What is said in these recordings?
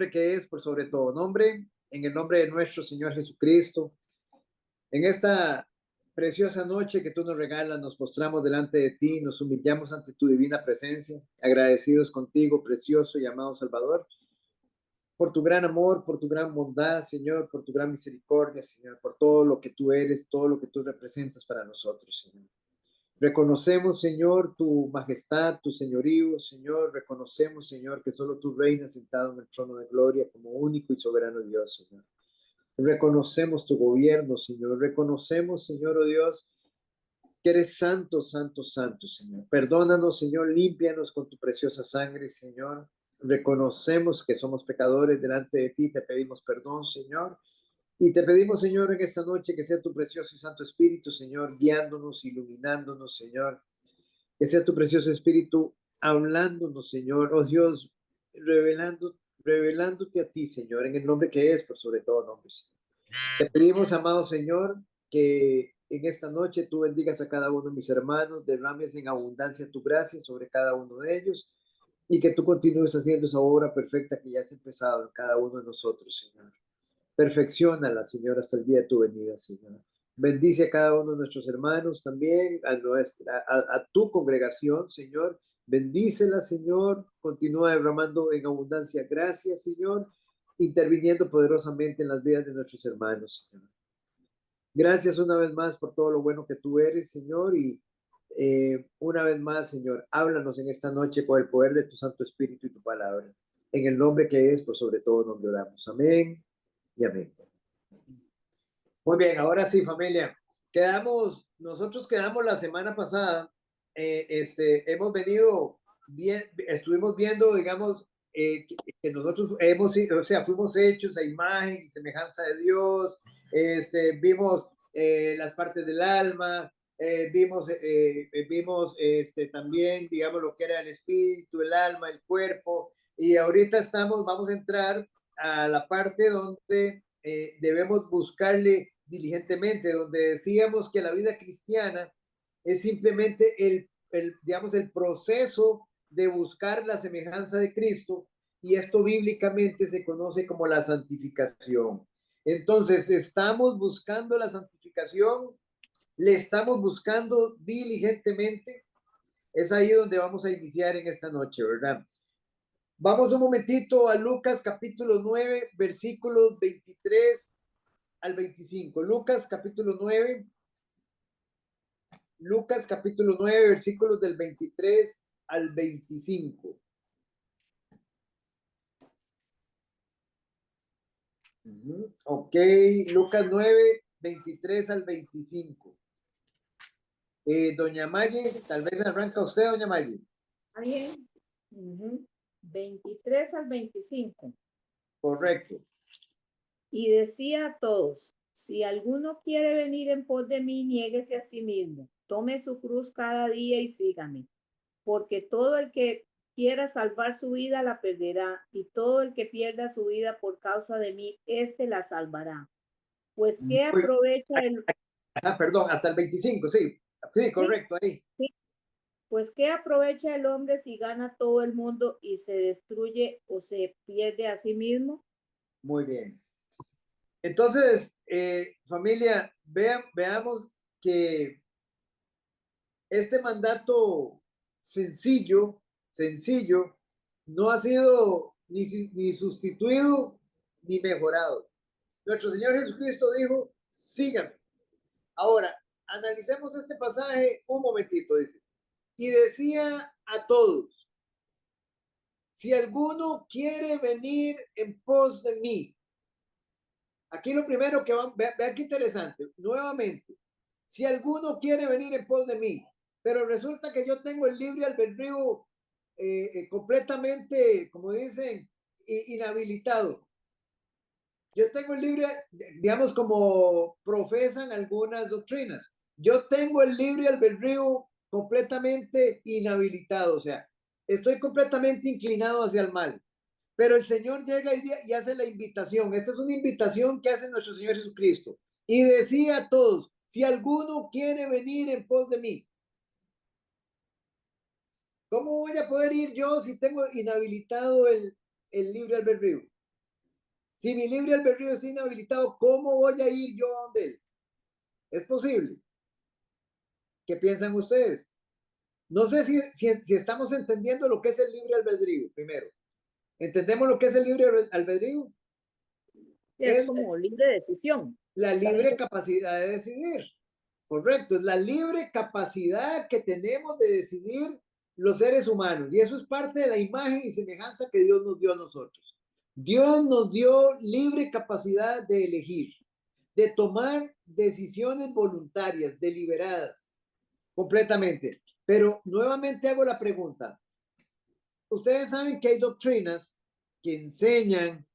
nombre que es por sobre todo nombre, en el nombre de nuestro Señor Jesucristo. En esta preciosa noche que tú nos regalas, nos postramos delante de ti, nos humillamos ante tu divina presencia, agradecidos contigo, precioso y amado Salvador, por tu gran amor, por tu gran bondad, Señor, por tu gran misericordia, Señor, por todo lo que tú eres, todo lo que tú representas para nosotros, Señor. Reconocemos, Señor, tu majestad, tu señorío, Señor. Reconocemos, Señor, que solo tú reinas sentado en el trono de gloria como único y soberano Dios, Señor. Reconocemos tu gobierno, Señor. Reconocemos, Señor, oh Dios, que eres santo, santo, santo, Señor. Perdónanos, Señor, límpianos con tu preciosa sangre, Señor. Reconocemos que somos pecadores delante de ti, te pedimos perdón, Señor. Y te pedimos, Señor, en esta noche que sea tu precioso y santo Espíritu, Señor, guiándonos, iluminándonos, Señor. Que sea tu precioso Espíritu hablándonos, Señor, oh Dios, revelándote a ti, Señor, en el nombre que es por sobre todo nombre, Señor. Te pedimos, amado Señor, que en esta noche tú bendigas a cada uno de mis hermanos, derrames en abundancia tu gracia sobre cada uno de ellos y que tú continúes haciendo esa obra perfecta que ya has empezado en cada uno de nosotros, Señor. Perfecciónala, Señor, hasta el día de tu venida, Señor. Bendice a cada uno de nuestros hermanos también, a tu congregación, Señor. Bendícela, Señor. Continúa derramando en abundancia gracias, Señor, interviniendo poderosamente en las vidas de nuestros hermanos, Señor. Gracias una vez más por todo lo bueno que tú eres, Señor, y una vez más, Señor, háblanos en esta noche con el poder de tu Santo Espíritu y tu palabra. En el nombre que es, por sobre todo nombre oramos. Amén y amén. Muy bien, ahora sí, familia. Nosotros quedamos la semana pasada, hemos venido bien, estuvimos viendo, digamos, que nosotros o sea, fuimos hechos a imagen y semejanza de Dios, vimos las partes del alma, vimos también, digamos, lo que era el espíritu, el alma, el cuerpo, y ahorita vamos a entrar a la parte donde debemos buscarle diligentemente, donde decíamos que la vida cristiana es simplemente digamos, el proceso de buscar la semejanza de Cristo, y esto bíblicamente se conoce como la santificación. Entonces, estamos buscando la santificación, le estamos buscando diligentemente. Es ahí donde vamos a iniciar en esta noche, ¿verdad? Vamos un momentito a Lucas capítulo 9, versículos 23 al 25. Lucas capítulo 9, versículos del 23 al 25. Ok, Lucas 9, 23 al 25. Doña Maggie, tal vez arranca usted, doña Maggie. Bien. 23 al 25. Correcto. Y decía a todos: si alguno quiere venir en pos de mí, niéguese a sí mismo, tome su cruz cada día y sígame. Porque todo el que quiera salvar su vida la perderá, y todo el que pierda su vida por causa de mí, éste la salvará. Pues qué aprovecha el... Perdón, hasta el 25, sí. Sí, correcto, ahí. Sí. Pues qué aprovecha el hombre si gana todo el mundo y se destruye o se pierde a sí mismo. Muy bien. Entonces, familia, veamos que este mandato sencillo, no ha sido ni sustituido ni mejorado. Nuestro Señor Jesucristo dijo, síganme. Ahora, analicemos este pasaje un momentito, dice. Y decía a todos, si alguno quiere venir en pos de mí. Aquí lo primero que van, vean qué interesante, nuevamente, si alguno quiere venir en pos de mí, pero resulta que yo tengo el libre albedrío completamente, como dicen, inhabilitado. Yo tengo el libre, digamos, como profesan algunas doctrinas. Yo tengo el libre albedrío completamente inhabilitado, o sea, estoy completamente inclinado hacia el mal. Pero el Señor llega y hace la invitación. Esta es una invitación que hace nuestro Señor Jesucristo. Y decía a todos, si alguno quiere venir en pos de mí, ¿cómo voy a poder ir yo si tengo inhabilitado el libre albedrío? Si mi libre albedrío está inhabilitado, ¿cómo voy a ir yo a donde él? ¿Es posible? ¿Qué piensan ustedes? No sé si estamos entendiendo lo que es el libre albedrío, primero. ¿Entendemos lo que es el libre albedrío? Es como libre decisión. La libre capacidad de decidir. Correcto, es la libre capacidad que tenemos de decidir los seres humanos. Y eso es parte de la imagen y semejanza que Dios nos dio a nosotros. Dios nos dio libre capacidad de elegir, de tomar decisiones voluntarias, deliberadas, completamente. Pero nuevamente hago la pregunta. Ustedes saben que hay doctrinas que enseñan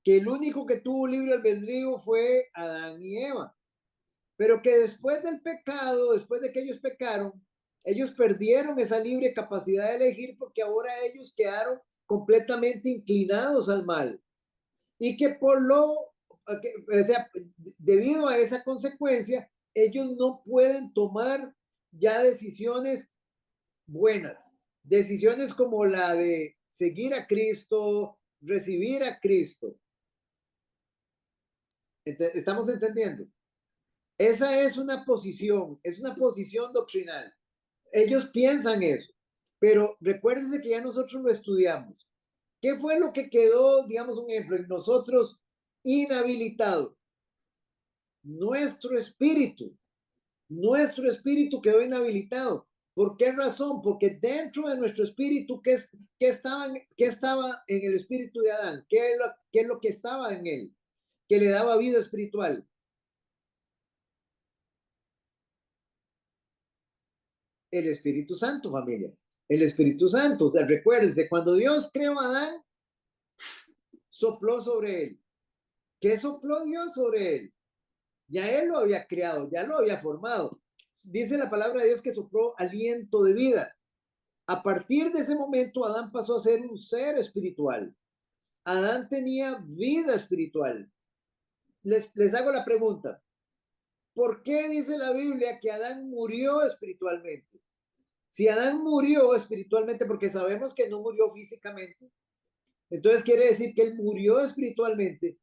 que el único que tuvo libre albedrío fue Adán y Eva, pero que después del pecado, después de que ellos pecaron, ellos perdieron esa libre capacidad de elegir porque ahora ellos quedaron completamente inclinados al mal y que o sea, debido a esa consecuencia, ellos no pueden tomar ya decisiones buenas, decisiones como la de seguir a Cristo, recibir a Cristo. ¿Estamos entendiendo? Esa es una posición doctrinal. Ellos piensan eso, pero recuérdense que ya nosotros lo estudiamos. ¿Qué fue lo que quedó, digamos un ejemplo, en nosotros inhabilitado? Nuestro espíritu quedó inhabilitado. ¿Por qué razón? Porque dentro de nuestro espíritu, ¿qué estaba en el espíritu de Adán? ¿Qué es lo que estaba en él? Que le daba vida espiritual. El Espíritu Santo, familia. El Espíritu Santo. O sea, recuérdense, cuando Dios creó a Adán, sopló sobre él. ¿Qué sopló Dios sobre él? Ya él lo había creado, ya lo había formado. Dice la palabra de Dios que sopló aliento de vida. A partir de ese momento, Adán pasó a ser un ser espiritual. Adán tenía vida espiritual. Les hago la pregunta. ¿Por qué dice la Biblia que Adán murió espiritualmente? Si Adán murió espiritualmente, porque sabemos que no murió físicamente, entonces quiere decir que él murió espiritualmente.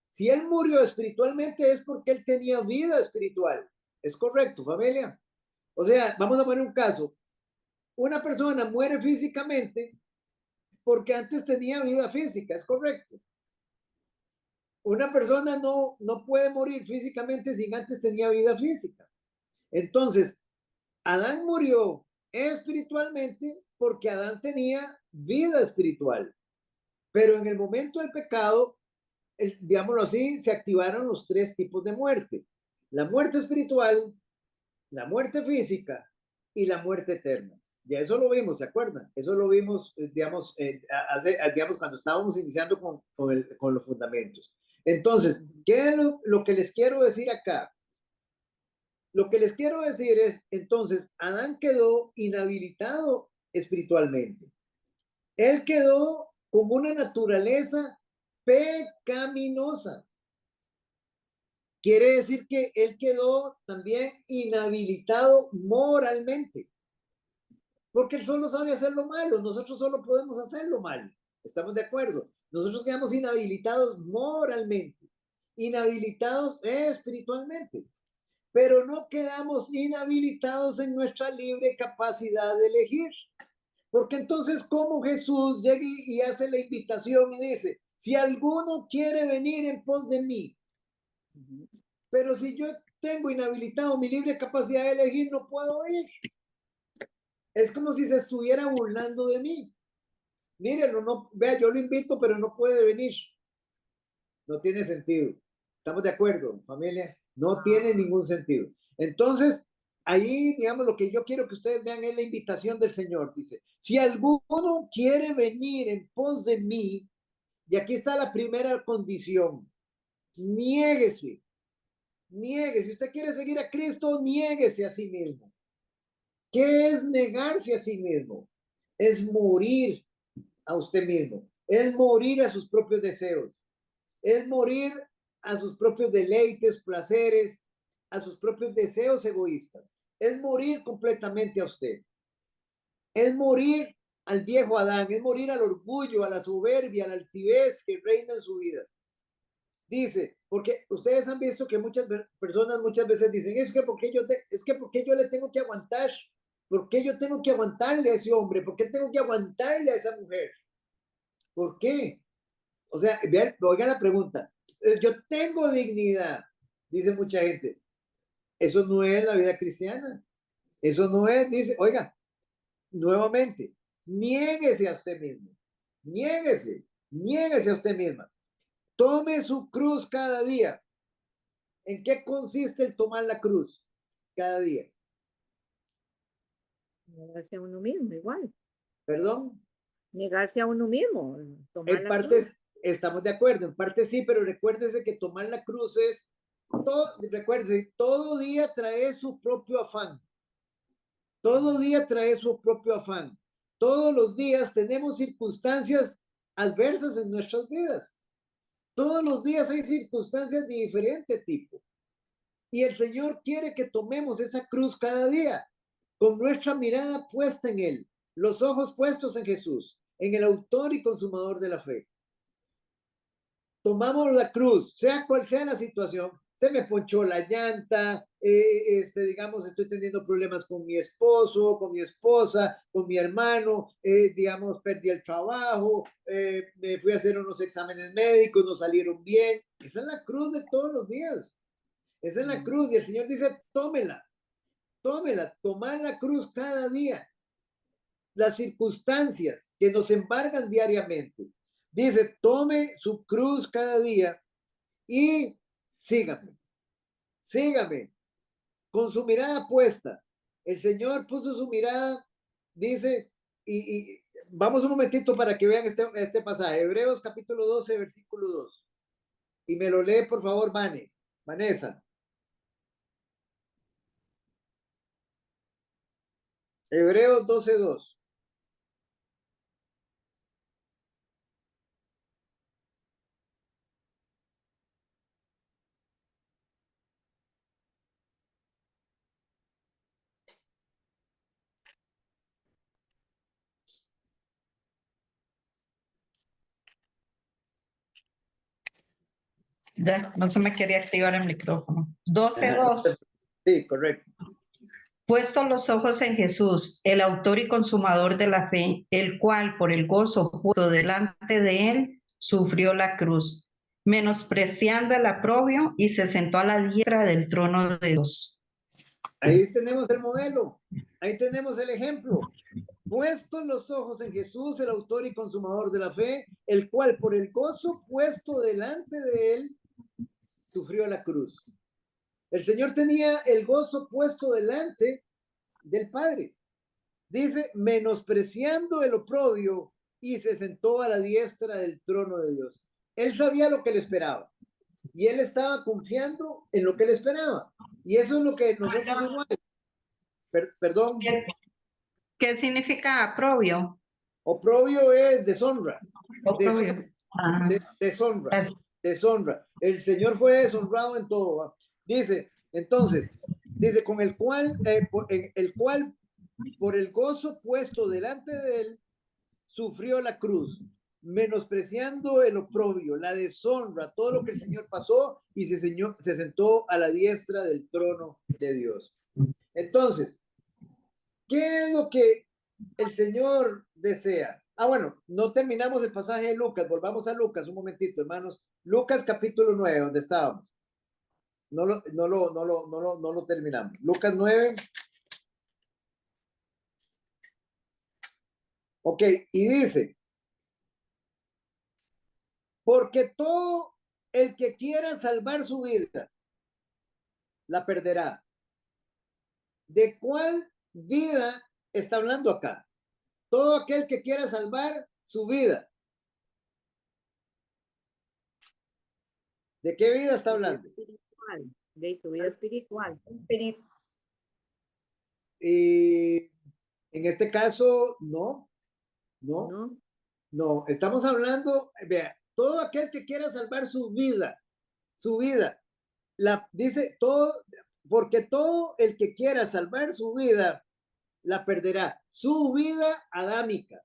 Si él murió espiritualmente es porque él tenía vida espiritual. ¿Es correcto, familia? O sea, vamos a poner un caso. Una persona muere físicamente porque antes tenía vida física, ¿es correcto? Una persona no puede morir físicamente sin antes tenía vida física. Entonces, Adán murió espiritualmente porque Adán tenía vida espiritual. Pero en el momento del pecado, digámoslo así, se activaron los tres tipos de muerte. La muerte espiritual, la muerte física y la muerte eterna. Ya eso lo vimos, ¿se acuerdan? Eso lo vimos, digamos, digamos cuando estábamos iniciando con los fundamentos. Entonces, ¿qué es lo que les quiero decir acá? Lo que les quiero decir es, entonces, Adán quedó inhabilitado espiritualmente. Él quedó con una naturaleza pecaminosa. Quiere decir que él quedó también inhabilitado moralmente, porque él solo sabe hacer lo malo, nosotros solo podemos hacer lo malo. ¿Estamos de acuerdo? Nosotros quedamos inhabilitados moralmente, inhabilitados espiritualmente, pero no quedamos inhabilitados en nuestra libre capacidad de elegir. Porque entonces, ¿cómo Jesús llega y hace la invitación y dice, si alguno quiere venir en pos de mí, pero si yo tengo inhabilitado mi libre capacidad de elegir, no puedo ir? Es como si se estuviera burlando de mí. Mírenlo, no, vea, yo lo invito, pero no puede venir. No tiene sentido. ¿Estamos de acuerdo, familia? No tiene ningún sentido. Entonces, ahí, digamos, lo que yo quiero que ustedes vean es la invitación del Señor. Dice, si alguno quiere venir en pos de mí, y aquí está la primera condición, niéguese, niéguese. Si usted quiere seguir a Cristo, niéguese a sí mismo. ¿Qué es negarse a sí mismo? Es morir a usted mismo, es morir a sus propios deseos, es morir a sus propios deleites, placeres, a sus propios deseos egoístas, es morir completamente a usted, es morir al viejo Adán, es morir al orgullo, a la soberbia, a la altivez que reina en su vida. Dice, porque ustedes han visto que muchas personas muchas veces dicen, es que porque yo le tengo que aguantar, ¿por qué yo tengo que aguantarle a ese hombre? ¿Por qué tengo que aguantarle a esa mujer? ¿Por qué? O sea, vean, oigan la pregunta. Yo tengo dignidad, dice mucha gente. Eso no es la vida cristiana. Eso no es, dice, oiga, nuevamente, niéguese a usted mismo. Niéguese a usted misma. Tome su cruz cada día. ¿En qué consiste el tomar la cruz cada día? Negarse a uno mismo, igual. ¿Perdón? Negarse a uno mismo. Tomar En la parte cruz. estamos de acuerdo, en parte sí, pero recuérdese que tomar la cruz es, recuérdese, todo día trae su propio afán. Todo día trae su propio afán. Todos los días tenemos circunstancias adversas en nuestras vidas. Todos los días hay circunstancias de diferente tipo. Y el Señor quiere que tomemos esa cruz cada día, con nuestra mirada puesta en Él, los ojos puestos en Jesús, en el autor y consumador de la fe. Tomamos la cruz, sea cual sea la situación. Se me ponchó la llanta, digamos, estoy teniendo problemas con mi esposo, con mi esposa, con mi hermano, digamos, perdí el trabajo, me fui a hacer unos exámenes médicos, no salieron bien. Esa es la cruz de todos los días. Esa es la cruz y el Señor dice, tómela, tomad la cruz cada día. Las circunstancias que nos embargan diariamente. Dice, tome su cruz cada día y sígame, con su mirada puesta. El Señor puso su mirada, dice, y vamos un momentito para que vean este pasaje, Hebreos capítulo 12, versículo 2. Y me lo lee, por favor, Vanessa. Hebreos 12, 2. Ya, no se me quería activar el micrófono. 12:2. Sí, correcto. Puesto los ojos en Jesús, el autor y consumador de la fe, el cual por el gozo puesto delante de él, sufrió la cruz, menospreciando el oprobio y se sentó a la diestra del trono de Dios. Ahí tenemos el modelo, ahí tenemos el ejemplo. Puestos los ojos en Jesús, el autor y consumador de la fe, el cual por el gozo puesto delante de él, sufrió la cruz. El Señor tenía el gozo puesto delante del Padre. Dice, menospreciando el oprobio y se sentó a la diestra del trono de Dios. Él sabía lo que le esperaba y él estaba confiando en lo que le esperaba. Y eso es lo que nosotros igual. Perdón. ¿Qué significa oprobio? Oprobio es deshonra. Oprobio. Deshonra. El Señor fue deshonrado en todo. Dice, entonces, dice, con el cual, por el gozo puesto delante de él, sufrió la cruz, menospreciando el oprobio, la deshonra, todo lo que el Señor pasó y se sentó a la diestra del trono de Dios. Entonces, ¿qué es lo que el Señor desea? Bueno, no terminamos el pasaje de Lucas, volvamos a Lucas un momentito, hermanos. Lucas capítulo 9, donde estábamos. No lo terminamos. Lucas 9. Ok, y dice, porque todo el que quiera salvar su vida, la perderá. ¿De cuál vida está hablando acá? Todo aquel que quiera salvar su vida. ¿De qué vida está hablando? De su vida espiritual. Y en este caso, no. Estamos hablando, vea, todo aquel que quiera salvar su vida, dice todo, porque todo el que quiera salvar su vida, la perderá. Su vida adámica,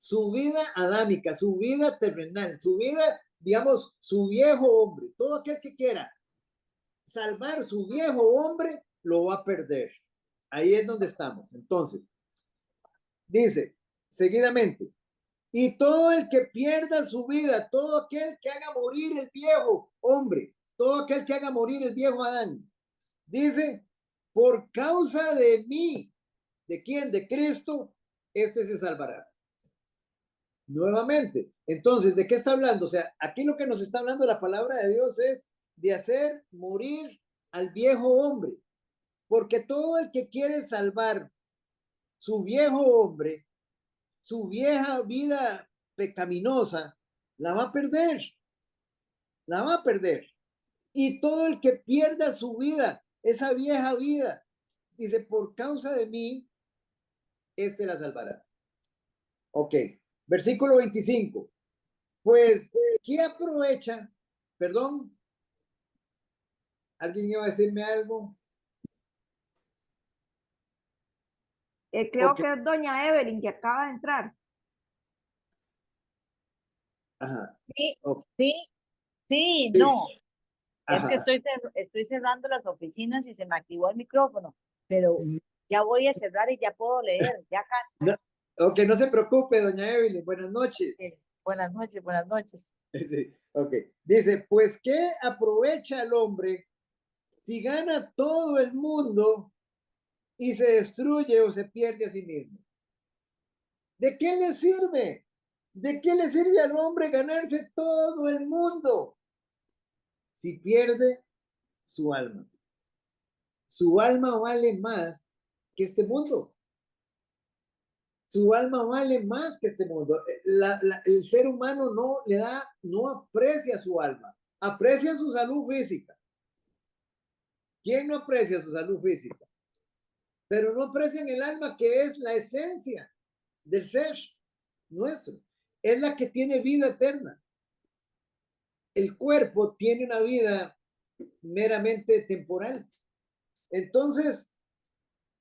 su vida terrenal, su vida digamos, su viejo hombre. Todo aquel que quiera salvar su viejo hombre, lo va a perder. Ahí es donde estamos. Entonces, dice, seguidamente, y todo el que pierda su vida, todo aquel que haga morir el viejo hombre, todo aquel que haga morir el viejo Adán, dice, por causa de mí, ¿de quién? De Cristo, este se salvará. Nuevamente, entonces, ¿de qué está hablando? O sea, aquí lo que nos está hablando la palabra de Dios es de hacer morir al viejo hombre, porque todo el que quiere salvar su viejo hombre, su vieja vida pecaminosa, la va a perder, la va a perder. Y todo el que pierda su vida, esa vieja vida, dice, por causa de mí, este la salvará. Ok, versículo 25. Pues, ¿qué aprovecha? Perdón, ¿alguien iba a decirme algo? Creo Ok, que es doña Evelyn que acaba de entrar. ajá, Sí, ok, sí, sí, sí, no. Es que ajá. estoy cerrando las oficinas y se me activó el micrófono, pero ya voy a cerrar y ya puedo leer, ya casi. No, ok, no se preocupe, doña Evelyn, buenas noches. Buenas noches, buenas noches. Sí, ok, dice, pues, ¿qué aprovecha el hombre si gana todo el mundo y se destruye o se pierde a sí mismo? ¿De qué le sirve? ¿De qué le sirve al hombre ganarse todo el mundo si pierde su alma? Su alma vale más que este mundo. Su alma vale más que este mundo. El ser humano no aprecia su alma, aprecia su salud física. ¿Quién no aprecia su salud física? Pero no aprecian el alma, que es la esencia del ser nuestro. Es la que tiene vida eterna. El cuerpo tiene una vida meramente temporal. Entonces,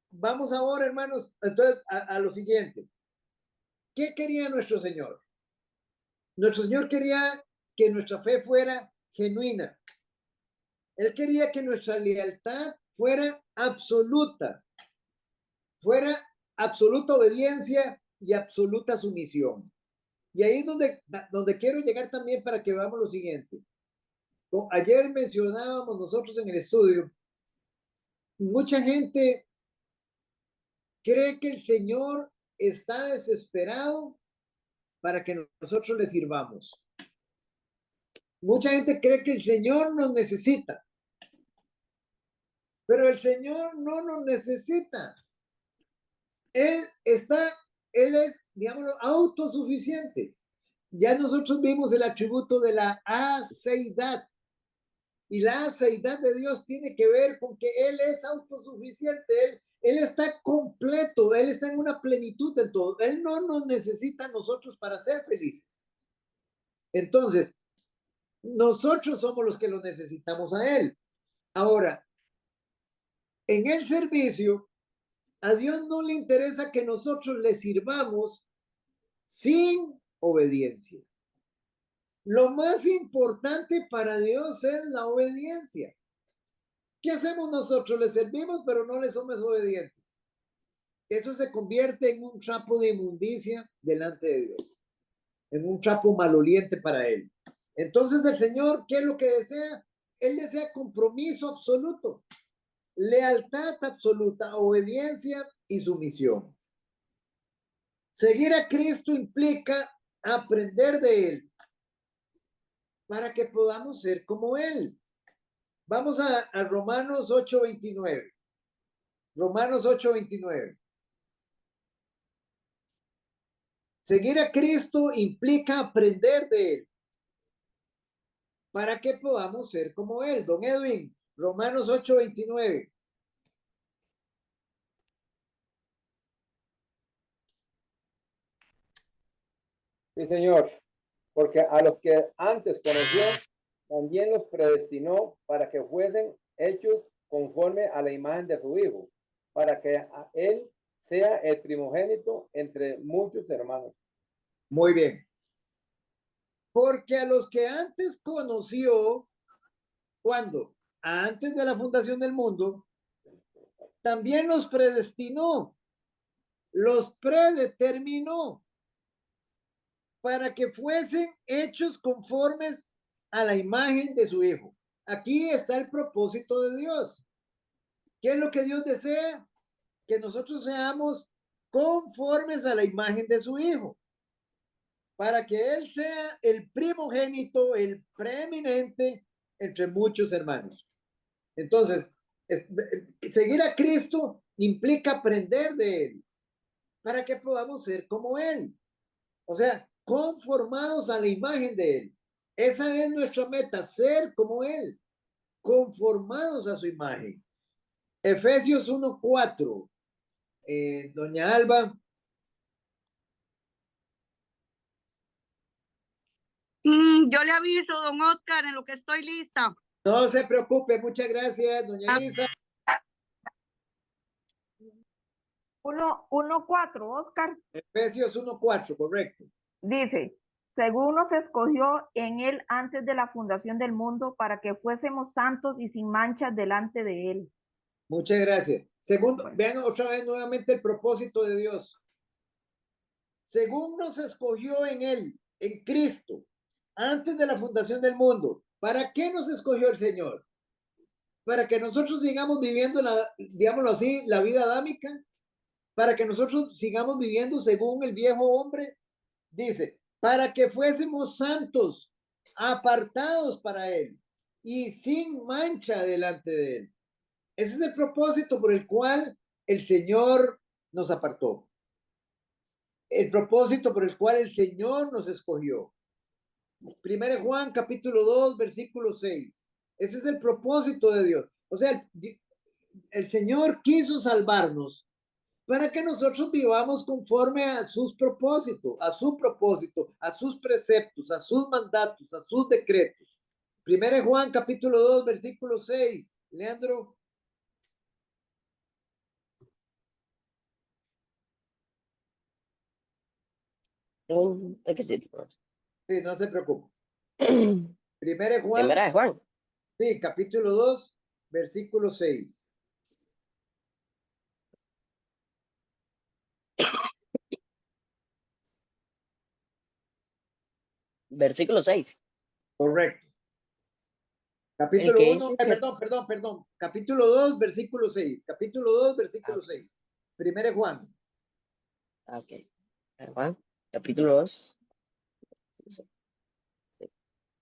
vamos ahora, hermanos, entonces a lo siguiente. ¿Qué quería nuestro Señor? Nuestro Señor quería que nuestra fe fuera genuina. Él quería que nuestra lealtad fuera absoluta obediencia y absoluta sumisión. Y ahí es donde quiero llegar también para que veamos lo siguiente. Ayer mencionábamos nosotros en el estudio, mucha gente cree que el Señor está desesperado para que nosotros le sirvamos. Mucha gente cree que el Señor nos necesita, pero el Señor no nos necesita. Él es, digámoslo, autosuficiente. Ya nosotros vimos el atributo de la aceidad. Y la aceidad de Dios tiene que ver con que Él es autosuficiente. Él está completo. Él está en una plenitud en todo. Él no nos necesita a nosotros para ser felices. Entonces, nosotros somos los que lo necesitamos a Él. Ahora, en el servicio, a Dios no le interesa que nosotros le sirvamos sin obediencia. Lo más importante para Dios es la obediencia. ¿Qué hacemos nosotros? Le servimos, pero no le somos obedientes. Eso se convierte en un trapo de inmundicia delante de Dios, en un trapo maloliente para Él. Entonces el Señor, ¿qué es lo que desea? Él desea compromiso absoluto, lealtad absoluta, obediencia y sumisión. Seguir a Cristo implica aprender de Él para que podamos ser como Él. Vamos a Romanos 8:29. Romanos 8:29. Seguir a Cristo implica aprender de Él para que podamos ser como Él. Don Edwin, Romanos 8:29. Sí, Señor, porque a los que antes conoció, también los predestinó para que fuesen hechos conforme a la imagen de su Hijo, para que Él sea el primogénito entre muchos hermanos. Muy bien. Porque a los que antes conoció, ¿cuándo? Antes de la fundación del mundo, también los predestinó, los predeterminó para que fuesen hechos conformes a la imagen de su Hijo. Aquí está el propósito de Dios. ¿Qué es lo que Dios desea? Que nosotros seamos conformes a la imagen de su Hijo, para que Él sea el primogénito, el preeminente entre muchos hermanos. Entonces, seguir a Cristo implica aprender de Él, para que podamos ser como Él. O sea, conformados a la imagen de Él. Esa es nuestra meta, ser como Él, conformados a su imagen. Efesios 1:4. Doña Alba. Yo le aviso, don Oscar, en lo que estoy lista. No se preocupe, muchas gracias, doña Elisa. 1:4, Oscar. Efesios 1:4, correcto. Dice, según nos escogió en él antes de la fundación del mundo para que fuésemos santos y sin manchas delante de él. Muchas gracias. Segundo, vean otra vez nuevamente el propósito de Dios. Según nos escogió en él, en Cristo, antes de la fundación del mundo. ¿Para qué nos escogió el Señor? Para que nosotros sigamos viviendo, digámoslo así, la vida adámica. Para que nosotros sigamos viviendo según el viejo hombre. Dice, para que fuésemos santos, apartados para Él y sin mancha delante de Él. Ese es el propósito por el cual el Señor nos apartó. El propósito por el cual el Señor nos escogió. 1 Juan capítulo 2, versículo 6. Ese es el propósito de Dios. O sea, el Señor quiso salvarnos para que nosotros vivamos conforme a sus propósitos, a su propósito, a sus preceptos, a sus mandatos, a sus decretos. 1 Juan capítulo 2, versículo 6. Leandro. Sí, no se preocupe. 1 Juan. Primera de Juan. Sí, capítulo 2, versículo 6. Versículo 6. Correcto. Capítulo 1, perdón. Capítulo 2, versículo 6. Capítulo 2, versículo 6. 1 Juan. Ok. Juan, capítulo 2.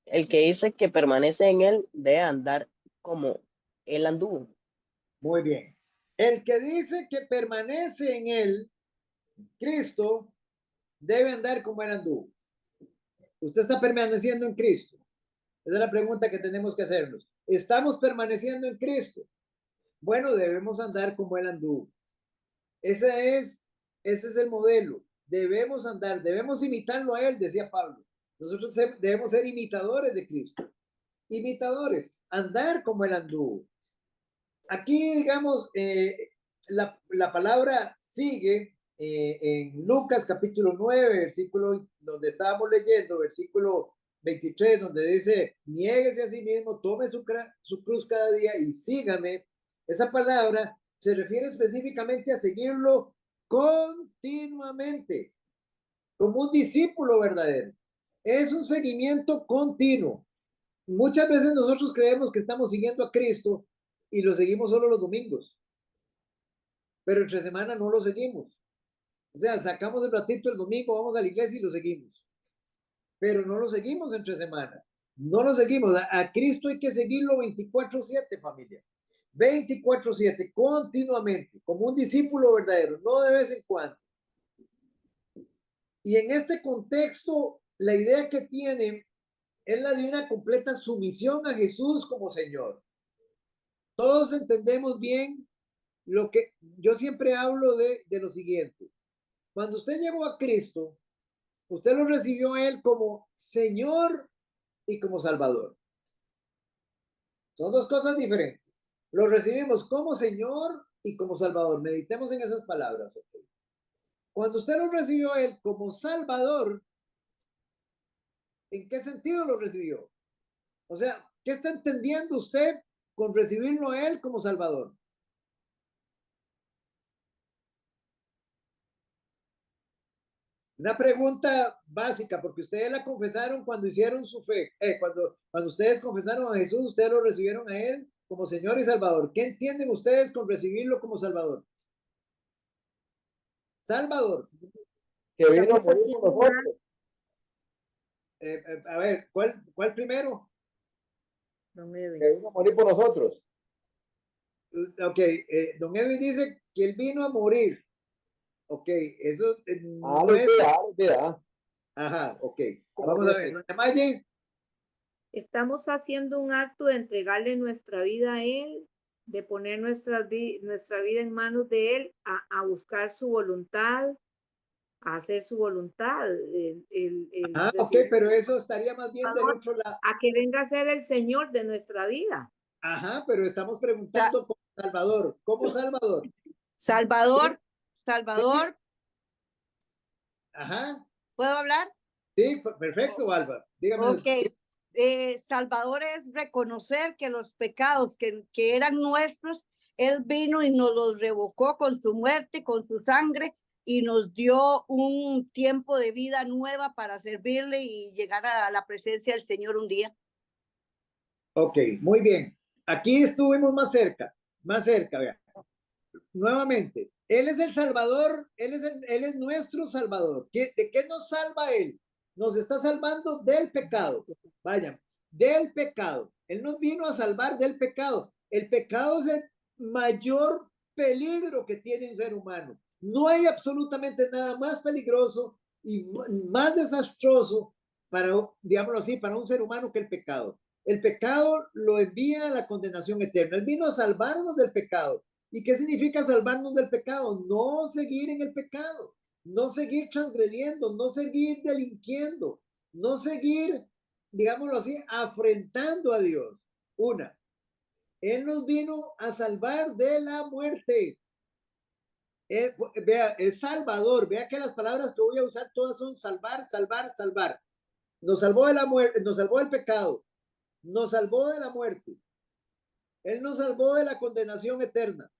El que dice que permanece en él debe andar como él anduvo. Muy bien. El que dice que permanece en él, Cristo, debe andar como él anduvo. ¿Usted está permaneciendo en Cristo? Esa es la pregunta que tenemos que hacernos. ¿Estamos permaneciendo en Cristo? Bueno, debemos andar como él anduvo. Ese es el modelo. Debemos andar, debemos imitarlo a él, decía Pablo. Nosotros debemos ser imitadores de Cristo. Imitadores, andar como él anduvo. Aquí, digamos, la palabra sigue en Lucas capítulo 9, versículo donde estábamos leyendo, versículo 23, donde dice, niéguese a sí mismo, tome su cruz cada día y sígame. Esa palabra se refiere específicamente a seguirlo continuamente, como un discípulo verdadero. Es un seguimiento continuo. Muchas veces nosotros creemos que estamos siguiendo a Cristo y lo seguimos solo los domingos, pero entre semana no lo seguimos. O sea, sacamos el ratito el domingo, vamos a la iglesia y lo seguimos, pero no lo seguimos entre semana. No lo seguimos. A Cristo hay que seguirlo 24/7, familia. 24/7, continuamente, como un discípulo verdadero, no de vez en cuando. Y en este contexto, la idea que tienen es la de una completa sumisión a Jesús como Señor. Todos entendemos bien lo que yo siempre hablo de lo siguiente. Cuando usted llegó a Cristo, usted lo recibió a Él como Señor y como Salvador. Son dos cosas diferentes. Lo recibimos como Señor y como Salvador. Meditemos en esas palabras. ¿Okay? Cuando usted lo recibió a Él como Salvador, ¿En qué sentido lo recibió? O sea, ¿qué está entendiendo usted con recibirlo a Él como Salvador? Una pregunta básica, porque ustedes la confesaron cuando hicieron su fe. Cuando ustedes confesaron a Jesús, ustedes lo recibieron a Él como Señor y Salvador. ¿Qué entienden ustedes con recibirlo como Salvador? Salvador. Que vino a Estamos morir haciendo por nosotros. A ver, ¿cuál primero? Don Edwin. Que vino a morir por nosotros. Ok, don Edwin dice que Él vino a morir. Ok, eso no es... Olvida. Ajá, ok. Vamos a ver. Doña Maye. Estamos haciendo un acto de entregarle nuestra vida a Él, de poner nuestra vida en manos de Él, a buscar su voluntad, a hacer su voluntad. Ok, pero eso estaría más bien del otro lado. A que venga a ser el Señor de nuestra vida. Ajá, pero estamos preguntando como Salvador. ¿Cómo Salvador? Salvador, Ajá. ¿puedo hablar? Sí, perfecto, Alba. Dígame. Ok. Salvador es reconocer que los pecados que eran nuestros, Él vino y nos los revocó con su muerte, con su sangre, y nos dio un tiempo de vida nueva para servirle y llegar a la presencia del Señor un día. Ok, muy bien. Aquí estuvimos más cerca, vea. Nuevamente, Él es el Salvador, Él es nuestro Salvador. ¿De qué nos salva Él? Nos está salvando del pecado. Vayan, del pecado. Él nos vino a salvar del pecado. El pecado es el mayor peligro que tiene un ser humano. No hay absolutamente nada más peligroso y más desastroso para, digámoslo así, para un ser humano que el pecado. El pecado lo envía a la condenación eterna. Él vino a salvarnos del pecado. ¿Y qué significa salvarnos del pecado? No seguir en el pecado, no seguir transgrediendo, no seguir delinquiendo, no seguir, digámoslo así, afrentando a Dios. Una, Él nos vino a salvar de la muerte. Vea, es Salvador. Vea que las palabras que voy a usar todas son salvar, salvar, salvar. Nos salvó de la muerte, nos salvó del pecado, nos salvó de la muerte. Él nos salvó de la condenación eterna.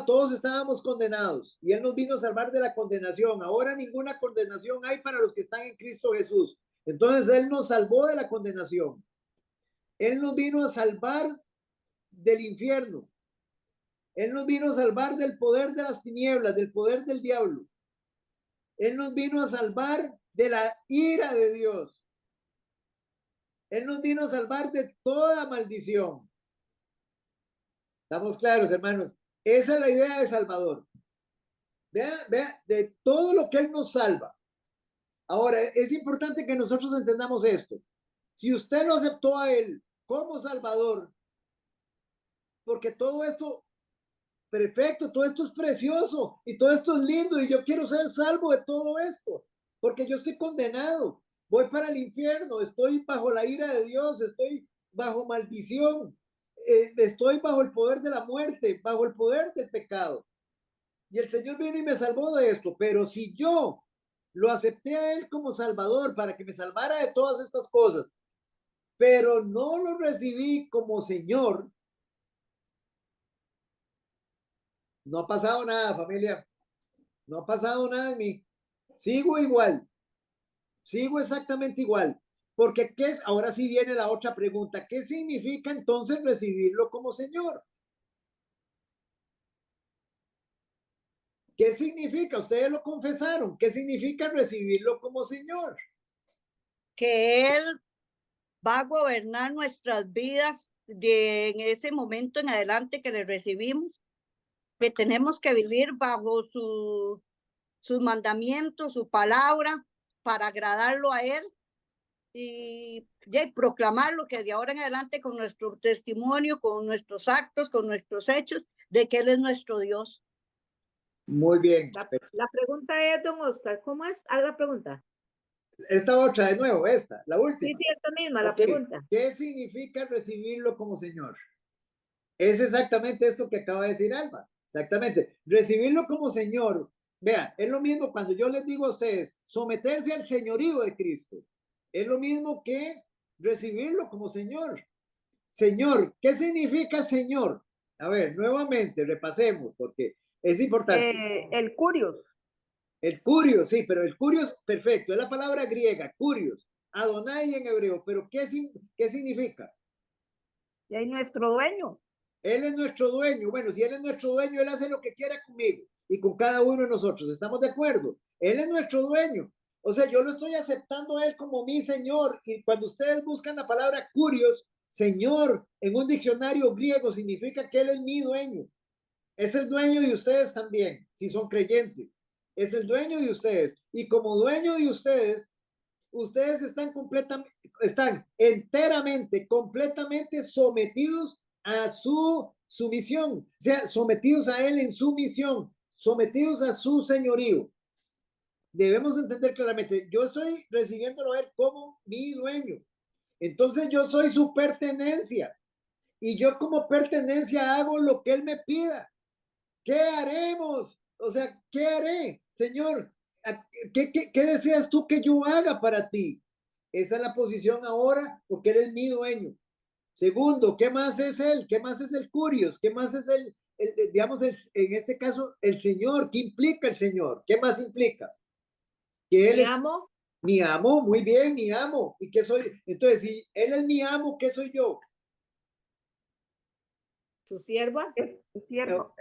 Todos estábamos condenados y Él nos vino a salvar de la condenación. Ahora ninguna condenación hay para los que están en Cristo Jesús. Entonces Él nos salvó de la condenación. Él nos vino a salvar del infierno. Él nos vino a salvar del poder de las tinieblas, del poder del diablo. Él nos vino a salvar de la ira de Dios. Él nos vino a salvar de toda maldición. ¿Estamos claros, hermanos? Esa es la idea de Salvador. Vea, de todo lo que Él nos salva. Ahora, es importante que nosotros entendamos esto. Si usted lo aceptó a Él como Salvador, porque todo esto, perfecto, todo esto es precioso y todo esto es lindo y yo quiero ser salvo de todo esto, porque yo estoy condenado, voy para el infierno, estoy bajo la ira de Dios, estoy bajo maldición, estoy bajo el poder de la muerte, bajo el poder del pecado. Y el Señor vino y me salvó de esto. Pero si yo lo acepté a Él como Salvador para que me salvara de todas estas cosas, pero no lo recibí como Señor, no ha pasado nada, familia. No ha pasado nada en mí. Sigo igual. Sigo exactamente igual. Porque ahora sí viene la otra pregunta. ¿Qué significa entonces recibirlo como Señor? ¿Qué significa? Ustedes lo confesaron. ¿Qué significa recibirlo como Señor? Que Él va a gobernar nuestras vidas en ese momento en adelante que le recibimos, que tenemos que vivir bajo sus mandamientos, su palabra, para agradarlo a Él y proclamarlo que de ahora en adelante con nuestro testimonio, con nuestros actos, con nuestros hechos, de que Él es nuestro Dios. Muy bien. La pregunta es, don Oscar, ¿cómo es? Haga la pregunta. Esta otra, de nuevo, la última. Sí, esta misma, la pregunta. ¿Qué significa recibirlo como Señor? Es exactamente esto que acaba de decir Alba. Exactamente. Recibirlo como Señor. Vean, es lo mismo cuando yo les digo a ustedes, someterse al señorío de Cristo. Es lo mismo que recibirlo como Señor. Señor, ¿qué significa Señor? A ver, nuevamente, repasemos, porque es importante. El curios. El curios, sí, pero el curios, perfecto, es la palabra griega, curios, Adonai en hebreo, pero ¿qué significa? Y es nuestro dueño. Él es nuestro dueño. Bueno, si Él es nuestro dueño, Él hace lo que quiera conmigo y con cada uno de nosotros. ¿Estamos de acuerdo? Él es nuestro dueño. O sea, yo lo estoy aceptando a Él como mi Señor. Y cuando ustedes buscan la palabra curios, Señor, en un diccionario griego significa que Él es mi dueño. Es el dueño de ustedes también, si son creyentes. Es el dueño de ustedes. Y como dueño de ustedes, ustedes están enteramente, completamente sometidos a su misión. O sea, sometidos a Él en su misión, sometidos a su señorío. Debemos entender claramente, yo estoy recibiéndolo a Él como mi dueño. Entonces yo soy su pertenencia. Y yo como pertenencia hago lo que Él me pida. ¿Qué haremos? O sea, ¿qué haré? Señor, ¿qué deseas tú que yo haga para ti? Esa es la posición ahora, porque Él es mi dueño. Segundo, ¿qué más es Él? ¿Qué más es el curios? ¿Qué más es digamos, en este caso, el Señor? ¿Qué implica el Señor? ¿Qué más implica? Que Él Mi es amo, mi amo, muy bien, mi amo. ¿Y qué soy? Entonces, si Él es mi amo, ¿qué soy yo? su sierva, su siervo.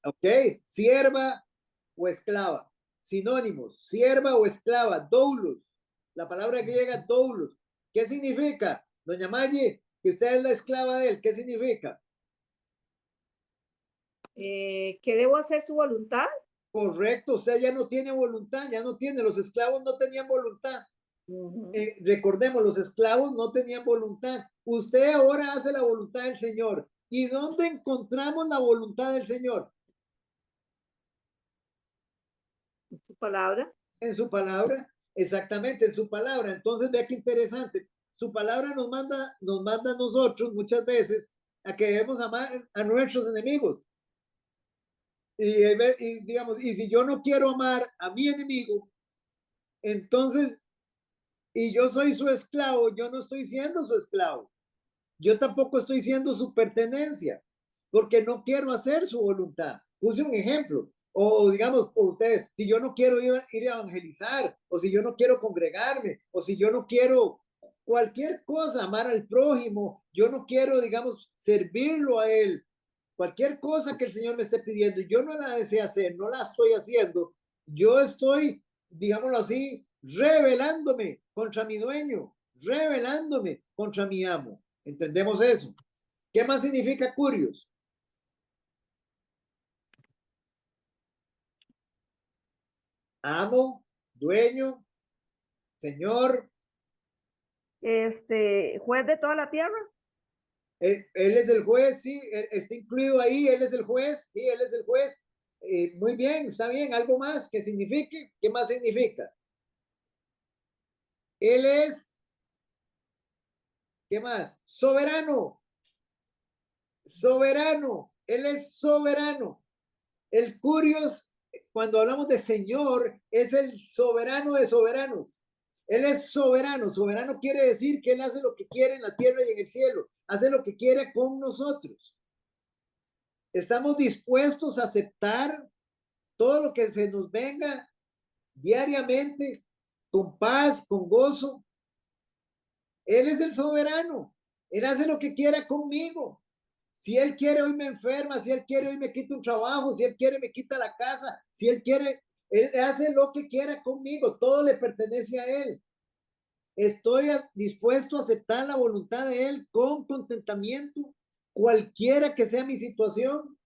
Ok, sierva o esclava. Sinónimos, sierva o esclava, doulos. La palabra griega doulos. ¿Qué significa? Doña Maggie, que usted es la esclava de él, ¿qué significa? ¿Que debo hacer su voluntad? Correcto, usted ya no tiene voluntad, ya no tiene, los esclavos no tenían voluntad. Recordemos, los esclavos no tenían voluntad. Usted ahora hace la voluntad del Señor. ¿Y dónde encontramos la voluntad del Señor? Su palabra. En su palabra, exactamente, en su palabra. Entonces, vea qué interesante. Su palabra nos manda a nosotros muchas veces a que debemos amar a nuestros enemigos. Y digamos, y si yo no quiero amar a mi enemigo, entonces, y yo soy su esclavo, yo no estoy siendo su esclavo. Yo tampoco estoy siendo su pertenencia, porque no quiero hacer su voluntad. Puse un ejemplo. O digamos, usted, si yo no quiero ir a evangelizar, o si yo no quiero congregarme, o si yo no quiero cualquier cosa, amar al prójimo, yo no quiero, digamos, servirlo a él, cualquier cosa que el Señor me esté pidiendo, yo no la deseo hacer, no la estoy haciendo, yo estoy, digámoslo así, rebelándome contra mi dueño, rebelándome contra mi amo. ¿Entendemos eso? ¿Qué más significa curios? Amo, dueño, señor. Juez de toda la tierra. Él es el juez, sí, está incluido ahí, él es el juez, sí, él es el juez. Muy bien, está bien. ¿Algo más que signifique? ¿Qué más significa? Él es, ¿qué más? Soberano, soberano, él es soberano. El curios, cuando hablamos de Señor, es el soberano de soberanos. Él es soberano. Soberano quiere decir que Él hace lo que quiere en la tierra y en el cielo. Hace lo que quiere con nosotros. Estamos dispuestos a aceptar todo lo que se nos venga diariamente, con paz, con gozo. Él es el soberano. Él hace lo que quiera conmigo. Si Él quiere, hoy me enferma. Si Él quiere, hoy me quita un trabajo. Si Él quiere, me quita la casa. Si Él quiere, Él hace lo que quiera conmigo. Todo le pertenece a Él. Estoy dispuesto a aceptar la voluntad de Él con contentamiento, cualquiera que sea mi situación.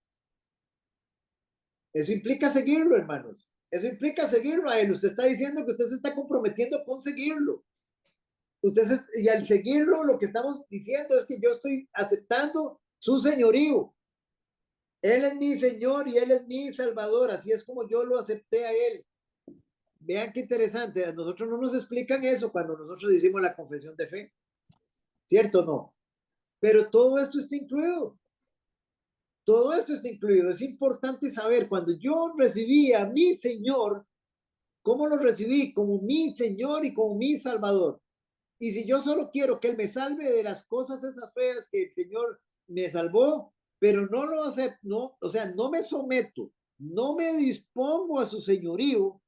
Eso implica seguirlo, hermanos. Eso implica seguirlo a Él. Usted está diciendo que usted se está comprometiendo con seguirlo. Y al seguirlo, lo que estamos diciendo es que yo estoy aceptando su señorío. Él es mi Señor y Él es mi Salvador. Así es como yo lo acepté a Él. Vean qué interesante. A nosotros no nos explican eso cuando nosotros decimos la confesión de fe. ¿Cierto o no? Pero todo esto está incluido. Todo esto está incluido. Es importante saber, cuando yo recibí a mi Señor, ¿cómo lo recibí? Como mi Señor y como mi Salvador. Y si yo solo quiero que Él me salve de las cosas esas feas que el Señor me salvó, pero no lo acepto, no, o sea, no me someto, no me dispongo a su señorío,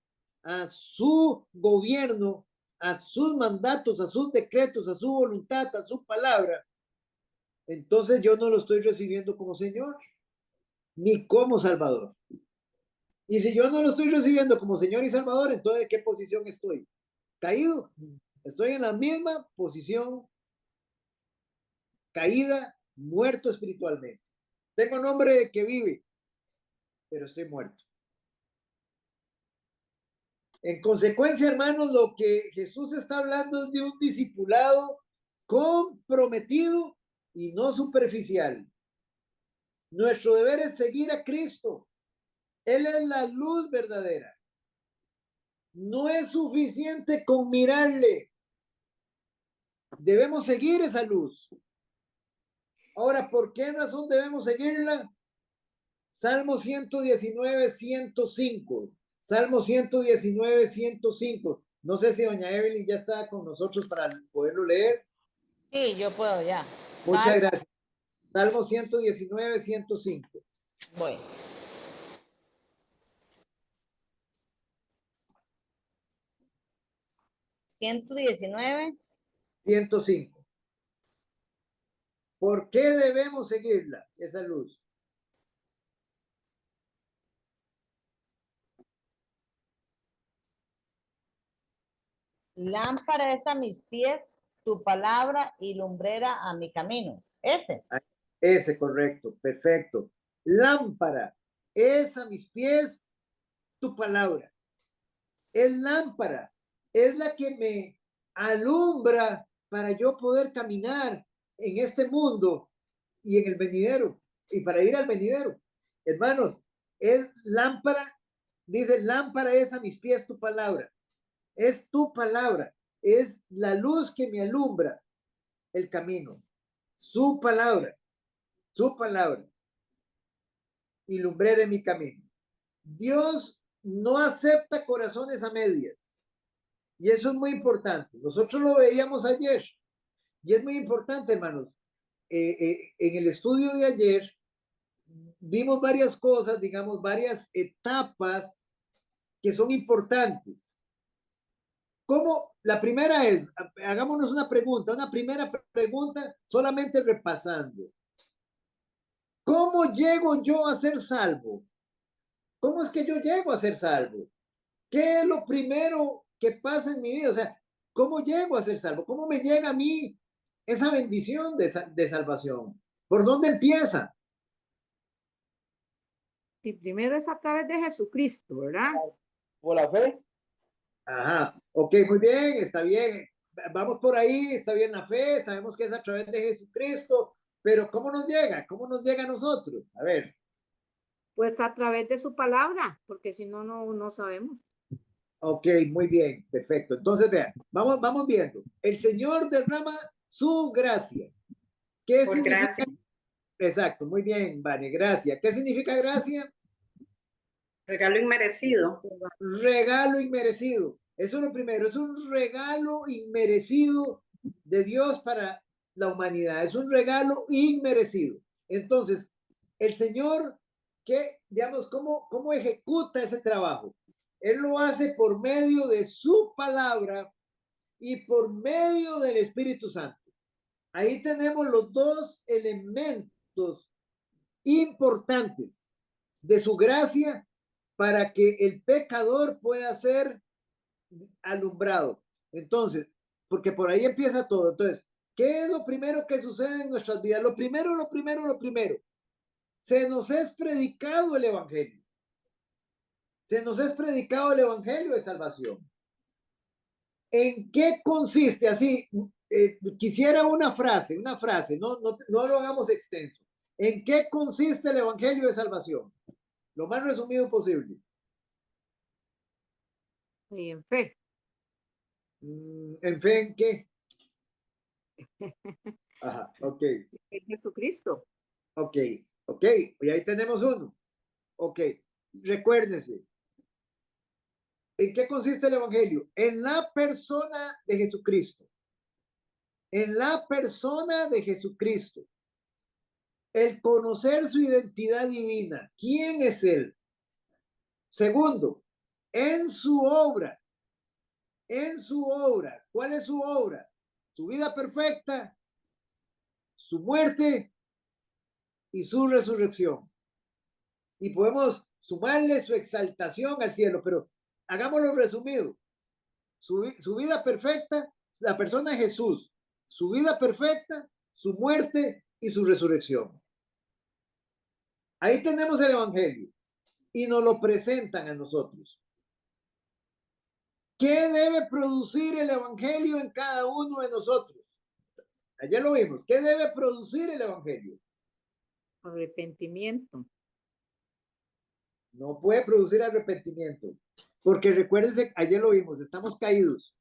a su gobierno, a sus mandatos, a sus decretos, a su voluntad, a su palabra, entonces yo no lo estoy recibiendo como Señor, ni como Salvador. Y si yo no lo estoy recibiendo como Señor y Salvador, entonces ¿en qué posición estoy? Caído. Estoy en la misma posición, caída, muerto espiritualmente. Tengo nombre de que vive, pero estoy muerto. En consecuencia, hermanos, lo que Jesús está hablando es de un discipulado comprometido y no superficial. Nuestro deber es seguir a Cristo. Él es la luz verdadera. No es suficiente con mirarle. Debemos seguir esa luz. Ahora, ¿por qué razón debemos seguirla? Salmo 119, 105. Salmo 119, 105. No sé si doña Evelyn ya está con nosotros para poderlo leer. Sí, yo puedo ya. Muchas gracias. Salmo 119, 105. Voy. ¿119? 105. ¿Por qué debemos seguirla, esa luz? Lámpara es a mis pies tu palabra y lumbrera a mi camino. Ese. Ese, correcto, perfecto. Lámpara es a mis pies tu palabra. Es lámpara, es la que me alumbra para yo poder caminar en este mundo y en el venidero, y para ir al venidero. Hermanos, es lámpara, dice, lámpara es a mis pies tu palabra. Es tu palabra, es la luz que me alumbra el camino. Su palabra, y lumbrera en mi camino. Dios no acepta corazones a medias. Y eso es muy importante. Nosotros lo veíamos ayer. Y es muy importante, hermanos. En el estudio de ayer vimos varias cosas, digamos, varias etapas que son importantes. ¿Cómo? La primera es, hagámonos una primera pregunta, solamente repasando. ¿Cómo llego yo a ser salvo? ¿Cómo es que yo llego a ser salvo? ¿Qué es lo primero que pasa en mi vida? O sea, ¿cómo llego a ser salvo? ¿Cómo me llega a mí esa bendición de salvación? ¿Por dónde empieza? Sí, primero es a través de Jesucristo, ¿verdad? Por la fe. Ajá, ok, muy bien, está bien. Vamos por ahí, está bien la fe, sabemos que es a través de Jesucristo, pero ¿cómo nos llega? ¿Cómo nos llega a nosotros? A ver. Pues a través de su palabra, porque si no, no sabemos. Ok, muy bien, perfecto. Entonces, vean, vamos viendo. El Señor derrama su gracia. ¿Qué Por significa? gracia. Exacto, muy bien, Vane, gracia. ¿Qué significa gracia? Regalo inmerecido. Regalo inmerecido. Eso es lo primero, es un regalo inmerecido de Dios para la humanidad. Es un regalo inmerecido. Entonces, el Señor, digamos, ¿cómo ejecuta ese trabajo? Él lo hace por medio de su palabra y por medio del Espíritu Santo. Ahí tenemos los dos elementos importantes de su gracia para que el pecador pueda ser alumbrado. Entonces, porque por ahí empieza todo. Entonces, ¿qué es lo primero que sucede en nuestras vidas? Lo primero. Se nos es predicado el Evangelio. Se nos es predicado el Evangelio de salvación. ¿En qué consiste? Así, quisiera una frase, no lo hagamos extenso. ¿En qué consiste el Evangelio de salvación? Lo más resumido posible. Y en fe. ¿En fe en qué? Ajá, ok, En Jesucristo. ok, y ahí tenemos uno. Ok, recuérdense. ¿En qué consiste el Evangelio? En la persona de Jesucristo. en la persona de Jesucristo. El conocer su identidad divina. ¿Quién es Él? Segundo, en su obra. En su obra. ¿Cuál es su obra? Su vida perfecta, su muerte y su resurrección. Y podemos sumarle su exaltación al cielo, pero hagámoslo resumido. Su vida perfecta, la persona de Jesús, su vida perfecta, su muerte y su resurrección. Ahí tenemos el Evangelio y nos lo presentan a nosotros. ¿Qué debe producir el Evangelio en cada uno de nosotros? Ayer lo vimos. ¿Qué debe producir el Evangelio? Arrepentimiento. No puede producir arrepentimiento. Porque recuérdense, ayer lo vimos, estamos caídos.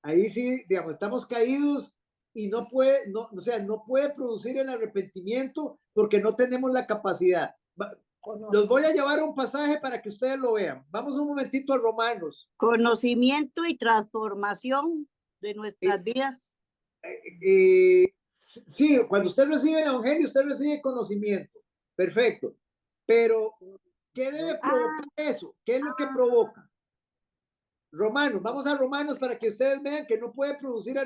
Ahí sí, digamos, estamos caídos y no puede, o sea, no puede producir el arrepentimiento porque no tenemos la capacidad. Los voy a llevar a un pasaje para que ustedes lo vean. Vamos un momentito a Romanos. Conocimiento y transformación de nuestras vidas. Sí, cuando usted recibe el Evangelio, usted recibe conocimiento. Perfecto. Pero, ¿qué debe provocar eso? ¿Qué es lo que provoca? Romanos, vamos a Romanos para que ustedes vean que no puede producir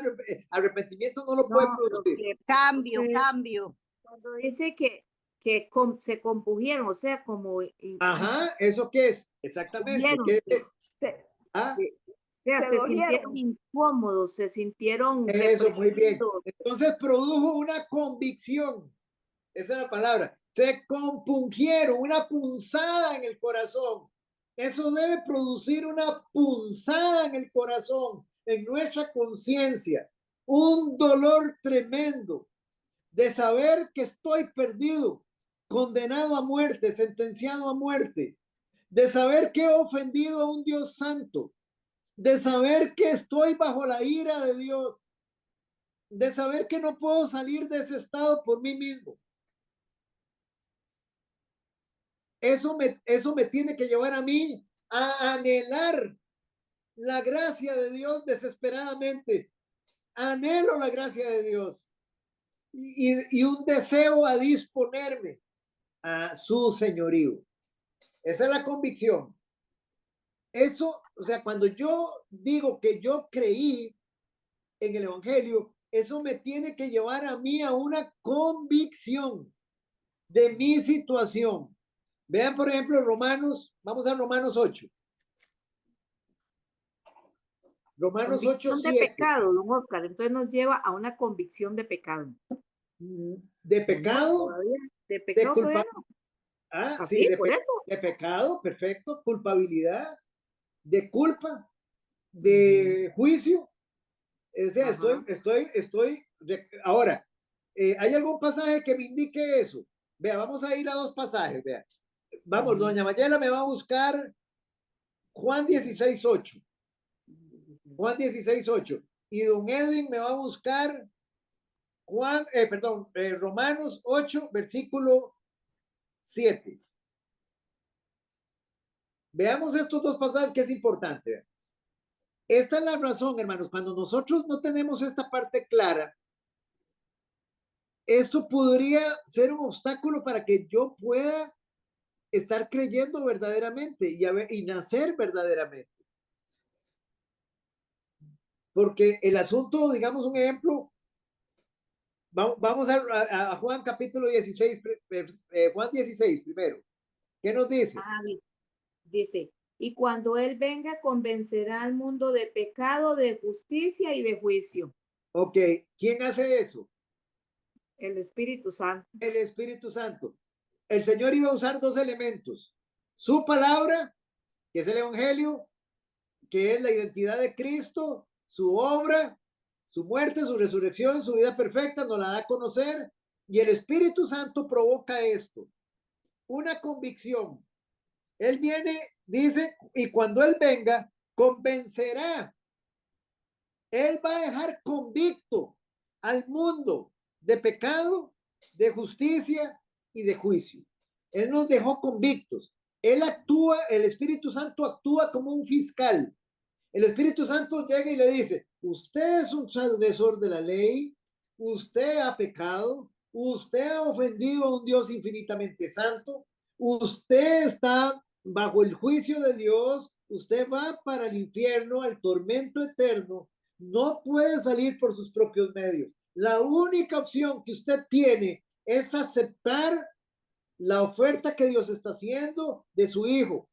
arrepentimiento, no lo puede producir. Cambio. Cuando dice que se compugieron, o sea, como... Ajá, ¿eso qué es? Exactamente. ¿Qué es? Se sintieron incómodos, se sintieron... Eso, muy bien. Entonces produjo una convicción. Esa es la palabra. Se compungieron, una punzada en el corazón. Eso debe producir una punzada en el corazón, en nuestra conciencia. Un dolor tremendo de saber que estoy perdido, condenado a muerte, sentenciado a muerte. De saber que he ofendido a un Dios santo. De saber que estoy bajo la ira de Dios. De saber que no puedo salir de ese estado por mí mismo. Eso me tiene que llevar a mí a anhelar la gracia de Dios desesperadamente. Anhelo la gracia de Dios y un deseo a disponerme a su señorío. Esa es la convicción. Eso, o sea, cuando yo digo que yo creí en el Evangelio, eso me tiene que llevar a mí a una convicción de mi situación. Vean, por ejemplo, Romanos, vamos a Romanos 8. Romanos 8, 7. De pecado, don Oscar, entonces nos lleva a una convicción de pecado. ¿De pecado? ¿De pecado? De culpa... Ah, sí, de pecado, perfecto. Culpabilidad, de culpa, de juicio. O sea, estoy. Ahora, ¿hay algún pasaje que me indique eso? Vea, vamos a ir a dos pasajes, vea. Vamos, doña Mayela me va a buscar Juan 16:8. Juan 16:8. Y don Edwin me va a buscar Romanos 8, versículo 7. Veamos estos dos pasajes que es importante. Esta es la razón, hermanos. Cuando nosotros no tenemos esta parte clara, esto podría ser un obstáculo para que yo pueda estar creyendo verdaderamente y nacer verdaderamente. Porque el asunto, digamos un ejemplo, vamos a Juan capítulo 16, Juan 16 primero. ¿Qué nos dice? Dice, y cuando Él venga, convencerá al mundo de pecado, de justicia y de juicio. Ok, ¿quién hace eso? El Espíritu Santo. El Espíritu Santo. El Señor iba a usar dos elementos. Su palabra, que es el Evangelio, que es la identidad de Cristo, su obra, su muerte, su resurrección, su vida perfecta, nos la da a conocer. Y el Espíritu Santo provoca esto. Una convicción. Él viene, dice, y cuando Él venga, convencerá. Él va a dejar convicto al mundo de pecado, de justicia y de juicio. Él nos dejó convictos. Él actúa, el Espíritu Santo actúa como un fiscal El Espíritu Santo llega y le dice, usted es un transgresor de la ley, usted ha pecado, usted ha ofendido a un Dios infinitamente santo, usted está bajo el juicio de Dios, usted va para el infierno, al tormento eterno, no puede salir por sus propios medios. La única opción que usted tiene es aceptar la oferta que Dios está haciendo de su hijo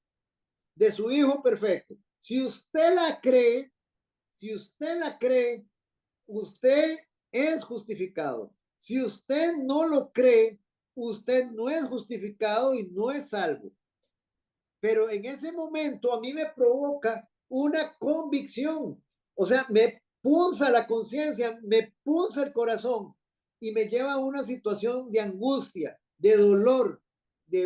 perfecto. Si usted la cree, usted es justificado. Si usted no lo cree, usted no es justificado y no es salvo. Pero en ese momento a mí me provoca una convicción. O sea, me punza la conciencia, me punza el corazón y me lleva a una situación de angustia, de dolor, de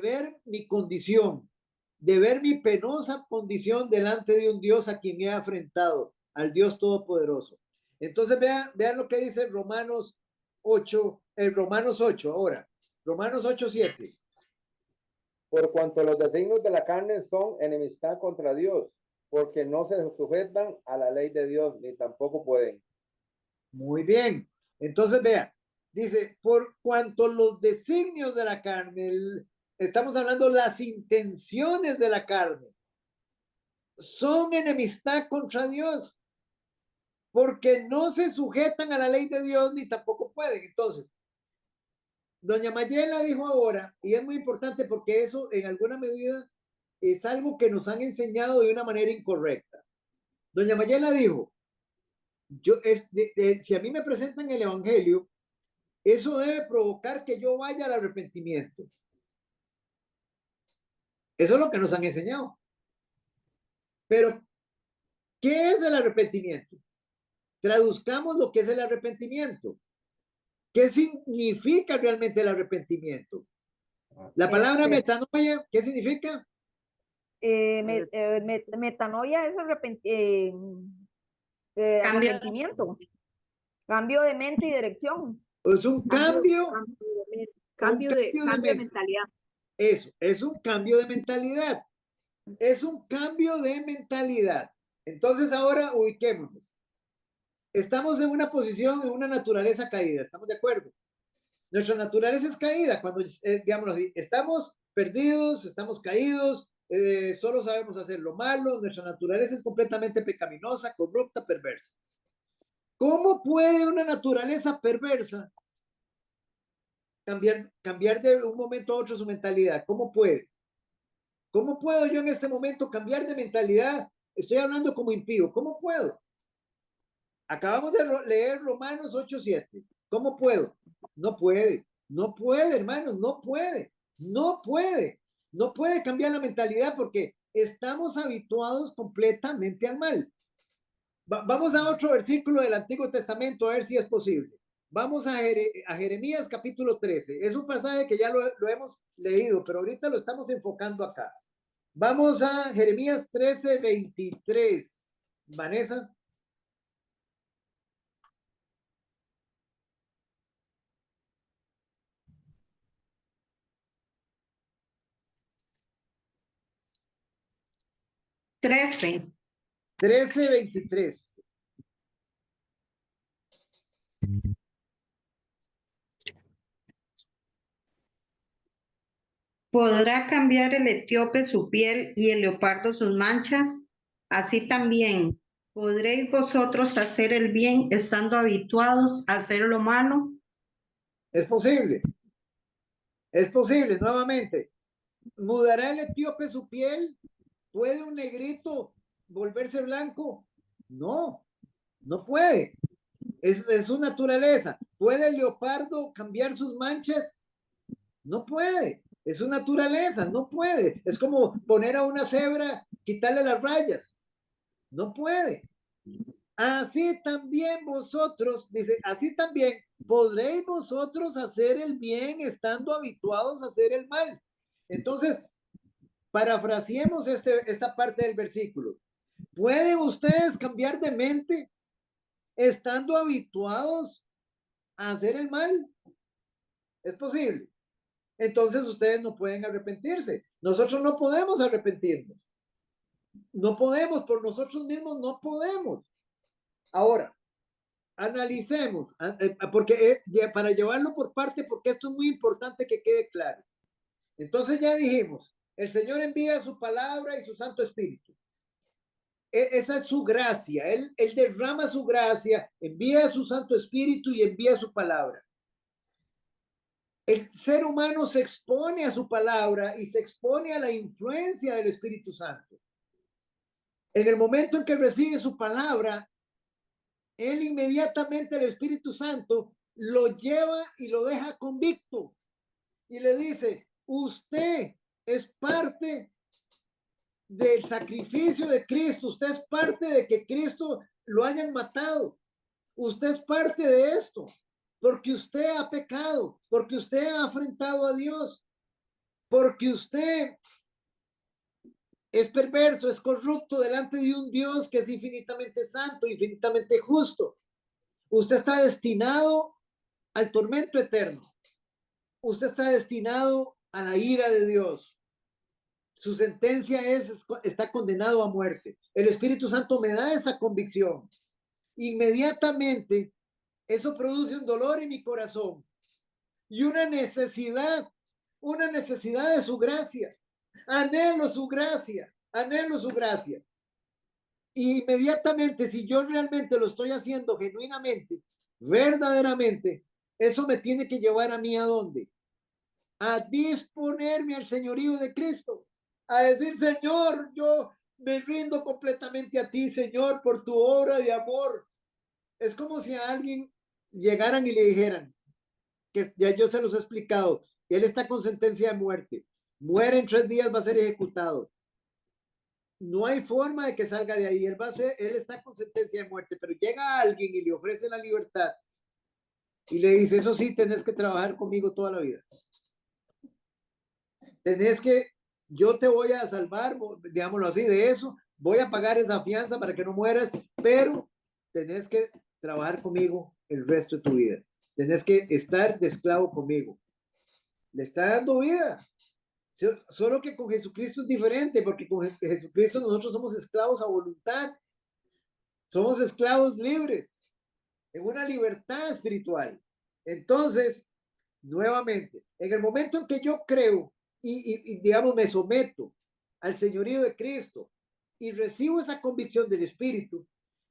ver mi condición, de ver mi penosa condición delante de un Dios a quien he afrentado, al Dios Todopoderoso. Entonces vean lo que dice Romanos 8 ahora. Romanos 8:7. Por cuanto los designios de la carne son enemistad contra Dios, porque no se sujetan a la ley de Dios, ni tampoco pueden. Muy bien. Entonces, vea, dice, por cuanto los designios de la carne, estamos hablando las intenciones de la carne, son enemistad contra Dios, porque no se sujetan a la ley de Dios ni tampoco pueden. Entonces, doña Mayela dijo ahora, y es muy importante porque eso en alguna medida es algo que nos han enseñado de una manera incorrecta. Doña Mayela dijo, si a mí me presentan el evangelio, eso debe provocar que yo vaya al arrepentimiento. Eso es lo que nos han enseñado. Pero, ¿qué es el arrepentimiento? Traduzcamos lo que es el arrepentimiento. ¿Qué significa realmente el arrepentimiento? La palabra metanoia, ¿qué significa? Metanoia es Cambio. arrepentimiento, cambio de mente y dirección. Es un cambio de mentalidad. Eso, es un cambio de mentalidad. Es un cambio de mentalidad. Entonces ahora ubiquémonos. Estamos en una posición, en una naturaleza caída, ¿estamos de acuerdo? Nuestra naturaleza es caída cuando, digamos así, estamos perdidos, estamos caídos, solo sabemos hacer lo malo, nuestra naturaleza es completamente pecaminosa, corrupta, perversa. ¿Cómo puede una naturaleza perversa cambiar de un momento a otro su mentalidad? ¿Cómo puede? ¿Cómo puedo yo en este momento cambiar de mentalidad? Estoy hablando como impío. ¿Cómo puedo? Acabamos de leer Romanos 8:7. ¿Cómo puedo? No puede. No puede, hermanos. No puede. No puede. No puede cambiar la mentalidad porque estamos habituados completamente al mal. Vamos a otro versículo del Antiguo Testamento a ver si es posible. Vamos a Jeremías capítulo 13. Es un pasaje que ya lo hemos leído, pero ahorita lo estamos enfocando acá. Vamos a Jeremías 13:23. Vanessa. Trece. 13:23. ¿Podrá cambiar el etíope su piel y el leopardo sus manchas? Así también, ¿podréis vosotros hacer el bien estando habituados a hacer lo malo? Es posible. Es posible, nuevamente. ¿Mudará el etíope su piel? ¿Puede un negrito volverse blanco? No, no puede. Es su naturaleza. ¿Puede el leopardo cambiar sus manchas? No puede. Es su naturaleza, no puede. Es como poner a una cebra, quitarle las rayas. No puede. Así también vosotros, dice, así también podréis vosotros hacer el bien estando habituados a hacer el mal. Entonces, parafraseemos esta parte del versículo. ¿Pueden ustedes cambiar de mente estando habituados a hacer el mal? Es posible. Entonces ustedes no pueden arrepentirse. Nosotros no podemos arrepentirnos. No podemos, por nosotros mismos no podemos. Ahora, analicemos, porque para llevarlo por parte, porque esto es muy importante que quede claro. Entonces ya dijimos, el Señor envía su palabra y su Santo Espíritu. Esa es su gracia. Él derrama su gracia, envía su Santo Espíritu y envía su palabra. El ser humano se expone a su palabra y se expone a la influencia del Espíritu Santo. En el momento en que recibe su palabra, él inmediatamente, el Espíritu Santo, lo lleva y lo deja convicto. Y le dice, usted es parte del sacrificio de Cristo, usted es parte de que Cristo lo hayan matado, usted es parte de esto, porque usted ha pecado, porque usted ha afrentado a Dios, porque usted es perverso, es corrupto delante de un Dios que es infinitamente santo, infinitamente justo. Usted está destinado al tormento eterno. Usted está destinado a la ira de Dios. Su sentencia está condenado a muerte. El Espíritu Santo me da esa convicción. Inmediatamente, eso produce un dolor en mi corazón y una necesidad de su gracia. Anhelo su gracia, anhelo su gracia. Y inmediatamente, si yo realmente lo estoy haciendo genuinamente, verdaderamente, eso me tiene que llevar a mí ¿a dónde? A disponerme al señorío de Cristo, a decir, Señor, yo me rindo completamente a ti, Señor, por tu obra de amor. Es como si a alguien llegaran y le dijeran, que ya yo se los he explicado, él está con sentencia de muerte, muere en 3 días, va a ser ejecutado. No hay forma de que salga de ahí, él está con sentencia de muerte, pero llega alguien y le ofrece la libertad y le dice, eso sí, tenés que trabajar conmigo toda la vida. Yo te voy a salvar, digámoslo así, de eso, voy a pagar esa fianza para que no mueras, pero tenés que trabajar conmigo el resto de tu vida. Tenés que estar de esclavo conmigo. Le está dando vida. Solo que con Jesucristo es diferente, porque con Jesucristo nosotros somos esclavos a voluntad. Somos esclavos libres, en una libertad espiritual. Entonces, nuevamente, en el momento en que yo creo y digamos, me someto al señorío de Cristo y recibo esa convicción del Espíritu,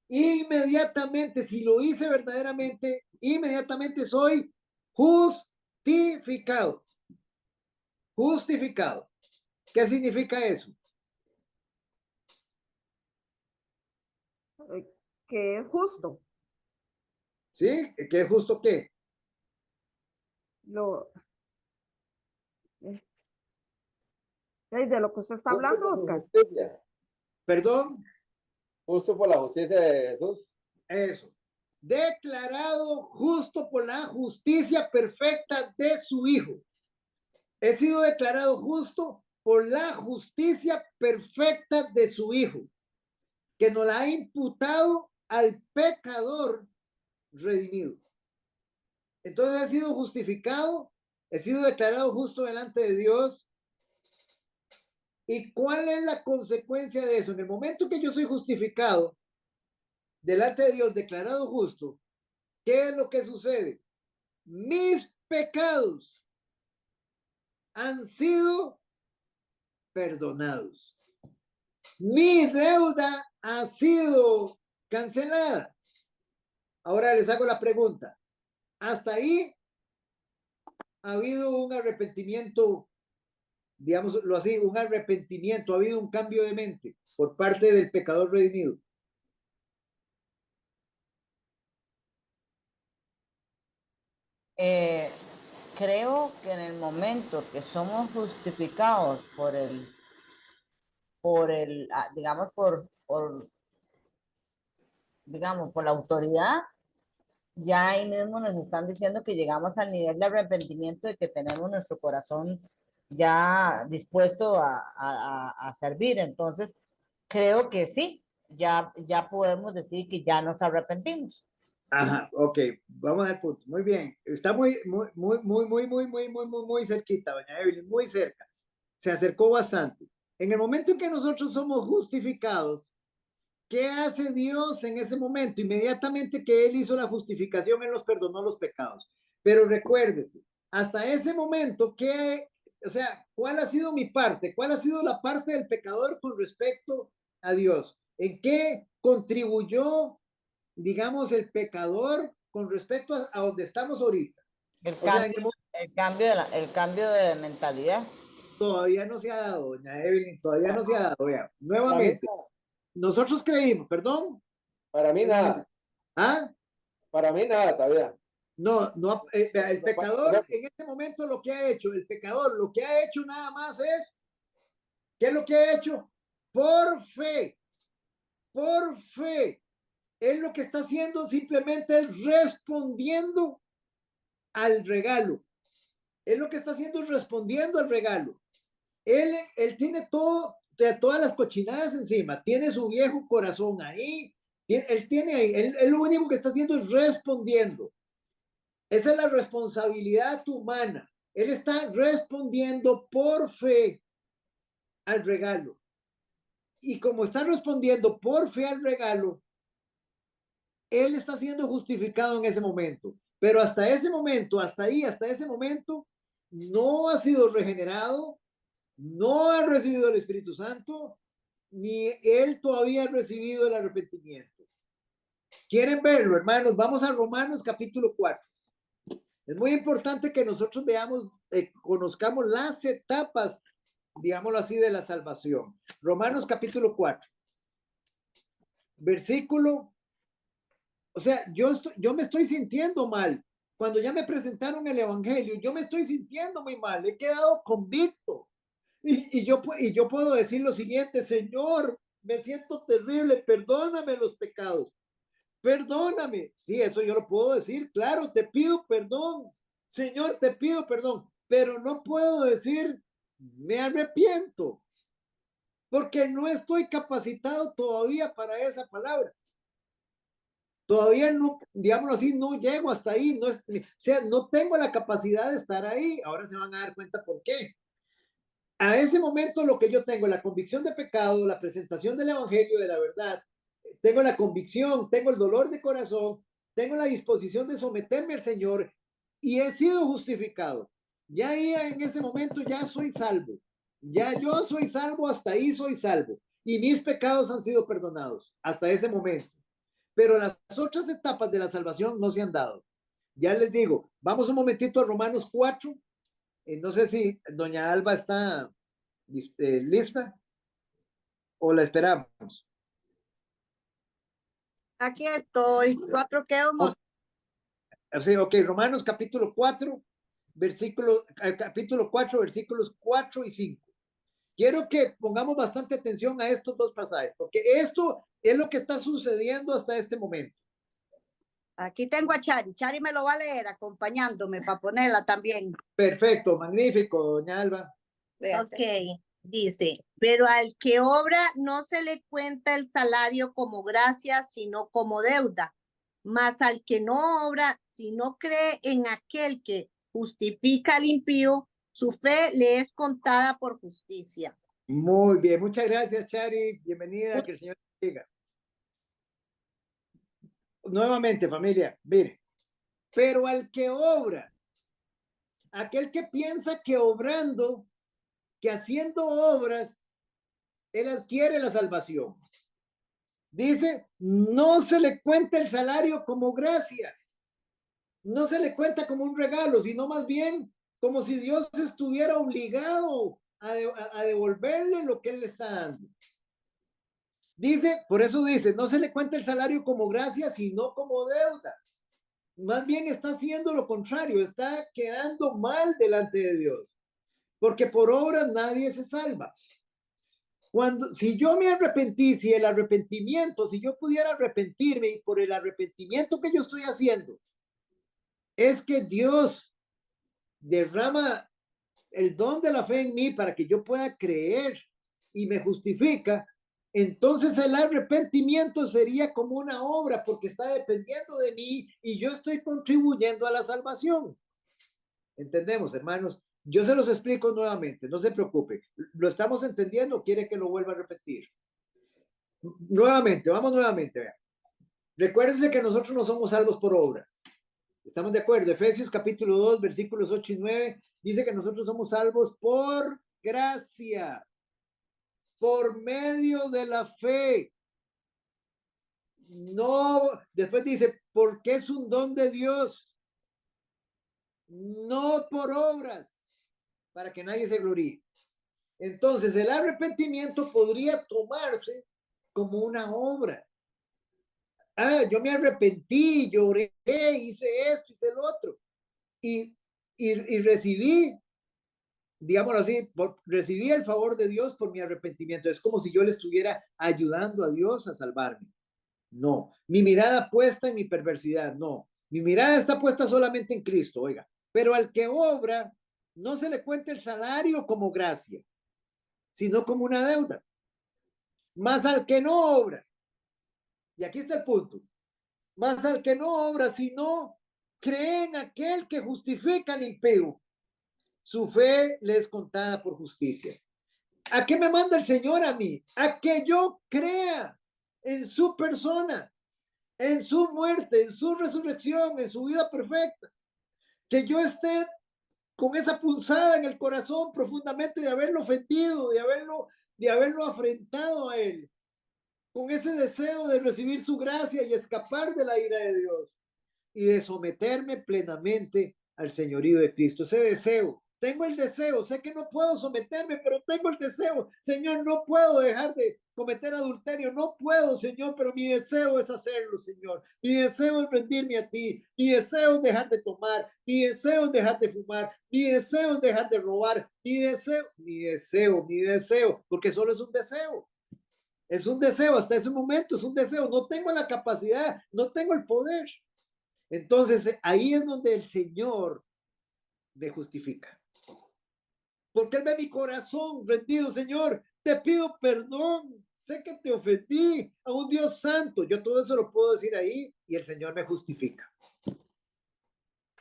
inmediatamente, si lo hice verdaderamente, inmediatamente soy justificado. Justificado. ¿Qué significa eso? Que es justo. ¿Sí? ¿Qué es justo qué? De lo que usted está hablando, Oscar. Perdón. Justo por la justicia de Jesús. Eso. Declarado justo por la justicia perfecta de su Hijo. He sido declarado justo por la justicia perfecta de su Hijo, que nos la ha imputado al pecador redimido. Entonces he sido justificado, he sido declarado justo delante de Dios. ¿Y cuál es la consecuencia de eso? En el momento que yo soy justificado delante de Dios, declarado justo, ¿qué es lo que sucede? Mis pecados han sido perdonados. Mi deuda ha sido cancelada. Ahora les hago la pregunta. Hasta ahí ha habido un arrepentimiento, digámoslo así, un arrepentimiento, ha habido un cambio de mente por parte del pecador redimido. Creo que en el momento que somos justificados digamos, por la autoridad, ya ahí mismo nos están diciendo que llegamos al nivel de arrepentimiento de que tenemos nuestro corazón ya dispuesto a servir. Entonces, creo que sí, ya podemos decir que ya nos arrepentimos. Ajá, ok, vamos al punto. Muy bien, está muy cerquita, doña Evelyn, muy cerca. Se acercó bastante. En el momento en que nosotros somos justificados, ¿qué hace Dios en ese momento? Inmediatamente que Él hizo la justificación, Él nos perdonó los pecados. Pero recuérdese, hasta ese momento, o sea, ¿cuál ha sido mi parte? ¿Cuál ha sido la parte del pecador con respecto a Dios? ¿En qué contribuyó, digamos, el pecador con respecto a donde estamos ahorita? El O sea, cambio, el cambio de mentalidad. todavía no se ha dado, doña Evelyn, todavía no se ha dado. Vea, Para mí, nuevamente, nosotros creímos, perdón. para mí nada. ¿Ah? Para mí nada todavía. No, el No, pecador en este momento lo que ha hecho, el pecador lo que ha hecho nada más es, ¿qué es lo que ha hecho? Por fe, por fe. Él lo que está haciendo simplemente es respondiendo al regalo. Él lo que está haciendo es respondiendo al regalo. Él tiene todas las cochinadas encima, tiene su viejo corazón ahí, él tiene ahí, él lo único que está haciendo es respondiendo. Esa es la responsabilidad humana. Él está respondiendo por fe al regalo. Y como está respondiendo por fe al regalo, él está siendo justificado en ese momento. Pero hasta ese momento, hasta ese momento, no ha sido regenerado, no ha recibido el Espíritu Santo, ni él todavía ha recibido el arrepentimiento. ¿Quieren verlo, hermanos? Vamos a Romanos capítulo 4. Es muy importante que nosotros veamos, conozcamos las etapas, digámoslo así, de la salvación. Romanos capítulo 4. Versículo, o sea, yo me estoy sintiendo mal. Cuando ya me presentaron el evangelio, yo me estoy sintiendo muy mal. He quedado convicto. Y yo puedo decir lo siguiente: Señor, me siento terrible, perdóname los pecados. Perdóname. Sí, eso yo lo puedo decir. Claro, te pido perdón. Señor, te pido perdón. Pero no puedo decir, me arrepiento. Porque no estoy capacitado todavía para esa palabra. Todavía no, digámoslo así, no llego hasta ahí. No, o sea, no tengo la capacidad de estar ahí. Ahora se van a dar cuenta por qué. A ese momento lo que yo tengo, la convicción de pecado, la presentación del evangelio de la verdad, tengo la convicción, tengo el dolor de corazón, tengo la disposición de someterme al Señor y he sido justificado. Ya ahí en ese momento ya soy salvo. Ya yo soy salvo, hasta ahí soy salvo. Y mis pecados han sido perdonados hasta ese momento. Pero las otras etapas de la salvación no se han dado. Ya les digo, vamos un momentito a Romanos 4. No sé si doña Alba está lista o la esperamos. Aquí estoy. ¿Cuatro qué, vamos? Sí, ok, Romanos capítulo 4, capítulo 4, versículos 4 y 5. Quiero que pongamos bastante atención a estos dos pasajes, porque esto es lo que está sucediendo hasta este momento. Aquí tengo a Chari. Chari me lo va a leer acompañándome para ponerla también. Perfecto, magnífico, doña Alba. Véate. Ok, dice, pero al que obra no se le cuenta el salario como gracia, sino como deuda. Mas al que no obra, si no cree en aquel que justifica al impío, su fe le es contada por justicia. Muy bien, muchas gracias, Chari. Bienvenida, que el Señor te bendiga. Nuevamente, familia, mire, pero al que obra, aquel que piensa que obrando, que haciendo obras, él adquiere la salvación. Dice, no se le cuenta el salario como gracia, no se le cuenta como un regalo, sino más bien como si Dios estuviera obligado a devolverle lo que él le está dando. Dice, por eso dice, no se le cuenta el salario como gracia, sino como deuda. Más bien está haciendo lo contrario, está quedando mal delante de Dios, porque por obras nadie se salva. Si yo me arrepentí, si el arrepentimiento, si yo pudiera arrepentirme y por el arrepentimiento que yo estoy haciendo, es que Dios derrama el don de la fe en mí para que yo pueda creer y me justifica, entonces el arrepentimiento sería como una obra porque está dependiendo de mí y yo estoy contribuyendo a la salvación. ¿Entendemos, hermanos? Yo se los explico nuevamente, no se preocupe. ¿Lo estamos entendiendo o quiere que lo vuelva a repetir? Nuevamente, vamos nuevamente. Vean. Recuérdense que nosotros no somos salvos por obras. ¿Estamos de acuerdo? Efesios capítulo 2, versículos 8 y 9, dice que nosotros somos salvos por gracia, por medio de la fe. No, después dice, porque es un don de Dios, no por obras, para que nadie se gloríe. Entonces, el arrepentimiento podría tomarse como una obra. Ah, yo me arrepentí, lloré, hice esto, hice lo otro. Y recibí, digámoslo así, recibí el favor de Dios por mi arrepentimiento. Es como si yo le estuviera ayudando a Dios a salvarme. No, mi mirada puesta en mi perversidad, no. Mi mirada está puesta solamente en Cristo, oiga. Pero al que obra, no se le cuenta el salario como gracia, sino como una deuda. Más al que no obra, y aquí está el punto, más al que no obra, sino cree en aquel que justifica al impío, su fe le es contada por justicia. ¿A qué me manda el Señor a mí? A que yo crea en su persona, en su muerte, en su resurrección, en su vida perfecta. Que yo esté con esa punzada en el corazón profundamente de haberlo ofendido, de haberlo afrentado a él, con ese deseo de recibir su gracia y escapar de la ira de Dios y de someterme plenamente al señorío de Cristo. Ese deseo, tengo el deseo, sé que no puedo someterme, pero tengo el deseo. Señor, no puedo dejar de cometer adulterio, no puedo, Señor, pero mi deseo es hacerlo, Señor. Mi deseo es rendirme a ti, mi deseo es dejar de tomar, mi deseo es dejar de fumar, mi deseo es dejar de robar, mi deseo, porque solo es un deseo. Es un deseo, hasta ese momento es un deseo. No tengo la capacidad, no tengo el poder. Entonces, ahí es donde el Señor me justifica. Porque Él ve mi corazón rendido, Señor, te pido perdón. Sé que te ofendí a un Dios santo. Yo todo eso lo puedo decir ahí y el Señor me justifica.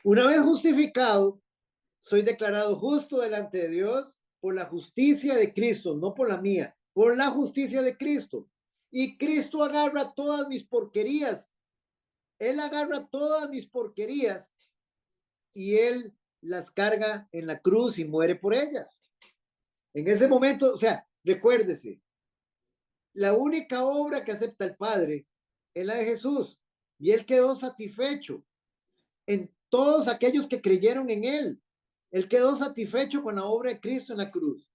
Una vez justificado, soy declarado justo delante de Dios por la justicia de Cristo, no por la mía, por la justicia de Cristo. Y Cristo agarra todas mis porquerías. Él agarra todas mis porquerías y Él las carga en la cruz y muere por ellas. En ese momento, o sea, recuérdese, la única obra que acepta el Padre es la de Jesús y Él quedó satisfecho en todos aquellos que creyeron en Él. Él quedó satisfecho con la obra de Cristo en la cruz.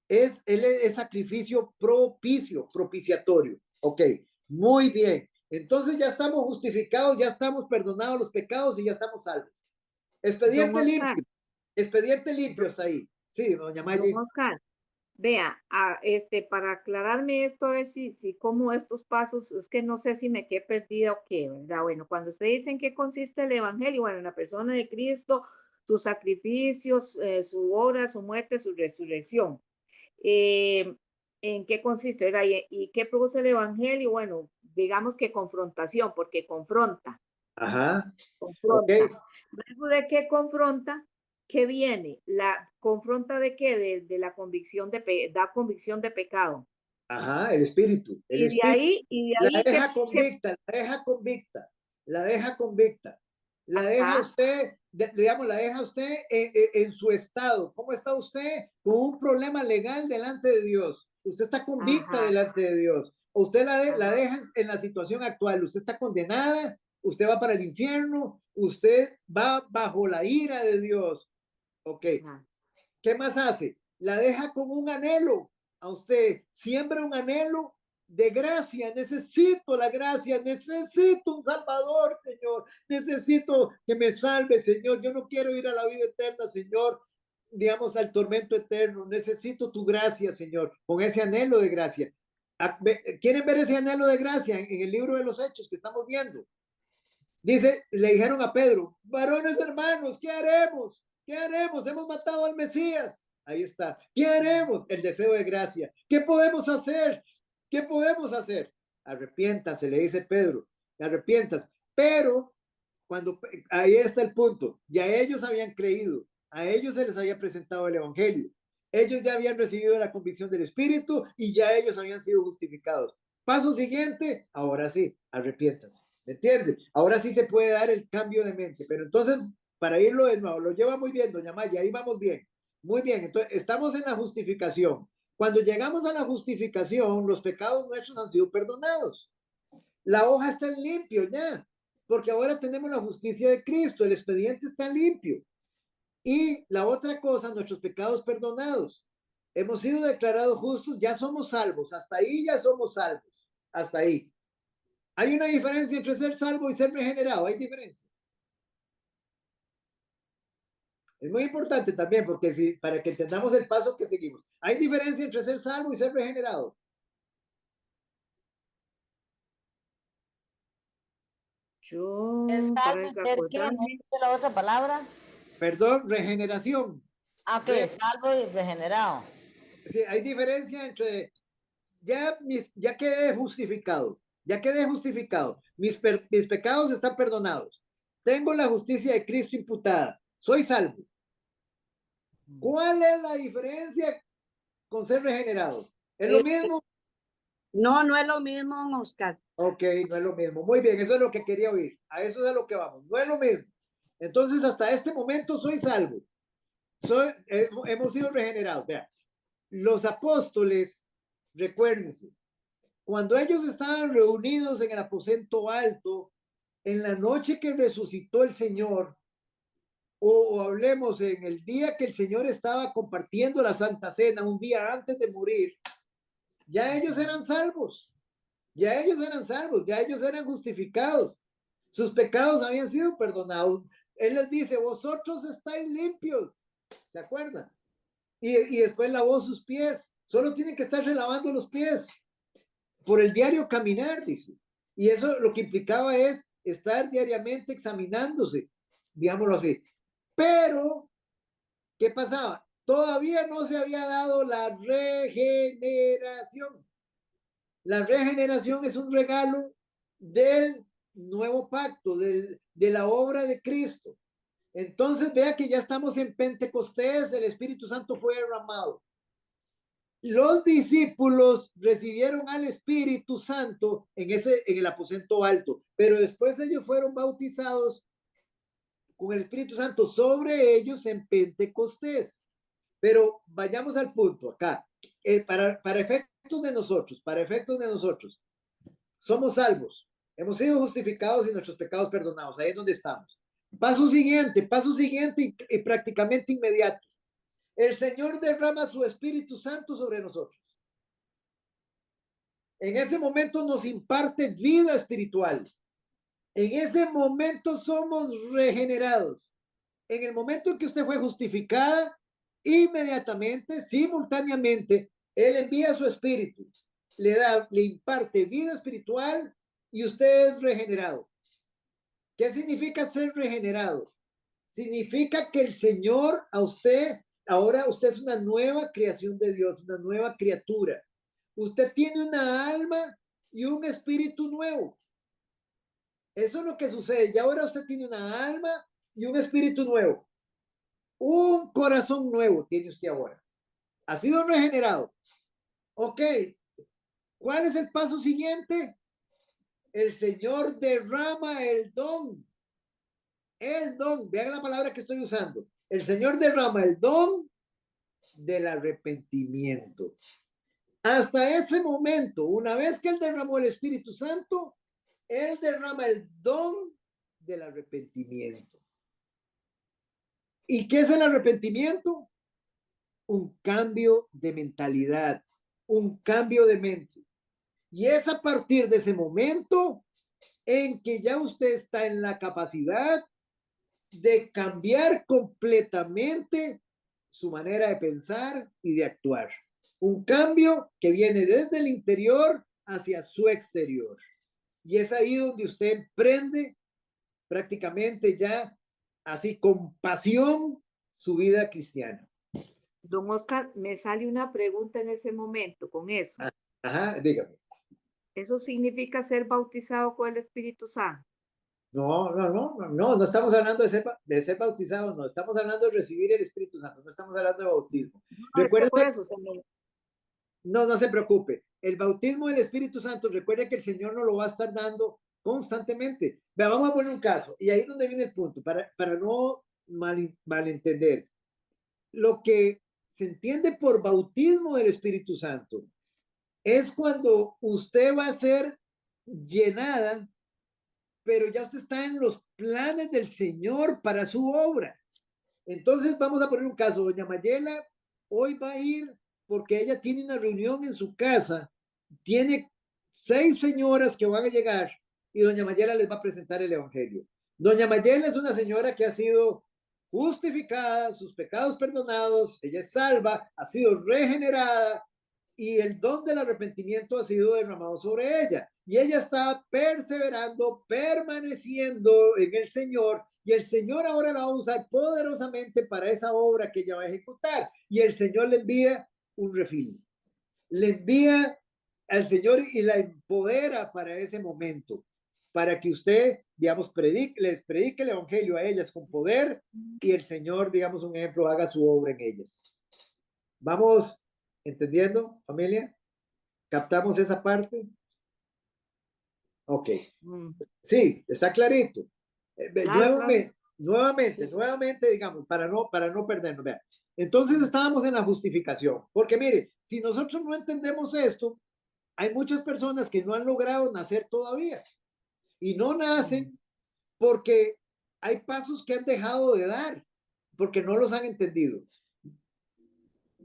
Él es sacrificio propicio, propiciatorio. Ok, muy bien. Entonces ya estamos justificados, ya estamos perdonados los pecados y ya estamos salvos. Expediente limpio. Expediente limpio está ahí. Sí, doña Maggie. Don Oscar, vea, para aclararme esto, a ver si como estos pasos, es que no sé si me quedé perdida o qué, ¿verdad? Bueno, cuando usted dice en qué consiste el evangelio, bueno, en la persona de Cristo, sus sacrificios, su obra, su muerte, su resurrección. ¿En qué consiste, verdad? ¿Y qué produce el evangelio? Bueno, digamos que confrontación, porque confronta. Ajá. Confronta. Okay. Luego de que confronta, ¿qué viene? ¿La confronta de qué? De la convicción da convicción de pecado. Ajá, el espíritu. El Y espíritu. de ahí, la deja convicta, la deja convicta, la deja convicta. La deja usted, digamos, la deja usted en su estado. ¿Cómo está usted? Con un problema legal delante de Dios. Usted está convicta delante de Dios. Usted la deja en la situación actual. Usted está condenada, usted va para el infierno, usted va bajo la ira de Dios. Ok. ¿Qué más hace? La deja con un anhelo. A usted siembra un anhelo de gracia. Necesito la gracia, necesito un salvador, Señor. Necesito que me salve, Señor. Yo no quiero ir a la vida eterna, Señor, digamos, al tormento eterno. Necesito tu gracia, Señor, con ese anhelo de gracia. ¿Quieren ver ese anhelo de gracia en el libro de los Hechos que estamos viendo? Dice, le dijeron a Pedro, varones hermanos, ¿qué haremos? ¿Qué haremos? Hemos matado al Mesías. Ahí está. ¿Qué haremos? El deseo de gracia. ¿Qué podemos hacer? ¿Qué podemos hacer? Arrepiéntase, le dice Pedro. Arrepientas. Pero, ahí está el punto. Ya ellos habían creído. A ellos se les había presentado el Evangelio. Ellos ya habían recibido la convicción del Espíritu y ya ellos habían sido justificados. Paso siguiente, ahora sí, arrepiéntanse. ¿Me entiendes? Ahora sí se puede dar el cambio de mente. Pero entonces, para irlo de nuevo, lo lleva muy bien, doña Maya, ahí vamos bien. Muy bien, entonces estamos en la justificación. Cuando llegamos a la justificación, los pecados nuestros han sido perdonados. La hoja está en limpio ya, porque ahora tenemos la justicia de Cristo, el expediente está limpio. Y la otra cosa, nuestros pecados perdonados. Hemos sido declarados justos, ya somos salvos. Hasta ahí ya somos salvos. Hasta ahí. Hay una diferencia entre ser salvo y ser regenerado. Hay diferencia. Es muy importante también, porque para que entendamos el paso que seguimos. Hay diferencia entre ser salvo y ser regenerado. Yo, ¿Es para salvo ser qué? ¿No acordarme, dice la otra palabra? Perdón, regeneración. Ah, ok, salvo y regenerado. Sí, hay diferencia entre ya quedé justificado, ya quedé justificado, mis pecados están perdonados, tengo la justicia de Cristo imputada, soy salvo. ¿Cuál es la diferencia con ser regenerado? ¿Es lo mismo? No, no es lo mismo, don Oscar. Ok, no es lo mismo. Muy bien, eso es lo que quería oír. A eso es a lo que vamos. No es lo mismo. Entonces, hasta este momento soy salvo. Hemos sido regenerados. Vean, los apóstoles, recuérdense, cuando ellos estaban reunidos en el aposento alto, en la noche que resucitó el Señor, o hablemos en el día que el Señor estaba compartiendo la Santa Cena, un día antes de morir, ya ellos eran salvos, ya ellos eran salvos, ya ellos eran justificados, sus pecados habían sido perdonados. Él les dice, vosotros estáis limpios, ¿se acuerdan? Y después lavó sus pies, solo tienen que estar lavando los pies por el diario caminar, dice. Y eso lo que implicaba es estar diariamente examinándose, digámoslo así. Pero, ¿qué pasaba? Todavía no se había dado la regeneración. La regeneración es un regalo del nuevo pacto, de la obra de Cristo. Entonces, vea que ya estamos en Pentecostés, el Espíritu Santo fue derramado. Los discípulos recibieron al Espíritu Santo en el aposento alto, pero después ellos fueron bautizados con el Espíritu Santo sobre ellos en Pentecostés. Pero vayamos al punto acá. Para efectos de nosotros, somos salvos, hemos sido justificados y nuestros pecados perdonados. Ahí es donde estamos. Paso siguiente y prácticamente inmediato. El Señor derrama su Espíritu Santo sobre nosotros. En ese momento nos imparte vida espiritual. En ese momento somos regenerados. En el momento en que usted fue justificada, inmediatamente, simultáneamente, Él envía su Espíritu, le imparte vida espiritual y usted es regenerado. ¿Qué significa ser regenerado? Significa que el Señor ahora usted es una nueva creación de Dios, una nueva criatura. Usted tiene una alma y un espíritu nuevo. Eso es lo que sucede. Y ahora usted tiene una alma y un espíritu nuevo. Un corazón nuevo tiene usted ahora. Ha sido regenerado. Ok. ¿Cuál es el paso siguiente? El Señor derrama el don. El don. Vean la palabra que estoy usando. El Señor derrama el don del arrepentimiento. Hasta ese momento, una vez que Él derramó el Espíritu Santo, Él derrama el don del arrepentimiento. ¿Y qué es el arrepentimiento? Un cambio de mentalidad, un cambio de mente. Y es a partir de ese momento en que ya usted está en la capacidad de cambiar completamente su manera de pensar y de actuar. Un cambio que viene desde el interior hacia su exterior. Y es ahí donde usted emprende prácticamente ya así con pasión su vida cristiana. don Oscar, me sale una pregunta en ese momento con eso. Ajá, dígame. ¿Eso significa ser bautizado con el Espíritu Santo? No estamos hablando de ser bautizados, no, estamos hablando de recibir el Espíritu Santo, no estamos hablando de bautismo. No, es que Recuerde, por eso, señor. no se preocupe, el bautismo del Espíritu Santo, recuerde que el Señor nos lo va a estar dando constantemente. Vea, vamos a poner un caso, y ahí es donde viene el punto, para no malentender. Lo que se entiende por bautismo del Espíritu Santo es cuando usted va a ser llenada, pero ya usted está en los planes del Señor para su obra. Entonces vamos a poner un caso. Doña Mayela hoy va a ir porque ella tiene una reunión en su casa. Tiene 6 señoras que van a llegar y doña Mayela les va a presentar el Evangelio. Doña Mayela es una señora que ha sido justificada, sus pecados perdonados, ella es salva, ha sido regenerada y el don del arrepentimiento ha sido derramado sobre ella. Y ella está perseverando, permaneciendo en el Señor, y el Señor ahora la va a usar poderosamente para esa obra que ella va a ejecutar. Y el Señor le envía un refil. Le envía al Señor y la empodera para ese momento, para que usted, digamos, les predique el Evangelio a ellas con poder y el Señor, digamos, un ejemplo, haga su obra en ellas. ¿Vamos entendiendo, familia? ¿Captamos esa parte? Ok. Sí, está clarito. Nuevamente, digamos, para no perdernos. Vean. Entonces estábamos en la justificación, porque mire, si nosotros no entendemos esto, hay muchas personas que no han logrado nacer todavía y no nacen porque hay pasos que han dejado de dar, porque no los han entendido.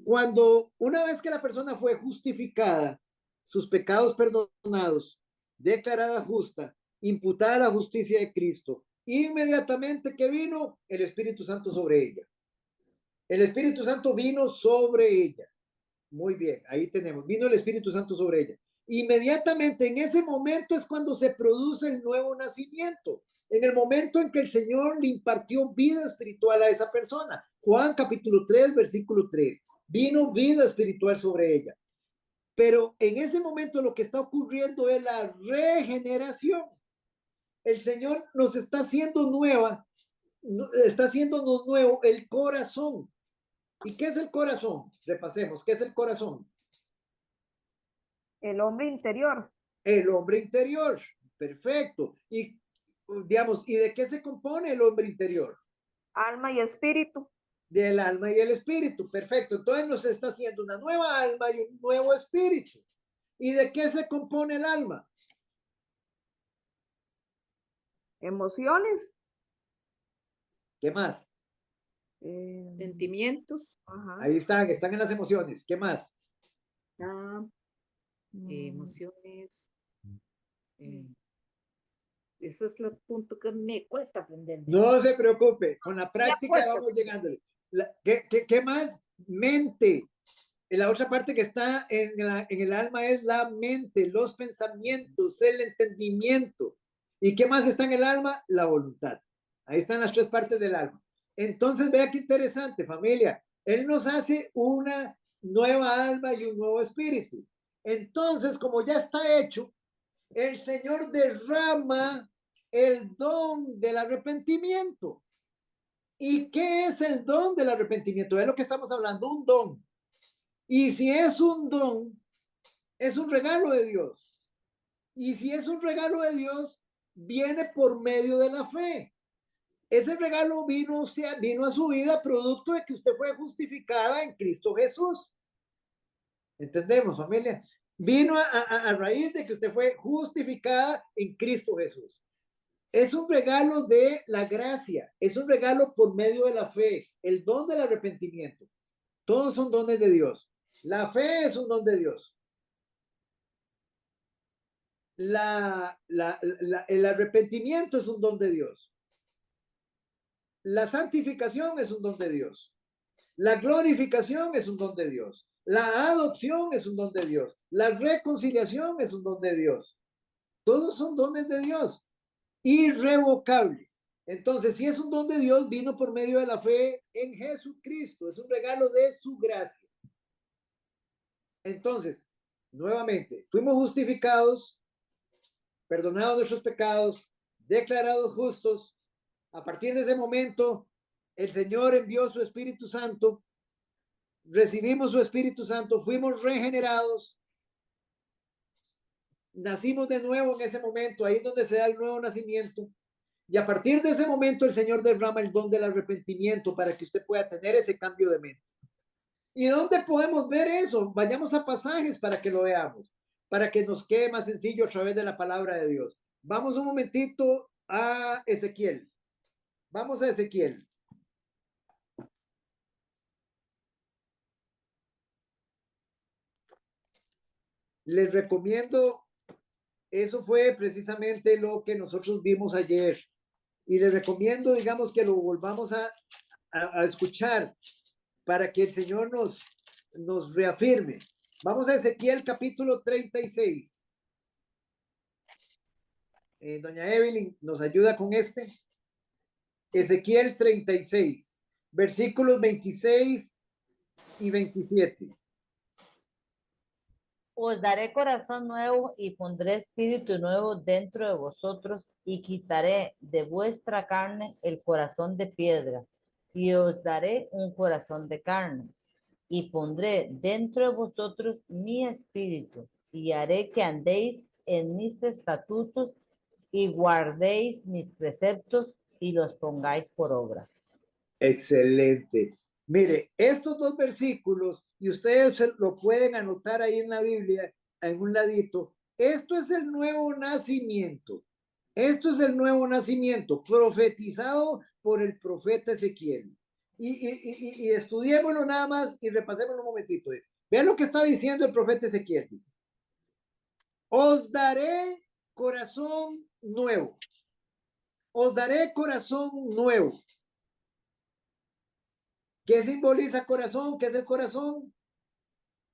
Cuando una vez que la persona fue justificada, sus pecados perdonados, declarada justa, imputada la justicia de Cristo, inmediatamente que vino el Espíritu Santo sobre ella. El Espíritu Santo vino sobre ella. Muy bien, ahí tenemos, vino el Espíritu Santo sobre ella. Inmediatamente en ese momento es cuando se produce el nuevo nacimiento. En el momento en que el Señor le impartió vida espiritual a esa persona. Juan capítulo 3, versículo 3. Vino vida espiritual sobre ella. Pero en ese momento lo que está ocurriendo es la regeneración. El Señor nos está haciendo haciéndonos nuevo el corazón. ¿Y qué es el corazón? Repasemos, ¿qué es el corazón? El hombre interior. El hombre interior, perfecto. Y digamos, ¿y de qué se compone el hombre interior? Alma y espíritu. Del alma y el espíritu, perfecto. Entonces nos está haciendo una nueva alma y un nuevo espíritu. ¿Y de qué se compone el alma? Emociones. ¿Qué más? Sentimientos. Ajá. Ahí están en las emociones. ¿Qué más? Emociones. Ese es el punto que me cuesta aprender. No se preocupe, con la práctica vamos llegándole. ¿Qué más? Mente. La otra parte que está en el alma es la mente, los pensamientos, el entendimiento. ¿Y qué más está en el alma? La voluntad. Ahí están las 3 partes del alma. Entonces, vea qué interesante, familia. Él nos hace una nueva alma y un nuevo espíritu. Entonces, como ya está hecho, el Señor derrama el don del arrepentimiento. ¿Y qué es el don del arrepentimiento? Es lo que estamos hablando, un don. Y si es un don, es un regalo de Dios. Y si es un regalo de Dios, viene por medio de la fe. Ese regalo vino a su vida producto de que usted fue justificada en Cristo Jesús. ¿Entendemos, familia? Vino a raíz de que usted fue justificada en Cristo Jesús. Es un regalo de la gracia, es un regalo por medio de la fe, el don del arrepentimiento. Todos son dones de Dios. La fe es un don de Dios. El arrepentimiento es un don de Dios. La santificación es un don de Dios. La glorificación es un don de Dios. La adopción es un don de Dios. La reconciliación es un don de Dios. Todos son dones de Dios. Irrevocables. Entonces, si es un don de Dios, vino por medio de la fe en Jesucristo. Es un regalo de su gracia. Entonces, nuevamente, fuimos justificados, perdonados nuestros pecados, declarados justos. A partir de ese momento, el Señor envió su Espíritu Santo, recibimos su Espíritu Santo, fuimos regenerados, nacimos de nuevo en ese momento, ahí es donde se da el nuevo nacimiento. Y a partir de ese momento el Señor derrama el don del arrepentimiento para que usted pueda tener ese cambio de mente. ¿Y dónde podemos ver eso? Vayamos a pasajes para que lo veamos, para que nos quede más sencillo a través de la palabra de Dios. Vamos un momentito a Ezequiel. Vamos a Ezequiel. Les recomiendo, eso fue precisamente lo que nosotros vimos ayer. Y les recomiendo, digamos, que lo volvamos a escuchar para que el Señor nos reafirme. Vamos a Ezequiel capítulo 36. Doña Evelyn, ¿nos ayuda con este? Ezequiel 36, versículos 26 y 27. Os daré corazón nuevo y pondré espíritu nuevo dentro de vosotros y quitaré de vuestra carne el corazón de piedra y os daré un corazón de carne y pondré dentro de vosotros mi espíritu y haré que andéis en mis estatutos y guardéis mis preceptos y los pongáis por obra. Excelente. Mire, estos dos versículos, y ustedes lo pueden anotar ahí en la Biblia, en un ladito, esto es el nuevo nacimiento. Esto es el nuevo nacimiento profetizado por el profeta Ezequiel. Y estudiémoslo nada más y repasémoslo un momentito. Vean lo que está diciendo el profeta Ezequiel. Dice, os daré corazón nuevo. Os daré corazón nuevo. ¿Qué simboliza corazón? ¿Qué es el corazón?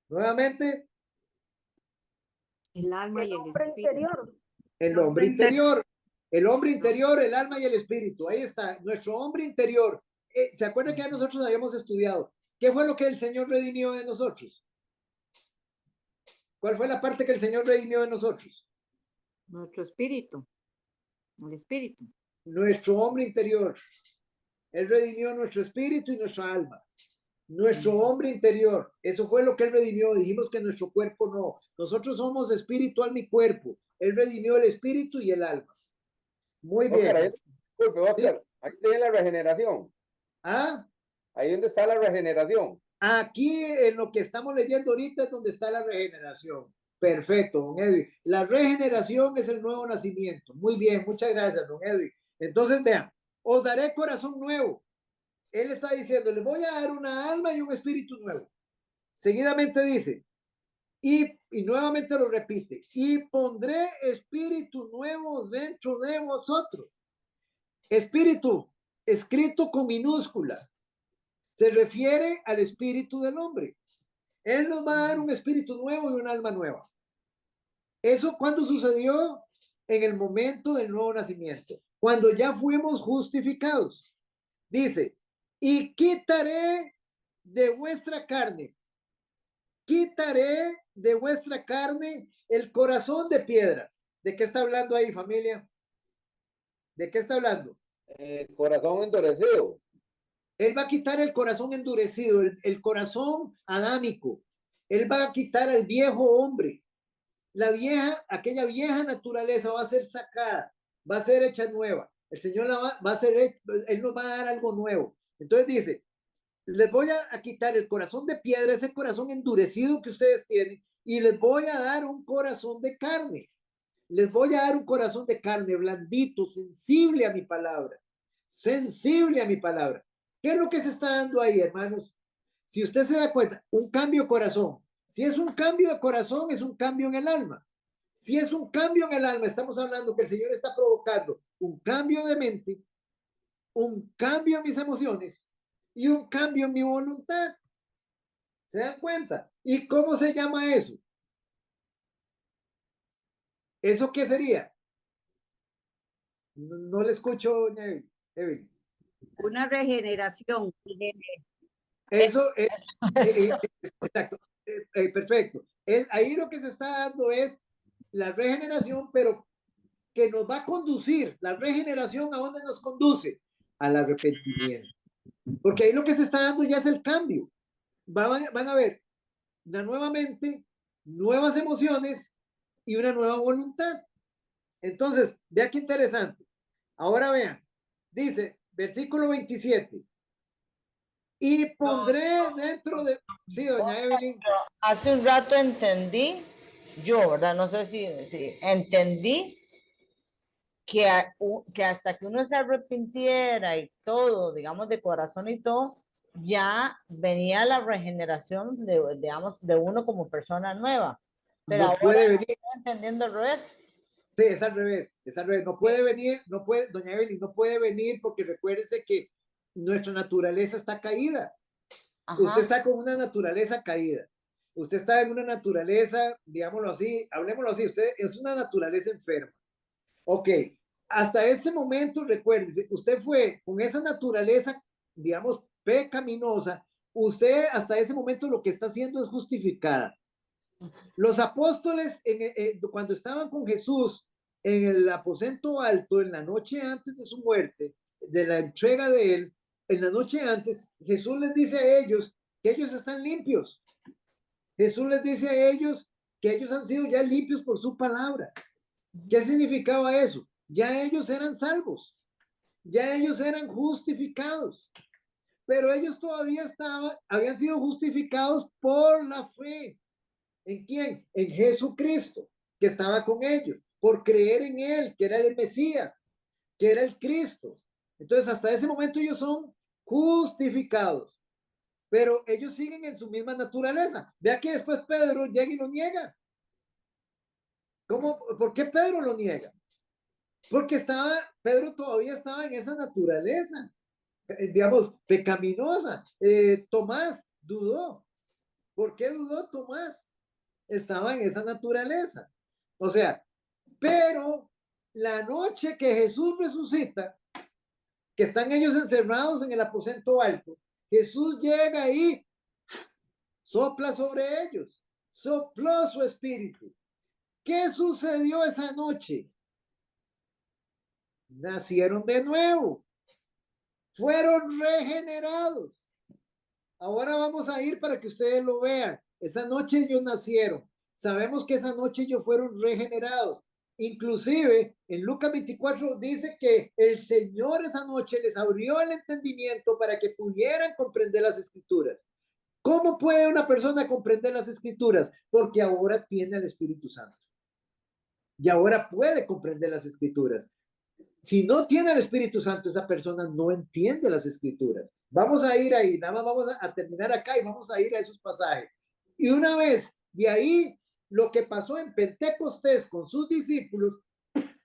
Nuevamente. El alma y el hombre espíritu. interior. El hombre interior. El hombre interior, el alma y el espíritu. Ahí está, nuestro hombre interior. ¿Se acuerdan que ya nosotros habíamos estudiado? ¿Qué fue lo que el Señor redimió de nosotros? ¿Cuál fue la parte que el Señor redimió de nosotros? Nuestro espíritu. El espíritu. Nuestro hombre interior. Él redimió nuestro espíritu y nuestra alma. Nuestro hombre interior. Eso fue lo que Él redimió. Dijimos que nuestro cuerpo no. Nosotros somos espíritu, alma y cuerpo. Él redimió el espíritu y el alma. Muy bien. Oscar, disculpe, Oscar, ahí tiene la regeneración. ¿Ah? Ahí donde está la regeneración. Aquí en lo que estamos leyendo ahorita es donde está la regeneración. Perfecto, don Edwin. La regeneración es el nuevo nacimiento. Muy bien, muchas gracias, don Edwin. Entonces, vean, os daré corazón nuevo. Él está diciendo, les voy a dar una alma y un espíritu nuevo. Seguidamente dice, y nuevamente lo repite, y pondré espíritu nuevo dentro de vosotros. Espíritu, escrito con minúscula, se refiere al espíritu del hombre. Él nos va a dar un espíritu nuevo y un alma nueva. ¿Eso cuándo sucedió? En el momento del nuevo nacimiento, cuando ya fuimos justificados. Dice, y quitaré de vuestra carne, quitaré de vuestra carne el corazón de piedra. ¿De qué está hablando ahí, familia? ¿De qué está hablando? Corazón endurecido. Él va a quitar el corazón endurecido, el corazón adámico. Él va a quitar al viejo hombre. Aquella vieja naturaleza va a ser sacada, va a ser hecha nueva. El Señor va a hacer, Él nos va a dar algo nuevo. Entonces dice, les voy a quitar el corazón de piedra, ese corazón endurecido que ustedes tienen, y les voy a dar un corazón de carne. Les voy a dar un corazón de carne, blandito, sensible a mi palabra. Sensible a mi palabra. ¿Qué es lo que se está dando ahí, hermanos? Si usted se da cuenta, un cambio de corazón. Si es un cambio de corazón, es un cambio en el alma. Si es un cambio en el alma, estamos hablando que el Señor está provocando un cambio de mente, un cambio en mis emociones y un cambio en mi voluntad. ¿Se dan cuenta? ¿Y cómo se llama eso? ¿Eso qué sería? No le escucho, Evelyn. Una regeneración. Eso es, exacto, perfecto. Ahí lo que se está dando es la regeneración, pero que nos va a conducir, la regeneración, ¿a dónde nos conduce? Al arrepentimiento. Porque ahí lo que se está dando ya es el cambio. Van a ver nuevamente nuevas emociones y una nueva voluntad. Entonces, vea qué interesante. Ahora vean, dice, versículo 27. Y pondré dentro de... Sí, doña Evelyn. Hace un rato entendí, yo, ¿verdad? No sé si entendí que, que hasta que uno se arrepintiera y todo, digamos, de corazón y todo, ya venía la regeneración digamos, de uno como persona nueva. Pero No ahora puede venir. estoy entendiendo al revés. Sí, es al revés, es al revés. No puede venir, no puede, doña Evelyn, no puede venir porque recuérdese que nuestra naturaleza está caída. Ajá. Usted está con una naturaleza caída. Usted está en una naturaleza, digámoslo así, hablemoslo así, usted es una naturaleza enferma. Ok, hasta este momento, recuérdese, usted fue con esa naturaleza, digamos, pecaminosa, usted hasta ese momento lo que está haciendo es justificada. Los apóstoles, cuando estaban con Jesús en el aposento alto, en la noche antes de su muerte, de la entrega de él, en la noche antes, Jesús les dice a ellos que ellos están limpios. Jesús les dice a ellos que ellos han sido ya limpios por su palabra. ¿Qué significaba eso? Ya ellos eran salvos, ya ellos eran justificados, pero ellos todavía habían sido justificados por la fe. ¿En quién? En Jesucristo, que estaba con ellos, por creer en él, que era el Mesías, que era el Cristo. Entonces, hasta ese momento ellos son justificados, pero ellos siguen en su misma naturaleza. Vea que después Pedro llega y lo niega. ¿Cómo? ¿Por qué Pedro lo niega? Porque Pedro todavía estaba en esa naturaleza, digamos, pecaminosa. Tomás dudó. ¿Por qué dudó Tomás? Estaba en esa naturaleza. O sea, pero la noche que Jesús resucita, que están ellos encerrados en el aposento alto, Jesús llega ahí, sopla sobre ellos, sopló su espíritu. ¿Qué sucedió esa noche? Nacieron de nuevo, fueron regenerados. Ahora vamos a ir para que ustedes lo vean. Esa noche ellos nacieron. Sabemos que esa noche ellos fueron regenerados. Inclusive en Lucas 24 dice que el Señor esa noche les abrió el entendimiento para que pudieran comprender las escrituras. ¿Cómo puede una persona comprender las escrituras? Porque ahora tiene el Espíritu Santo. Y ahora puede comprender las escrituras. Si no tiene el Espíritu Santo, esa persona no entiende las escrituras. Vamos a ir ahí, nada más vamos a terminar acá y vamos a ir a esos pasajes. Y una vez de ahí, lo que pasó en Pentecostés con sus discípulos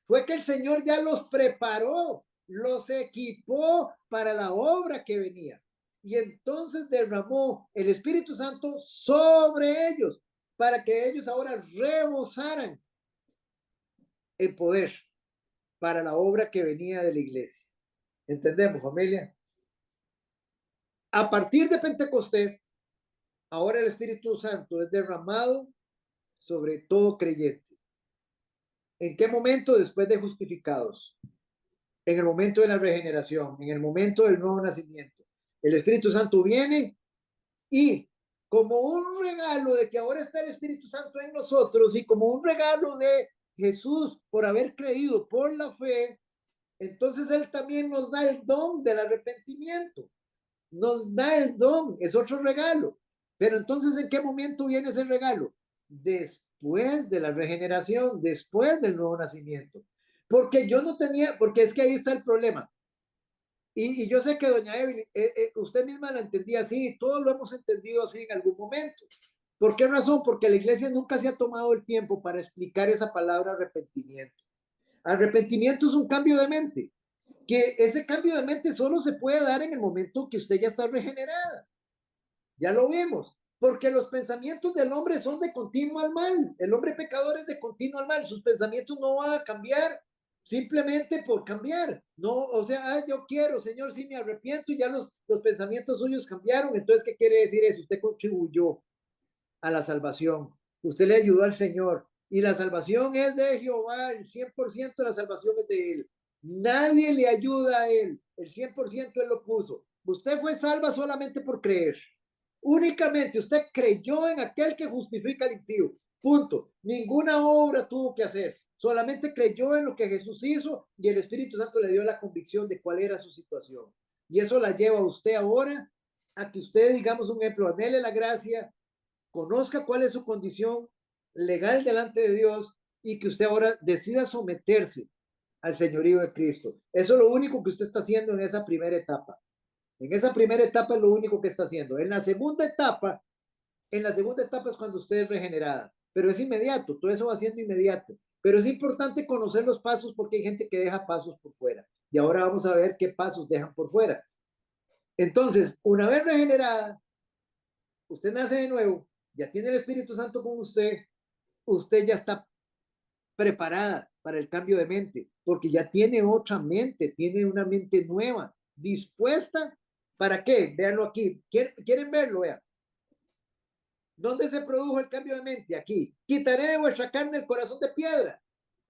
fue que el Señor ya los preparó, los equipó para la obra que venía. Y entonces derramó el Espíritu Santo sobre ellos para que ellos ahora rebosaran el poder para la obra que venía de la iglesia. ¿Entendemos, familia? A partir de Pentecostés, ahora el Espíritu Santo es derramado sobre todo creyente. ¿En qué momento? Después de justificados. En el momento de la regeneración, en el momento del nuevo nacimiento. El Espíritu Santo viene y como un regalo de que ahora está el Espíritu Santo en nosotros y como un regalo de Jesús por haber creído por la fe, entonces Él también nos da el don del arrepentimiento. Nos da el don, es otro regalo. Pero entonces, ¿en qué momento viene ese regalo? Después de la regeneración, después del nuevo nacimiento. Porque yo no tenía, porque es que ahí está el problema. Y yo sé que doña Evelyn, usted misma la entendía así, todos lo hemos entendido así en algún momento. ¿Por qué razón? Porque la iglesia nunca se ha tomado el tiempo para explicar esa palabra arrepentimiento. Arrepentimiento es un cambio de mente, que ese cambio de mente solo se puede dar en el momento que usted ya está regenerada. Ya lo vimos, porque los pensamientos del hombre son de continuo al mal. El hombre pecador es de continuo al mal. Sus pensamientos no van a cambiar simplemente por cambiar. No, o sea, yo quiero, Señor, sí me arrepiento y ya los pensamientos suyos cambiaron. Entonces, ¿qué quiere decir eso? Usted contribuyó a la salvación. Usted le ayudó al Señor. Y la salvación es de Jehová, el 100% de la salvación es de Él. Nadie le ayuda a Él, el 100% Él lo puso. Usted fue salva solamente por creer. Únicamente usted creyó en aquel que justifica al impío. Punto. Ninguna obra tuvo que hacer. Solamente creyó en lo que Jesús hizo y el Espíritu Santo le dio la convicción de cuál era su situación. Y eso la lleva a usted ahora a que usted, digamos un ejemplo, anhele la gracia, conozca cuál es su condición legal delante de Dios y que usted ahora decida someterse al señorío de Cristo. Eso es lo único que usted está haciendo en esa primera etapa. En esa primera etapa es lo único que está haciendo. En la segunda etapa es cuando usted es regenerada, pero es inmediato, todo eso va siendo inmediato. Pero es importante conocer los pasos porque hay gente que deja pasos por fuera. Y ahora vamos a ver qué pasos dejan por fuera. Entonces, una vez regenerada, usted nace de nuevo, ya tiene el Espíritu Santo con usted, usted ya está preparada para el cambio de mente, porque ya tiene otra mente, tiene una mente nueva, dispuesta. ¿Para qué? Véanlo aquí. ¿Quieren verlo? Vean. ¿Dónde se produjo el cambio de mente? Aquí. Quitaré de vuestra carne el corazón de piedra.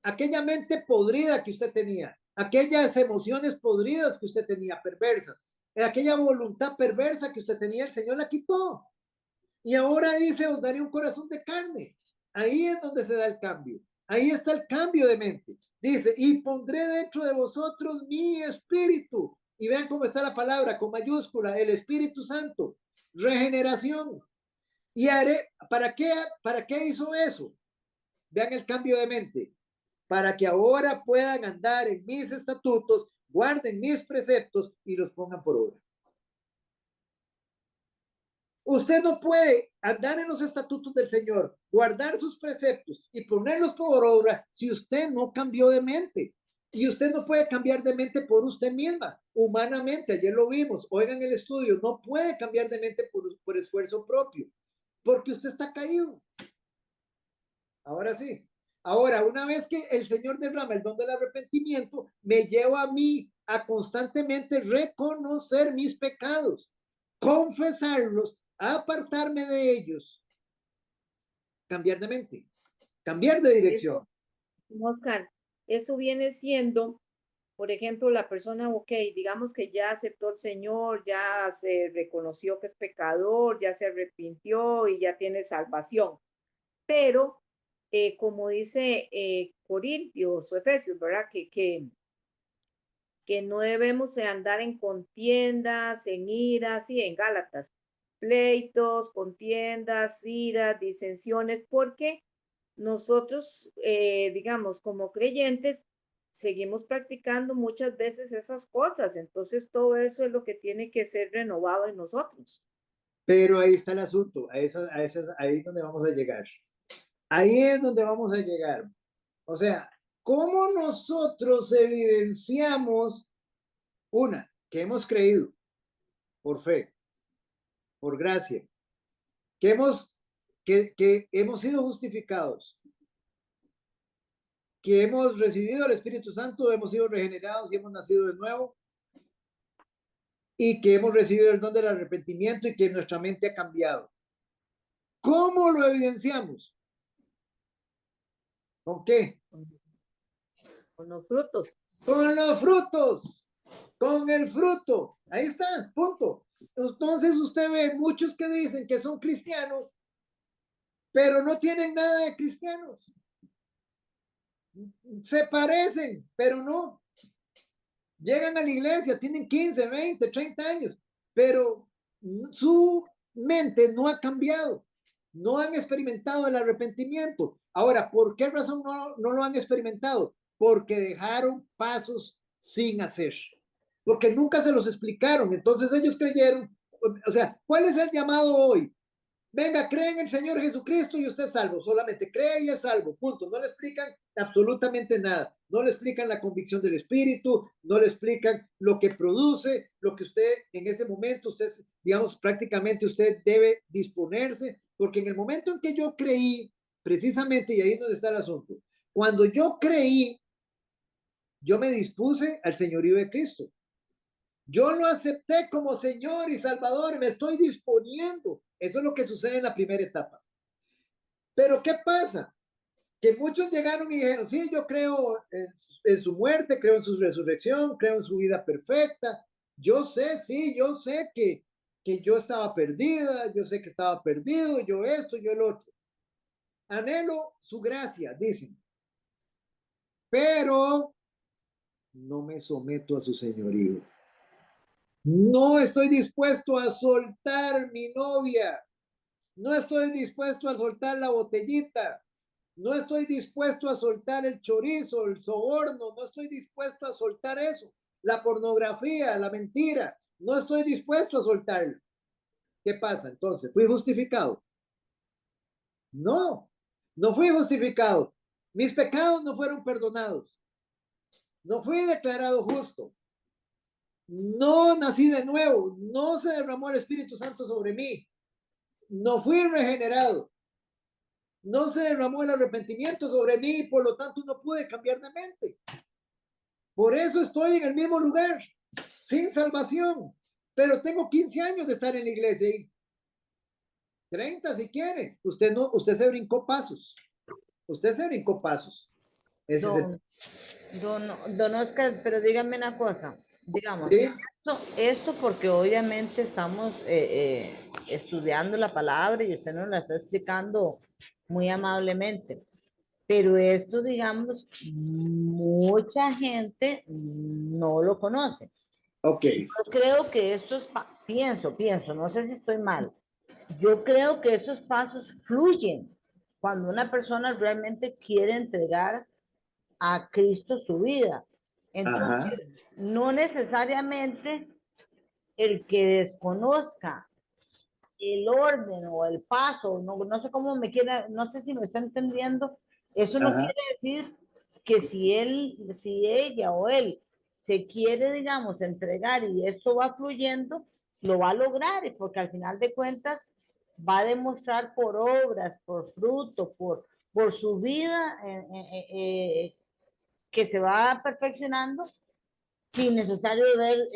Aquella mente podrida que usted tenía, aquellas emociones podridas que usted tenía, perversas, aquella voluntad perversa que usted tenía, el Señor la quitó. Y ahora dice, os daré un corazón de carne. Ahí es donde se da el cambio. Ahí está el cambio de mente. Dice, y pondré dentro de vosotros mi espíritu. Y vean cómo está la palabra con mayúscula, el Espíritu Santo. Regeneración. Y haré, ¿para qué hizo eso? Vean el cambio de mente. Para que ahora puedan andar en mis estatutos, guarden mis preceptos y los pongan por obra. Usted no puede andar en los estatutos del Señor, guardar sus preceptos y ponerlos por obra si usted no cambió de mente. Y usted no puede cambiar de mente por usted misma, humanamente. Ayer lo vimos, oigan el estudio, no puede cambiar de mente por esfuerzo propio, porque usted está caído. Ahora sí. Ahora, una vez que el Señor derrama el don del arrepentimiento, me lleva a mí a constantemente reconocer mis pecados, confesarlos, apartarme de ellos, cambiar de mente, cambiar de dirección. Oscar, eso viene siendo, por ejemplo, la persona, ok, digamos que ya aceptó al Señor, ya se reconoció que es pecador, ya se arrepintió y ya tiene salvación. Pero, como dice Corintios o Efesios, ¿verdad? Que no debemos de andar en contiendas, en iras y en Gálatas, pleitos, contiendas, iras, disensiones, porque nosotros, digamos, como creyentes, seguimos practicando muchas veces esas cosas. Entonces, todo eso es lo que tiene que ser renovado en nosotros. Pero ahí está el asunto, ahí es donde vamos a llegar. Ahí es donde vamos a llegar. O sea, ¿cómo nosotros evidenciamos una, que hemos creído por fe, por gracia, que hemos sido justificados, que hemos recibido el Espíritu Santo, hemos sido regenerados y hemos nacido de nuevo, y que hemos recibido el don del arrepentimiento y que nuestra mente ha cambiado? ¿Cómo lo evidenciamos? ¿Con qué? Con los frutos. Con los frutos, con el fruto. Ahí está, punto. Entonces usted ve muchos que dicen que son cristianos, pero no tienen nada de cristianos. Se parecen, pero no. Llegan a la iglesia, tienen 15, 20, 30 años, pero su mente no ha cambiado. No han experimentado el arrepentimiento. Ahora, ¿por qué razón no lo han experimentado? Porque dejaron pasos sin hacer. Porque nunca se los explicaron. Entonces ellos creyeron. O sea, ¿cuál es el llamado hoy? Venga, cree en el Señor Jesucristo y usted es salvo. Solamente cree y es salvo. Punto. No le explican absolutamente nada. No le explican la convicción del Espíritu. No le explican lo que produce, lo que usted en ese momento, usted, digamos, prácticamente usted debe disponerse. Porque en el momento en que yo creí, precisamente, y ahí es donde está el asunto, cuando yo creí, yo me dispuse al señorío de Cristo. Yo lo acepté como Señor y Salvador y me estoy disponiendo. Eso es lo que sucede en la primera etapa. Pero ¿qué pasa? que muchos llegaron y dijeron, sí, yo creo en su muerte, creo en su resurrección, creo en su vida perfecta. Yo sé, sí, yo sé que yo estaba perdida, yo sé que estaba perdido, yo esto, yo el otro. Anhelo su gracia, dicen, pero no me someto a su señorío. No estoy dispuesto a soltar mi novia. No estoy dispuesto a soltar la botellita. No estoy dispuesto a soltar el chorizo, el soborno. No estoy dispuesto a soltar eso. La pornografía, la mentira. No estoy dispuesto a soltarlo. ¿Qué pasa entonces? ¿Fui justificado? No, no fui justificado. Mis pecados no fueron perdonados. No fui declarado justo. No nací de nuevo. No se derramó el Espíritu Santo sobre mí. No fui regenerado. No se derramó el arrepentimiento sobre mí y por lo tanto no pude cambiar de mente. Por eso estoy en el mismo lugar, sin salvación. Pero tengo 15 años de estar en la iglesia y 30 si quiere. Usted no, usted se brincó pasos. Usted se brincó pasos. Ese es el... Don Oscar, pero dígame una cosa, digamos, ¿Sí? esto porque obviamente estamos estudiando la palabra y usted nos la está explicando muy amablemente, pero esto, digamos, mucha gente no lo conoce. Ok. Yo creo que estos, pienso, no sé si estoy mal, yo creo que estos pasos fluyen cuando una persona realmente quiere entregar a Cristo su vida. Ajá. Entonces, no necesariamente el que desconozca el orden o el paso, no sé cómo me quiera, no sé si me está entendiendo, eso no Ajá. quiere decir que si él, si ella o él se quiere, digamos, entregar y esto va fluyendo, lo va a lograr, porque al final de cuentas va a demostrar por obras, por fruto, por su vida que se va perfeccionando sin necesario ver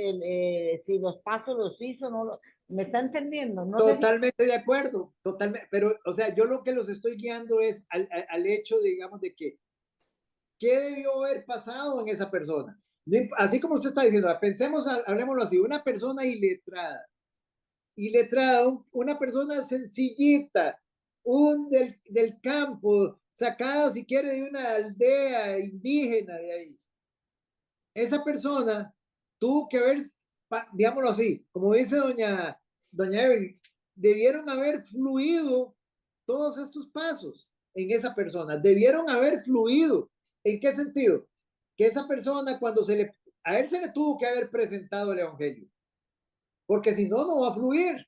si los pasos los hizo, no lo, ¿me está entendiendo? No sé si... Totalmente de acuerdo, totalmente, pero, o sea, yo lo que los estoy guiando es al hecho, digamos, de que, ¿qué debió haber pasado en esa persona? Así como usted está diciendo, pensemos, hablemoslo así, una persona iletrada, una persona sencillita, del campo, sacada, si quiere, de una aldea indígena de ahí. Esa persona tuvo que haber, digámoslo así, como dice doña Evelyn, debieron haber fluido todos estos pasos en esa persona, debieron haber fluido. ¿En qué sentido? Que esa persona a él se le tuvo que haber presentado el evangelio, porque si no, no va a fluir.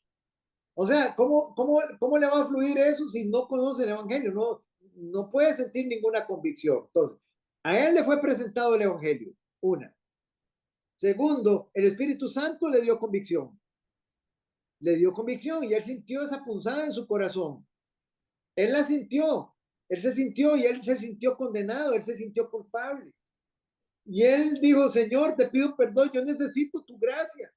O sea, ¿cómo le va a fluir eso si no conoce el evangelio? No puede sentir ninguna convicción. Entonces, a él le fue presentado el evangelio, una. Segundo, el Espíritu Santo le dio convicción. Le dio convicción y él sintió esa punzada en su corazón. Él la sintió. Él se sintió y él se sintió condenado, él se sintió culpable. Y él dijo, Señor, te pido perdón, yo necesito tu gracia.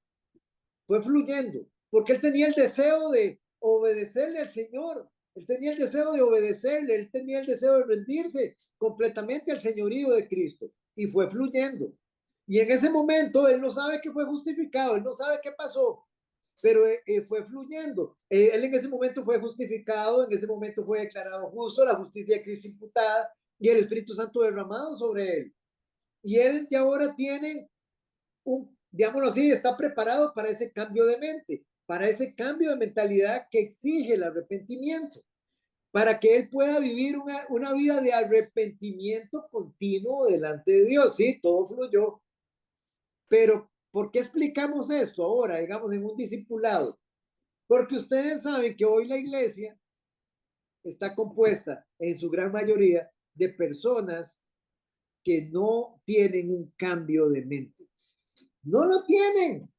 Fue fluyendo, porque él tenía el deseo de obedecerle al Señor. Él tenía el deseo de obedecerle, él tenía el deseo de rendirse completamente al señorío de Cristo. Y fue fluyendo. Y en ese momento él no sabe que fue justificado, él no sabe qué pasó, pero fue fluyendo. Él en ese momento fue justificado, en ese momento fue declarado justo, la justicia de Cristo imputada y el Espíritu Santo derramado sobre él. Y él ya ahora tiene digámoslo así, está preparado para ese cambio de mente, para ese cambio de mentalidad que exige el arrepentimiento, para que él pueda vivir una vida de arrepentimiento continuo delante de Dios. Sí, todo fluyó, pero ¿por qué explicamos esto ahora, digamos, en un discipulado? Porque ustedes saben que hoy la iglesia está compuesta en su gran mayoría de personas que no tienen un cambio de mente. No lo tienen.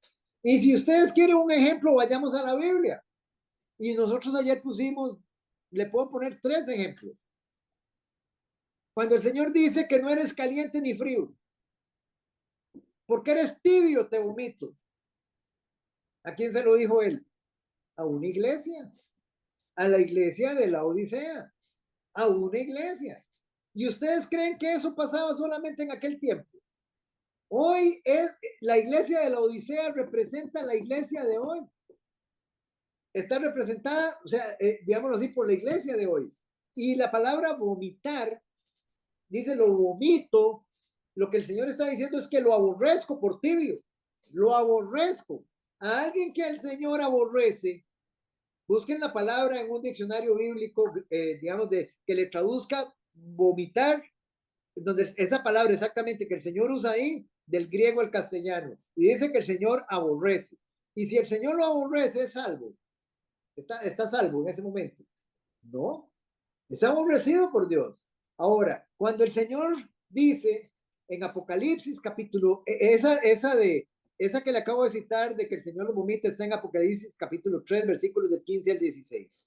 Y si ustedes quieren un ejemplo, vayamos a la Biblia. Y nosotros ayer pusimos, le puedo poner 3 ejemplos. Cuando el Señor dice que no eres caliente ni frío, porque eres tibio, te vomito. ¿A quién se lo dijo él? A una iglesia, a la iglesia de la Odisea, a una iglesia. ¿Y ustedes creen que eso pasaba solamente en aquel tiempo? Hoy es la iglesia de la Odisea representa la iglesia de hoy. Está representada, o sea, digámoslo así, por la iglesia de hoy. Y la palabra vomitar, dice lo vomito, lo que el Señor está diciendo es que lo aborrezco por tibio, lo aborrezco. A alguien que el Señor aborrece, busquen la palabra en un diccionario bíblico, digamos, que le traduzca vomitar, donde esa palabra exactamente que el Señor usa ahí, del griego al castellano, y dice que el Señor aborrece. Y si el Señor lo aborrece, es salvo. Está salvo en ese momento. No, está aborrecido por Dios. Ahora, cuando el Señor dice en Apocalipsis capítulo, esa que le acabo de citar de que el Señor lo vomita, está en Apocalipsis capítulo 3, versículos del 15 al 16.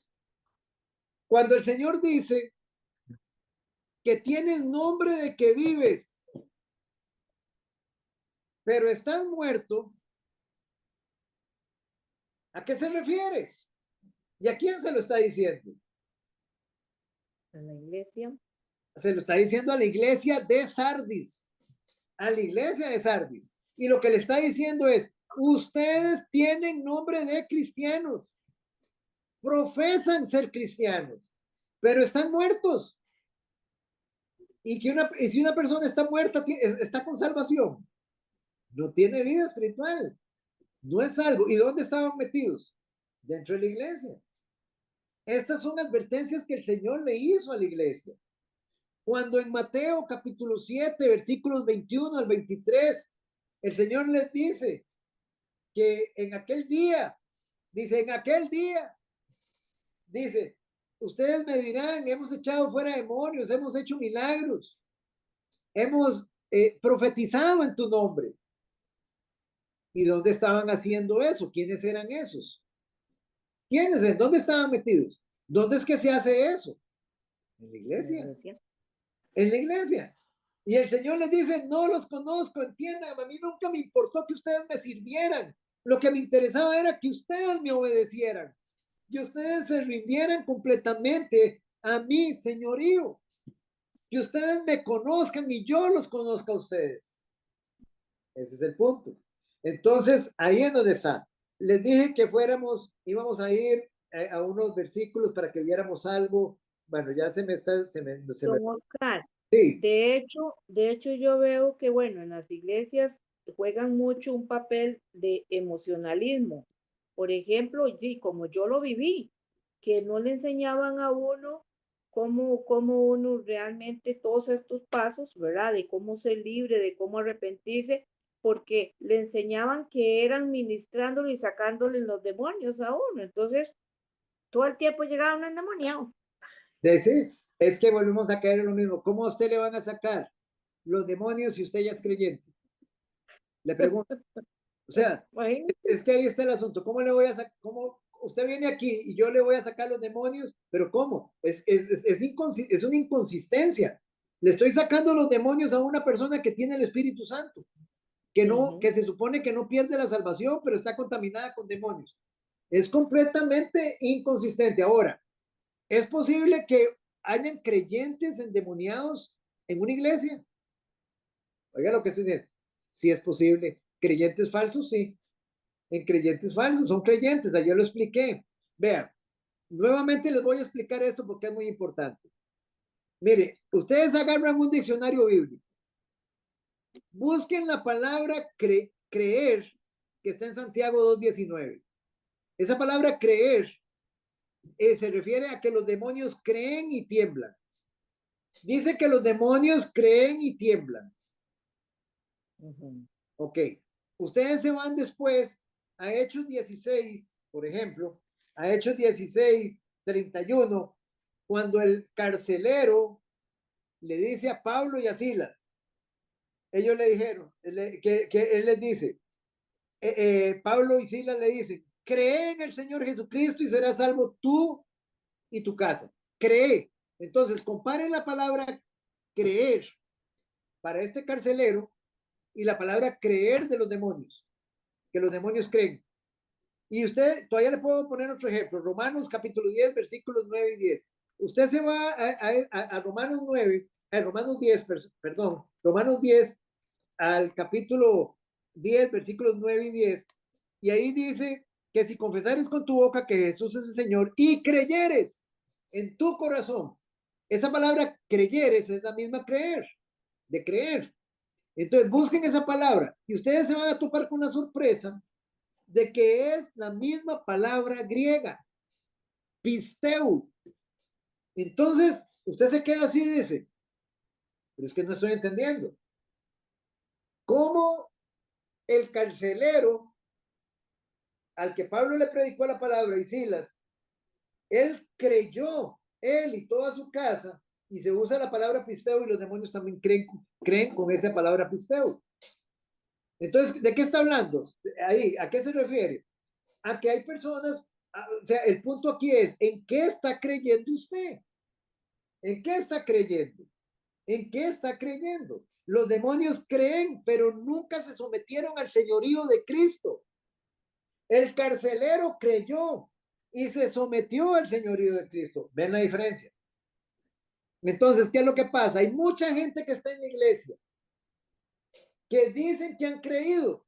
Cuando el Señor dice que tienes nombre de que vives, pero estás muerto, ¿a qué se refiere? ¿Y a quién se lo está diciendo? A la iglesia. Se lo está diciendo a la iglesia de Sardis, a la iglesia de Sardis. Y lo que le está diciendo es, ustedes tienen nombre de cristianos, profesan ser cristianos, pero están muertos. Y si una persona está muerta, está con salvación. No tiene vida espiritual. No es salvo. ¿Y dónde estaban metidos? Dentro de la iglesia. Estas son advertencias que el Señor le hizo a la iglesia. Cuando en Mateo capítulo 7, versículos 21 al 23, el Señor les dice que en aquel día, dice, ustedes me dirán, hemos echado fuera demonios, hemos hecho milagros, hemos profetizado en tu nombre. ¿Y dónde estaban haciendo eso? ¿Quiénes eran esos? ¿Quiénes? ¿En dónde estaban metidos? ¿Dónde es que se hace eso? En la iglesia. En la iglesia. Y el Señor les dice, no los conozco, entiendan, a mí nunca me importó que ustedes me sirvieran. Lo que me interesaba era que ustedes me obedecieran, que ustedes se rindieran completamente a mí, señorío, que ustedes me conozcan y yo los conozca a ustedes. Ese es el punto. Entonces, ahí es donde está. Les dije que íbamos a ir a unos versículos para que viéramos algo. Bueno, ya se me está... Don Oscar, Sí. de hecho yo veo que, bueno, en las iglesias juegan mucho un papel de emocionalismo. Por ejemplo, y como yo lo viví, que no le enseñaban a uno cómo uno realmente todos estos pasos, ¿verdad? De cómo ser libre, de cómo arrepentirse, porque le enseñaban que eran ministrándolo y sacándole los demonios a uno. Entonces, todo el tiempo llegaba un endemoniado. Sí, es que volvemos a caer en lo mismo. ¿Cómo a usted le van a sacar los demonios si usted ya es creyente? Le pregunto. O sea, es que ahí está el asunto. ¿Cómo le voy a sacar? ¿Cómo usted viene aquí y yo le voy a sacar los demonios? ¿Pero cómo? Es una inconsistencia. Le estoy sacando los demonios a una persona que tiene el Espíritu Santo, que se supone que no pierde la salvación, pero está contaminada con demonios. Es completamente inconsistente. Ahora, ¿es posible que hayan creyentes endemoniados en una iglesia? Oiga lo que se dice. Sí es posible. ¿Creyentes falsos? Sí. En creyentes falsos, son creyentes, ayer lo expliqué. Vean, nuevamente les voy a explicar esto porque es muy importante. Mire, ustedes agarran un diccionario bíblico. Busquen la palabra creer, que está en Santiago 2:19. Esa palabra creer se refiere a que los demonios creen y tiemblan. Dice que los demonios creen y tiemblan. Ok. Ustedes se van después a Hechos 16, por ejemplo, a Hechos 16, 31, cuando el carcelero le dice a Pablo y a Silas, ellos le dijeron, que él les dice, Pablo y Silas le dicen, cree en el Señor Jesucristo y serás salvo tú y tu casa. Cree. Entonces, comparen la palabra creer para este carcelero y la palabra creer de los demonios, que los demonios creen. Y usted, todavía le puedo poner otro ejemplo, Romanos capítulo 10, versículos 9 y 10. Usted se va a Romanos 9 Romanos 10, perdón, Romanos 10 al capítulo 10, versículos 9 y 10, y ahí dice que si confesares con tu boca que Jesús es el Señor y creyeres en tu corazón, esa palabra creyeres es la misma creer, de creer. Entonces busquen esa palabra y ustedes se van a topar con una sorpresa de que es la misma palabra griega, pisteu. Entonces usted se queda así y dice, pero es que no estoy entendiendo. ¿Cómo el carcelero al que Pablo le predicó la palabra y Silas, él creyó, él y toda su casa, y se usa la palabra pisteo y los demonios también creen con esa palabra pisteo? Entonces, ¿de qué está hablando? Ahí, ¿a qué se refiere? A que hay personas, o sea, el punto aquí es, ¿en qué está creyendo usted? ¿En qué está creyendo? ¿En qué está creyendo? Los demonios creen, pero nunca se sometieron al señorío de Cristo. El carcelero creyó y se sometió al señorío de Cristo. ¿Ven la diferencia? Entonces, ¿qué es lo que pasa? Hay mucha gente que está en la iglesia que dicen que han creído,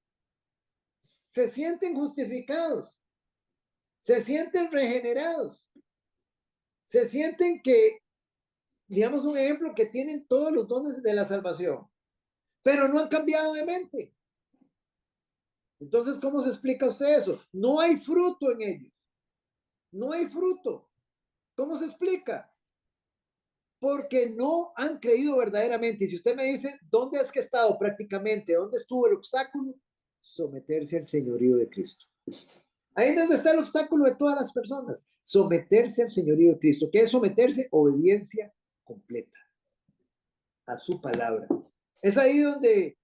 se sienten justificados, se sienten regenerados, se sienten que, digamos un ejemplo, que tienen todos los dones de la salvación, pero no han cambiado de mente. Entonces, ¿cómo se explica usted eso? No hay fruto en ellos. No hay fruto. ¿Cómo se explica? Porque no han creído verdaderamente. Y si usted me dice, ¿dónde es que he estado prácticamente? ¿Dónde estuvo el obstáculo? Someterse al señorío de Cristo. Ahí es donde está el obstáculo de todas las personas. Someterse al señorío de Cristo. ¿Qué es someterse? Obediencia completa a su palabra. Es ahí donde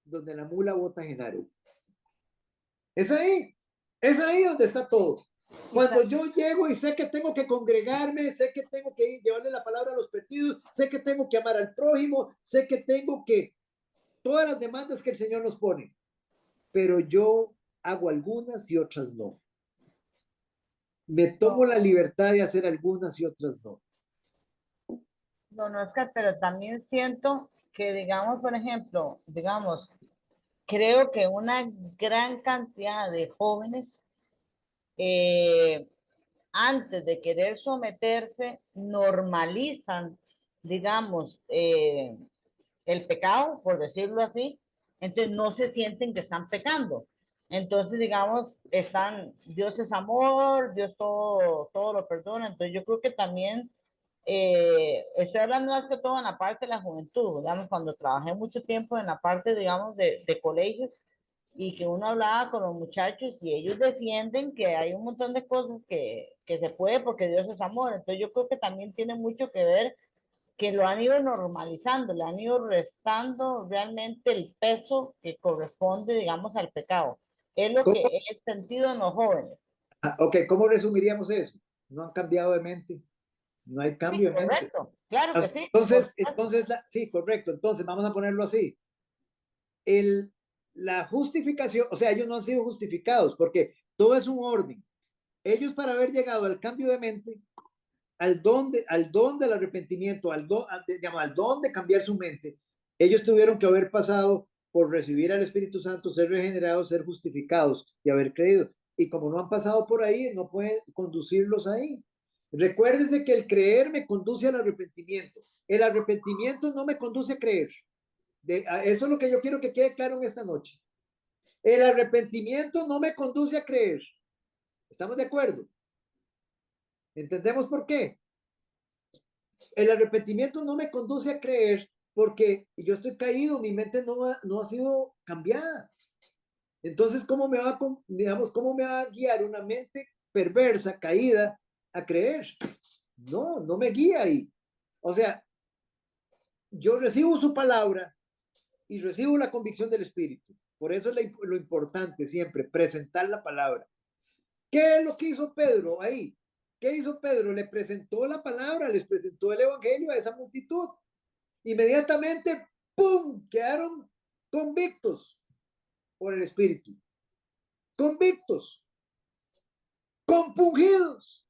la mula bota Genaro. Es ahí donde está todo. Cuando yo llego y sé que tengo que congregarme, sé que tengo que llevarle la palabra a los perdidos, sé que tengo que amar al prójimo, sé que tengo que todas las demandas que el Señor nos pone, pero yo hago algunas y otras no. Me tomo la libertad de hacer algunas y otras no. Don Oscar, pero también siento que, digamos, por ejemplo, digamos, creo que una gran cantidad de jóvenes antes de querer someterse normalizan, digamos, el pecado, por decirlo así, entonces no se sienten que están pecando. Entonces, digamos, Dios es amor, Dios todo lo perdona. Entonces, yo creo que también estoy hablando más que todo en la parte de la juventud, digamos, cuando trabajé mucho tiempo en la parte, digamos, de colegios y que uno hablaba con los muchachos y ellos defienden que hay un montón de cosas que se puede porque Dios es amor. Entonces yo creo que también tiene mucho que ver que lo han ido normalizando, le han ido restando realmente el peso que corresponde, digamos, al pecado. Es lo que he sentido en los jóvenes. Ok, ¿cómo resumiríamos eso? No han cambiado de mente. No hay cambio de mente. Correcto, claro que sí. Entonces, sí, correcto. Entonces, vamos a ponerlo así. La justificación, o sea, ellos no han sido justificados porque todo es un orden. Ellos para haber llegado al cambio de mente, al don del arrepentimiento, al don de cambiar su mente, ellos tuvieron que haber pasado por recibir al Espíritu Santo, ser regenerados, ser justificados y haber creído. Y como no han pasado por ahí, no pueden conducirlos ahí. Recuérdese que el creer me conduce al arrepentimiento. El arrepentimiento no me conduce a creer. Eso es lo que yo quiero que quede claro en esta noche. El arrepentimiento no me conduce a creer. ¿Estamos de acuerdo? ¿Entendemos por qué? El arrepentimiento no me conduce a creer porque yo estoy caído, mi mente no ha sido cambiada. Entonces, ¿cómo me va a guiar una mente perversa, caída, a creer? No me guía ahí. O sea, yo recibo su palabra y recibo la convicción del Espíritu. Por eso es lo importante siempre, presentar la palabra. ¿Qué es lo que hizo Pedro ahí? ¿Qué hizo Pedro? Le presentó la palabra, les presentó el evangelio a esa multitud. Inmediatamente, ¡pum!, quedaron convictos por el Espíritu. Convictos, compungidos,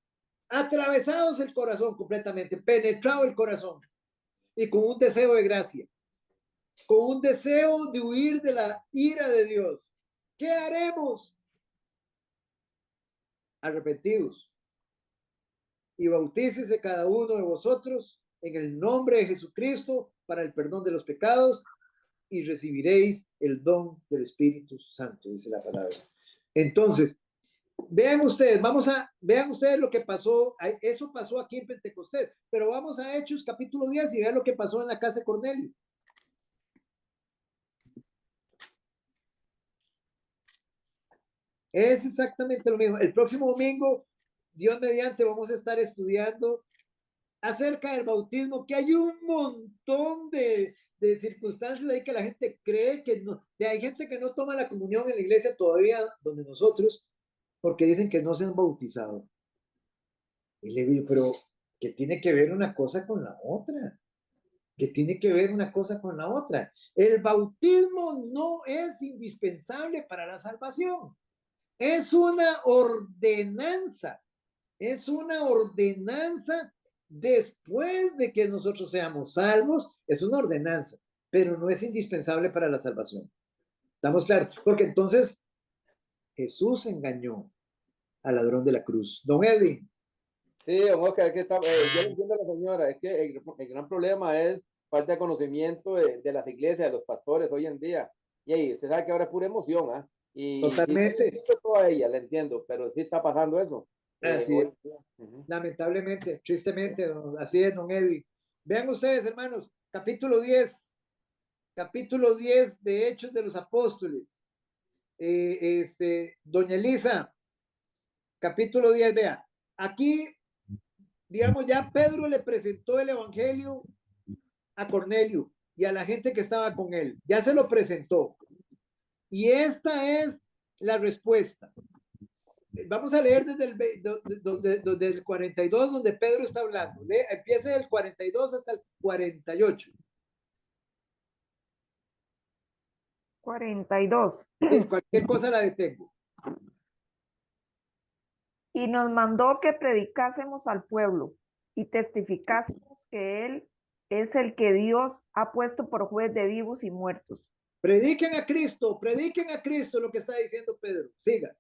atravesados el corazón completamente, penetrado el corazón. y con un deseo de gracia, con un deseo de huir de la ira de Dios. ¿Qué haremos? Arrepentidos y bautícese cada uno de vosotros en el nombre de Jesucristo para el perdón de los pecados y recibiréis el don del Espíritu Santo, dice la palabra. Entonces, vean ustedes lo que pasó. Eso pasó aquí en Pentecostés, pero vamos a Hechos capítulo 10 y vean lo que pasó en la casa de Cornelio. Es exactamente lo mismo. El próximo domingo, Dios mediante, vamos a estar estudiando acerca del bautismo, que hay un montón de circunstancias ahí que la gente cree que no. Hay gente que no toma la comunión en la iglesia todavía, donde nosotros, porque dicen que no se han bautizado. Y le digo, pero ¿qué tiene que ver una cosa con la otra? ¿Qué tiene que ver una cosa con la otra? El bautismo no es indispensable para la salvación. Es una ordenanza. Es una ordenanza después de que nosotros seamos salvos. Es una ordenanza, pero no es indispensable para la salvación. ¿Estamos claros? Porque entonces Jesús engañó al ladrón de la cruz. Don Edwin. Sí, don Oscar, yo le entiendo a la señora, es que el gran problema es falta de conocimiento de las iglesias, de los pastores hoy en día. Y ahí, usted sabe que ahora es pura emoción, ¿ah? Y totalmente. Sí, toda ella, le entiendo, pero sí está pasando eso. Así es. Lamentablemente, tristemente, así es, don Edwin. Vean ustedes, hermanos, capítulo 10 de Hechos de los Apóstoles. Doña Elisa, capítulo 10, vea, aquí, digamos, ya Pedro le presentó el evangelio a Cornelio y a la gente que estaba con él, ya se lo presentó. Y esta es la respuesta. Vamos a leer desde el 42, donde Pedro está hablando. Empieza del 42 hasta el 48. 42. Cualquier cosa la detengo. Y nos mandó que predicásemos al pueblo y testificásemos que Él es el que Dios ha puesto por juez de vivos y muertos. Prediquen a Cristo, lo que está diciendo Pedro. Siga.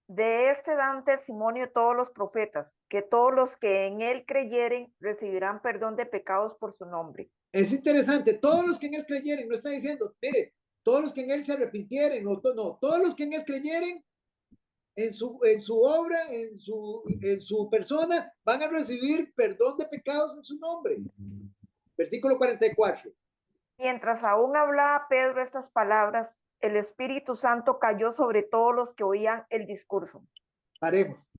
De este dan testimonio todos los profetas, que todos los que en Él creyeren recibirán perdón de pecados por su nombre. Es interesante, todos los que en Él creyeren, no está diciendo, mire, todos los que en Él se arrepintieren, no, todos los que en Él creyeren, en su obra, en su persona, van a recibir perdón de pecados en su nombre. Versículo 44. Mientras aún hablaba Pedro estas palabras, el Espíritu Santo cayó sobre todos los que oían el discurso. Paremos.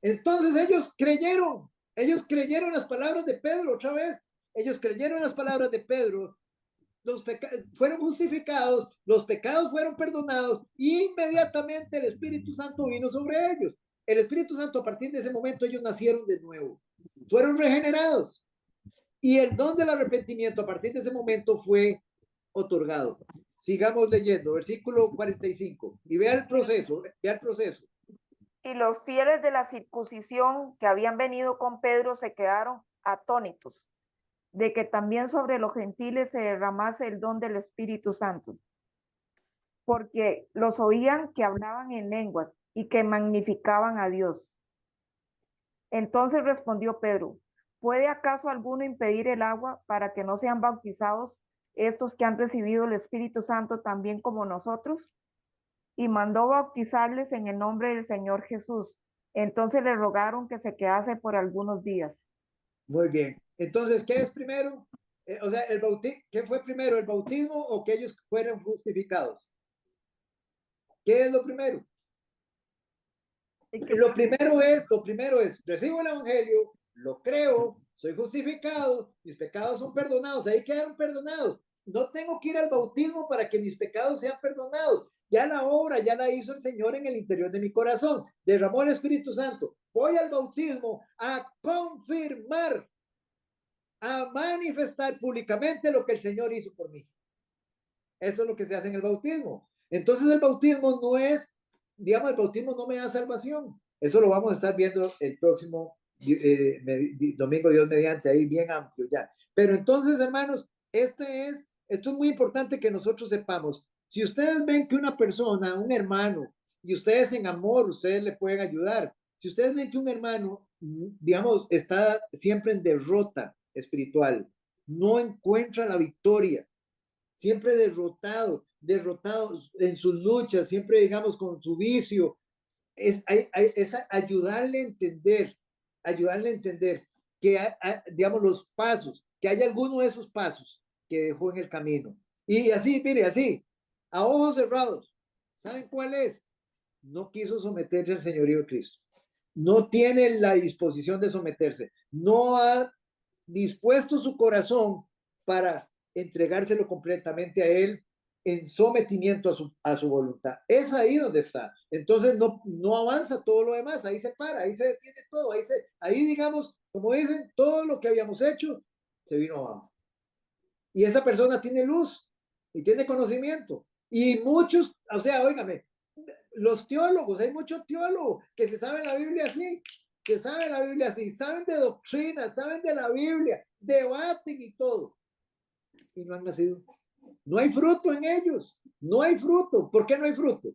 Entonces ellos creyeron las palabras de Pedro otra vez. Ellos creyeron las palabras de Pedro. Los pecados fueron justificados, los pecados fueron perdonados y inmediatamente el Espíritu Santo vino sobre ellos. El Espíritu Santo, a partir de ese momento, ellos nacieron de nuevo, fueron regenerados y el don del arrepentimiento a partir de ese momento fue otorgado. Sigamos leyendo, versículo 45, y vea el proceso, Y los fieles de la circuncisión que habían venido con Pedro se quedaron atónitos de que también sobre los gentiles se derramase el don del Espíritu Santo, porque los oían que hablaban en lenguas y que magnificaban a Dios. Entonces respondió Pedro: ¿puede acaso alguno impedir el agua para que no sean bautizados estos que han recibido el Espíritu Santo también como nosotros? Y mandó bautizarles en el nombre del Señor Jesús. Entonces le rogaron que se quedase por algunos días. Muy bien. Entonces, ¿qué es primero? ¿Qué fue primero, el bautismo o que ellos fueron justificados? ¿Qué es lo primero? Lo primero es, recibo el evangelio, lo creo, soy justificado, mis pecados son perdonados, ahí quedaron perdonados. No tengo que ir al bautismo para que mis pecados sean perdonados. Ya la obra ya la hizo el Señor en el interior de mi corazón. Derramó el Espíritu Santo. Voy al bautismo a confirmar, a manifestar públicamente lo que el Señor hizo por mí. Eso es lo que se hace en el bautismo. Entonces el bautismo no es, digamos, el bautismo no me da salvación. Eso lo vamos a estar viendo el próximo domingo Dios mediante, ahí bien amplio ya. Pero entonces, hermanos, esto es muy importante que nosotros sepamos. Si ustedes ven que una persona, un hermano, y ustedes en amor, ustedes le pueden ayudar. Si ustedes ven que un hermano, digamos, está siempre en derrota espiritual, no encuentra la victoria, siempre derrotado en sus luchas, siempre, digamos, con su vicio, es ayudarle a entender que, digamos, los pasos, que hay alguno de esos pasos que dejó en el camino. Y así, mire, así, a ojos cerrados, ¿saben cuál es? No quiso someterse al señorío de Cristo. No tiene la disposición de someterse. No ha dispuesto su corazón para entregárselo completamente a él en sometimiento a su voluntad. Es ahí donde está. Entonces no avanza todo lo demás, ahí se para, ahí se detiene todo, ahí digamos, como dicen, todo lo que habíamos hecho se vino abajo. Y esa persona tiene luz y tiene conocimiento. Y muchos, o sea, óigame, los teólogos, hay muchos teólogos que se saben la Biblia así, saben de doctrina, saben de la Biblia, debaten y todo. Y no han nacido. No hay fruto en ellos. No hay fruto. ¿Por qué no hay fruto?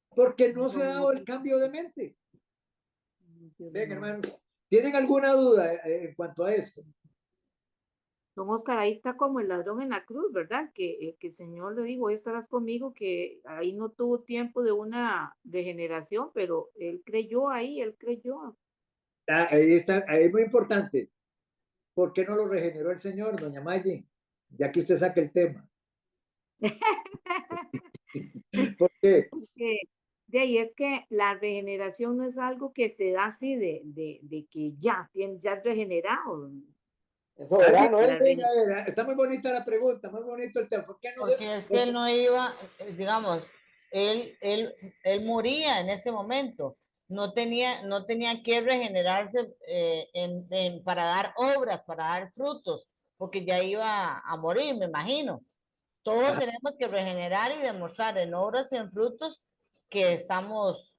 Porque no se ha dado el cambio de mente. Ven, hermanos, ¿tienen alguna duda en cuanto a esto? Don Oscar, ahí está como el ladrón en la cruz, ¿verdad? Que el Señor le dijo, hoy estarás conmigo, que ahí no tuvo tiempo de una regeneración, pero él creyó. Ahí está, ahí es muy importante. ¿Por qué no lo regeneró el Señor, doña Maye? Ya que usted saca el tema. ¿Por qué? Porque de ahí es que la regeneración no es algo que se da así de que ya es regenerado. Es soberano, La ¿eh? Está muy bonita la pregunta, muy bonito el tema. ¿Por qué no? Porque es que él no iba, digamos, él moría en ese momento. No tenía que regenerarse para dar obras, para dar frutos, porque ya iba a morir, me imagino. Todos tenemos que regenerar y demostrar en obras y en frutos que estamos...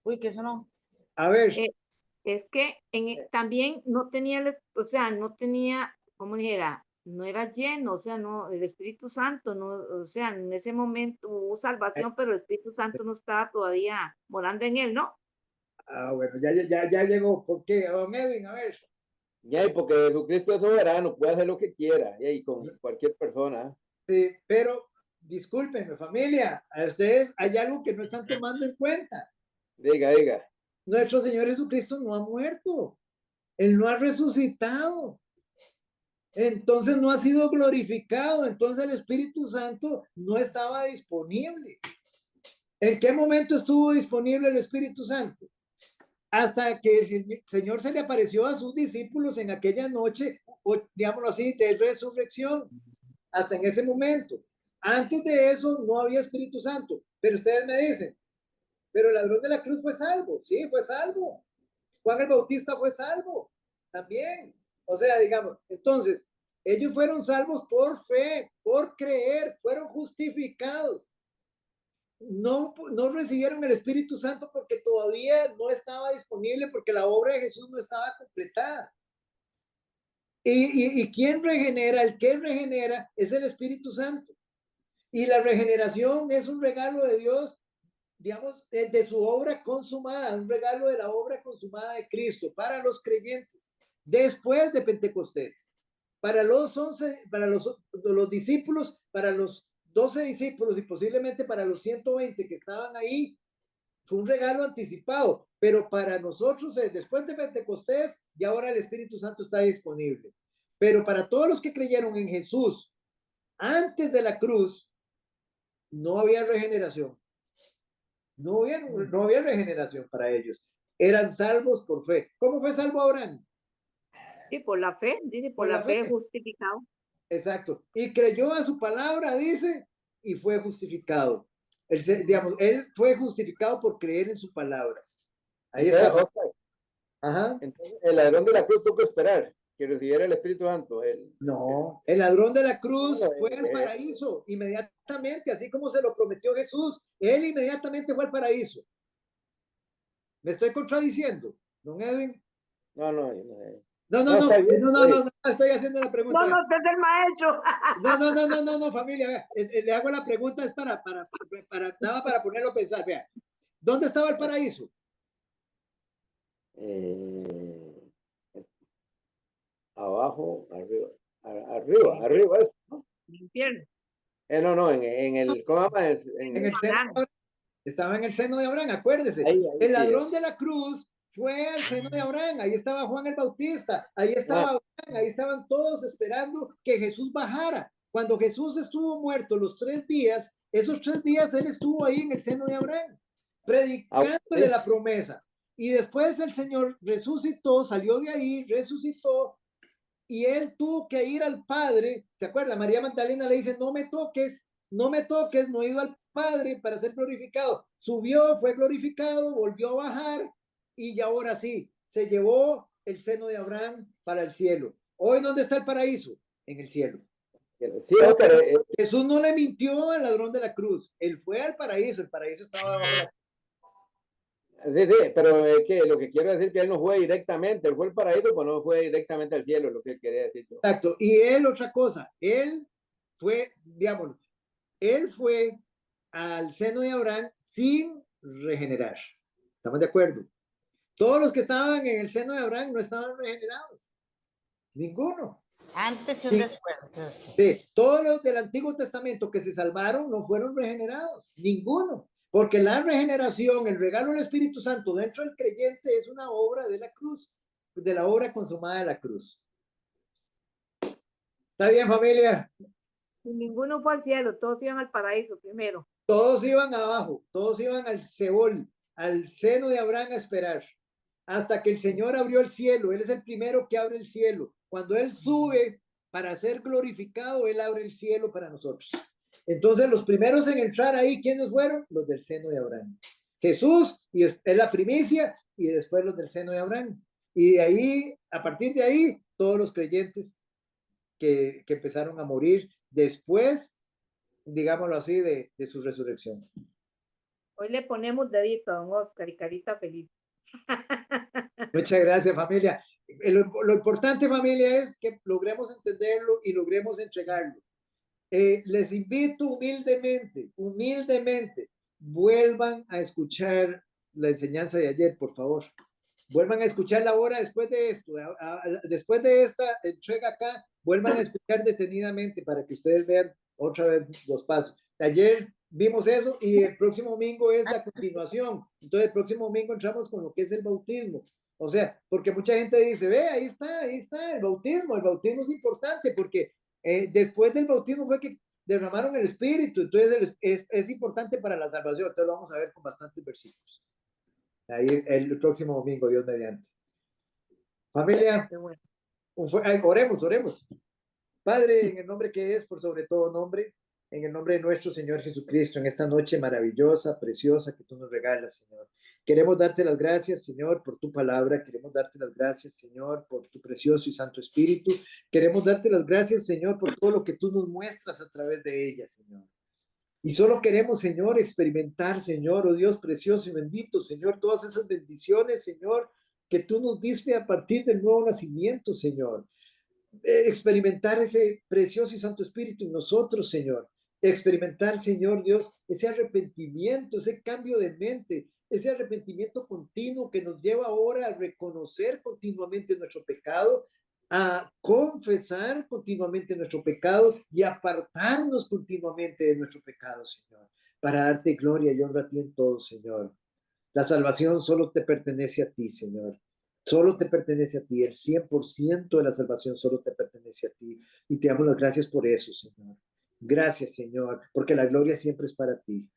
uy, que eso no. A ver. Es que también no tenía, o sea, no tenía, ¿cómo dijera? No era lleno, o sea, no, el Espíritu Santo, no, o sea, en ese momento hubo salvación, pero el Espíritu Santo no estaba todavía morando en él, ¿no? Bueno, ya llegó. ¿Por qué? Don Edwin, a ver. Ya, y porque Jesucristo es soberano, puede hacer lo que quiera, y con cualquier persona. Sí, pero discúlpenme, familia, a ustedes hay algo que no están tomando en cuenta. Diga. Nuestro Señor Jesucristo no ha muerto. Él no ha resucitado. Entonces no ha sido glorificado. Entonces el Espíritu Santo no estaba disponible. ¿En qué momento estuvo disponible el Espíritu Santo? Hasta que el Señor se le apareció a sus discípulos en aquella noche, o digámoslo así, de resurrección. Hasta en ese momento. Antes de eso no había Espíritu Santo. Pero ustedes me dicen, pero el ladrón de la cruz fue salvo. Sí, fue salvo. Juan el Bautista fue salvo también. O sea, digamos, entonces, ellos fueron salvos por fe, por creer, fueron justificados. No recibieron el Espíritu Santo porque todavía no estaba disponible, porque la obra de Jesús no estaba completada. ¿Y quién regenera? El que regenera es el Espíritu Santo. Y la regeneración es un regalo de Dios, digamos, de su obra consumada, un regalo de la obra consumada de Cristo para los creyentes después de Pentecostés. Para los 11, para los discípulos, para los 12 discípulos y posiblemente para los 120 que estaban ahí, fue un regalo anticipado, pero para nosotros después de Pentecostés y ahora el Espíritu Santo está disponible. Pero para todos los que creyeron en Jesús antes de la cruz, no había regeneración. No había regeneración para ellos. Eran salvos por fe. ¿Cómo fue salvo Abraham? Sí, por la fe, dice, por la fe justificado. Exacto. Y creyó a su palabra, dice, y fue justificado. Él fue justificado por creer en su palabra. Ahí está. Ajá. Entonces, el ladrón de la cruz tuvo que esperar que recibiera el Espíritu Santo. No, el ladrón de la cruz fue al paraíso inmediatamente, así como se lo prometió Jesús. Él inmediatamente fue al paraíso. Me estoy contradiciendo, don Edwin. No, No, está bien, no, estoy haciendo la pregunta. No, usted es el maestro. No, familia, vea, le hago la pregunta, es nada para ponerlo a pensar, vea. ¿Dónde estaba el paraíso? Abajo, arriba, eso, ¿no? El infierno. No, en el, ¿cómo se llama? En el seno de Abraham. Estaba en el seno de Abraham, acuérdese. Ahí, El sí. ladrón de la cruz fue al seno de Abraham, ahí estaba Juan el Bautista, ahí estaba Abraham, ahí estaban todos esperando que Jesús bajara. Cuando Jesús estuvo muerto los 3 días, esos 3 días él estuvo ahí en el seno de Abraham, predicándole la promesa. Y después el Señor resucitó, salió de ahí, resucitó, y él tuvo que ir al Padre. ¿Se acuerda? María Magdalena le dice, no me toques, no he ido al Padre para ser glorificado. Subió, fue glorificado, volvió a bajar y ahora sí, se llevó el seno de Abraham para el cielo. Hoy, ¿dónde está el paraíso? En el cielo. Sí, Oscar, Jesús no le mintió al ladrón de la cruz. Él fue al paraíso, el paraíso estaba abajo de la cruz. pero es que lo que quiero decir es que él no fue directamente, él fue al paraíso, pues no fue directamente al cielo, lo que él quería decir. Exacto. Y él, otra cosa, él fue, digamos, él fue al seno de Abraham sin regenerar. ¿Estamos de acuerdo? Todos los que estaban en el seno de Abraham no estaban regenerados. Ninguno. Antes y un después. Sí, todos los del Antiguo Testamento que se salvaron no fueron regenerados. Ninguno. Porque la regeneración, el regalo del Espíritu Santo dentro del creyente es una obra de la cruz, de la obra consumada de la cruz. ¿Está bien, familia? Y ninguno fue al cielo, todos iban al paraíso primero. Todos iban abajo, todos iban al Seol, al seno de Abraham a esperar, hasta que el Señor abrió el cielo. Él es el primero que abre el cielo. Cuando Él sube para ser glorificado, Él abre el cielo para nosotros. Entonces, los primeros en entrar ahí, ¿quiénes fueron? Los del seno de Abraham. Jesús, y es la primicia, y después los del seno de Abraham. Y de ahí, a partir de ahí, todos los creyentes que empezaron a morir después, digámoslo así, de su resurrección. Hoy le ponemos dedito a don Oscar y carita feliz. Muchas gracias, familia. Lo importante, familia, es que logremos entenderlo y logremos entregarlo. Les invito humildemente, vuelvan a escuchar la enseñanza de ayer, por favor. Vuelvan a escucharla ahora después de esto, después de esta entrega acá, vuelvan a escuchar detenidamente para que ustedes vean otra vez los pasos. Ayer vimos eso y el próximo domingo es la continuación. Entonces el próximo domingo entramos con lo que es el bautismo. O sea, porque mucha gente dice, ve, ahí está, el bautismo es importante porque después del bautismo fue que derramaron el Espíritu, entonces es importante para la salvación. Entonces lo vamos a ver con bastantes versículos. Ahí el próximo domingo, Dios mediante. Familia, oremos. Padre, en el nombre que es, por sobre todo nombre, en el nombre de nuestro Señor Jesucristo, en esta noche maravillosa, preciosa que tú nos regalas, Señor. Queremos darte las gracias, Señor, por tu palabra. Queremos darte las gracias, Señor, por tu precioso y santo Espíritu. Queremos darte las gracias, Señor, por todo lo que tú nos muestras a través de ella, Señor. Y solo queremos, Señor, experimentar, Señor, oh Dios precioso y bendito, Señor, todas esas bendiciones, Señor, que tú nos diste a partir del nuevo nacimiento, Señor. Experimentar ese precioso y santo Espíritu en nosotros, Señor. Experimentar, Señor Dios, ese arrepentimiento, ese cambio de mente, ese arrepentimiento continuo que nos lleva ahora a reconocer continuamente nuestro pecado, a confesar continuamente nuestro pecado y apartarnos continuamente de nuestro pecado, Señor, para darte gloria y honra a ti en todo, Señor. La salvación solo te pertenece a ti, Señor. Solo te pertenece a ti. El 100% de la salvación solo te pertenece a ti. Y te damos las gracias por eso, Señor. Gracias, Señor, porque la gloria siempre es para ti.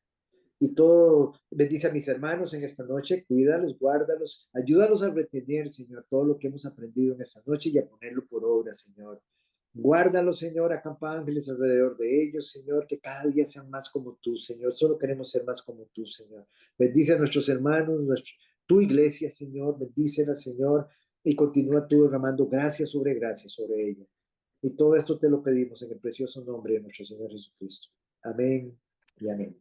Y todo, bendice a mis hermanos en esta noche, cuídalos, guárdalos, ayúdalos a retener, Señor, todo lo que hemos aprendido en esta noche y a ponerlo por obra, Señor. Guárdalos, Señor, acampa ángeles alrededor de ellos, Señor, que cada día sean más como tú, Señor. Solo queremos ser más como tú, Señor. Bendice a nuestros hermanos, tu iglesia, Señor, bendícela, Señor, y continúa tú derramando gracia sobre ella. Y todo esto te lo pedimos en el precioso nombre de nuestro Señor Jesucristo. Amén y amén.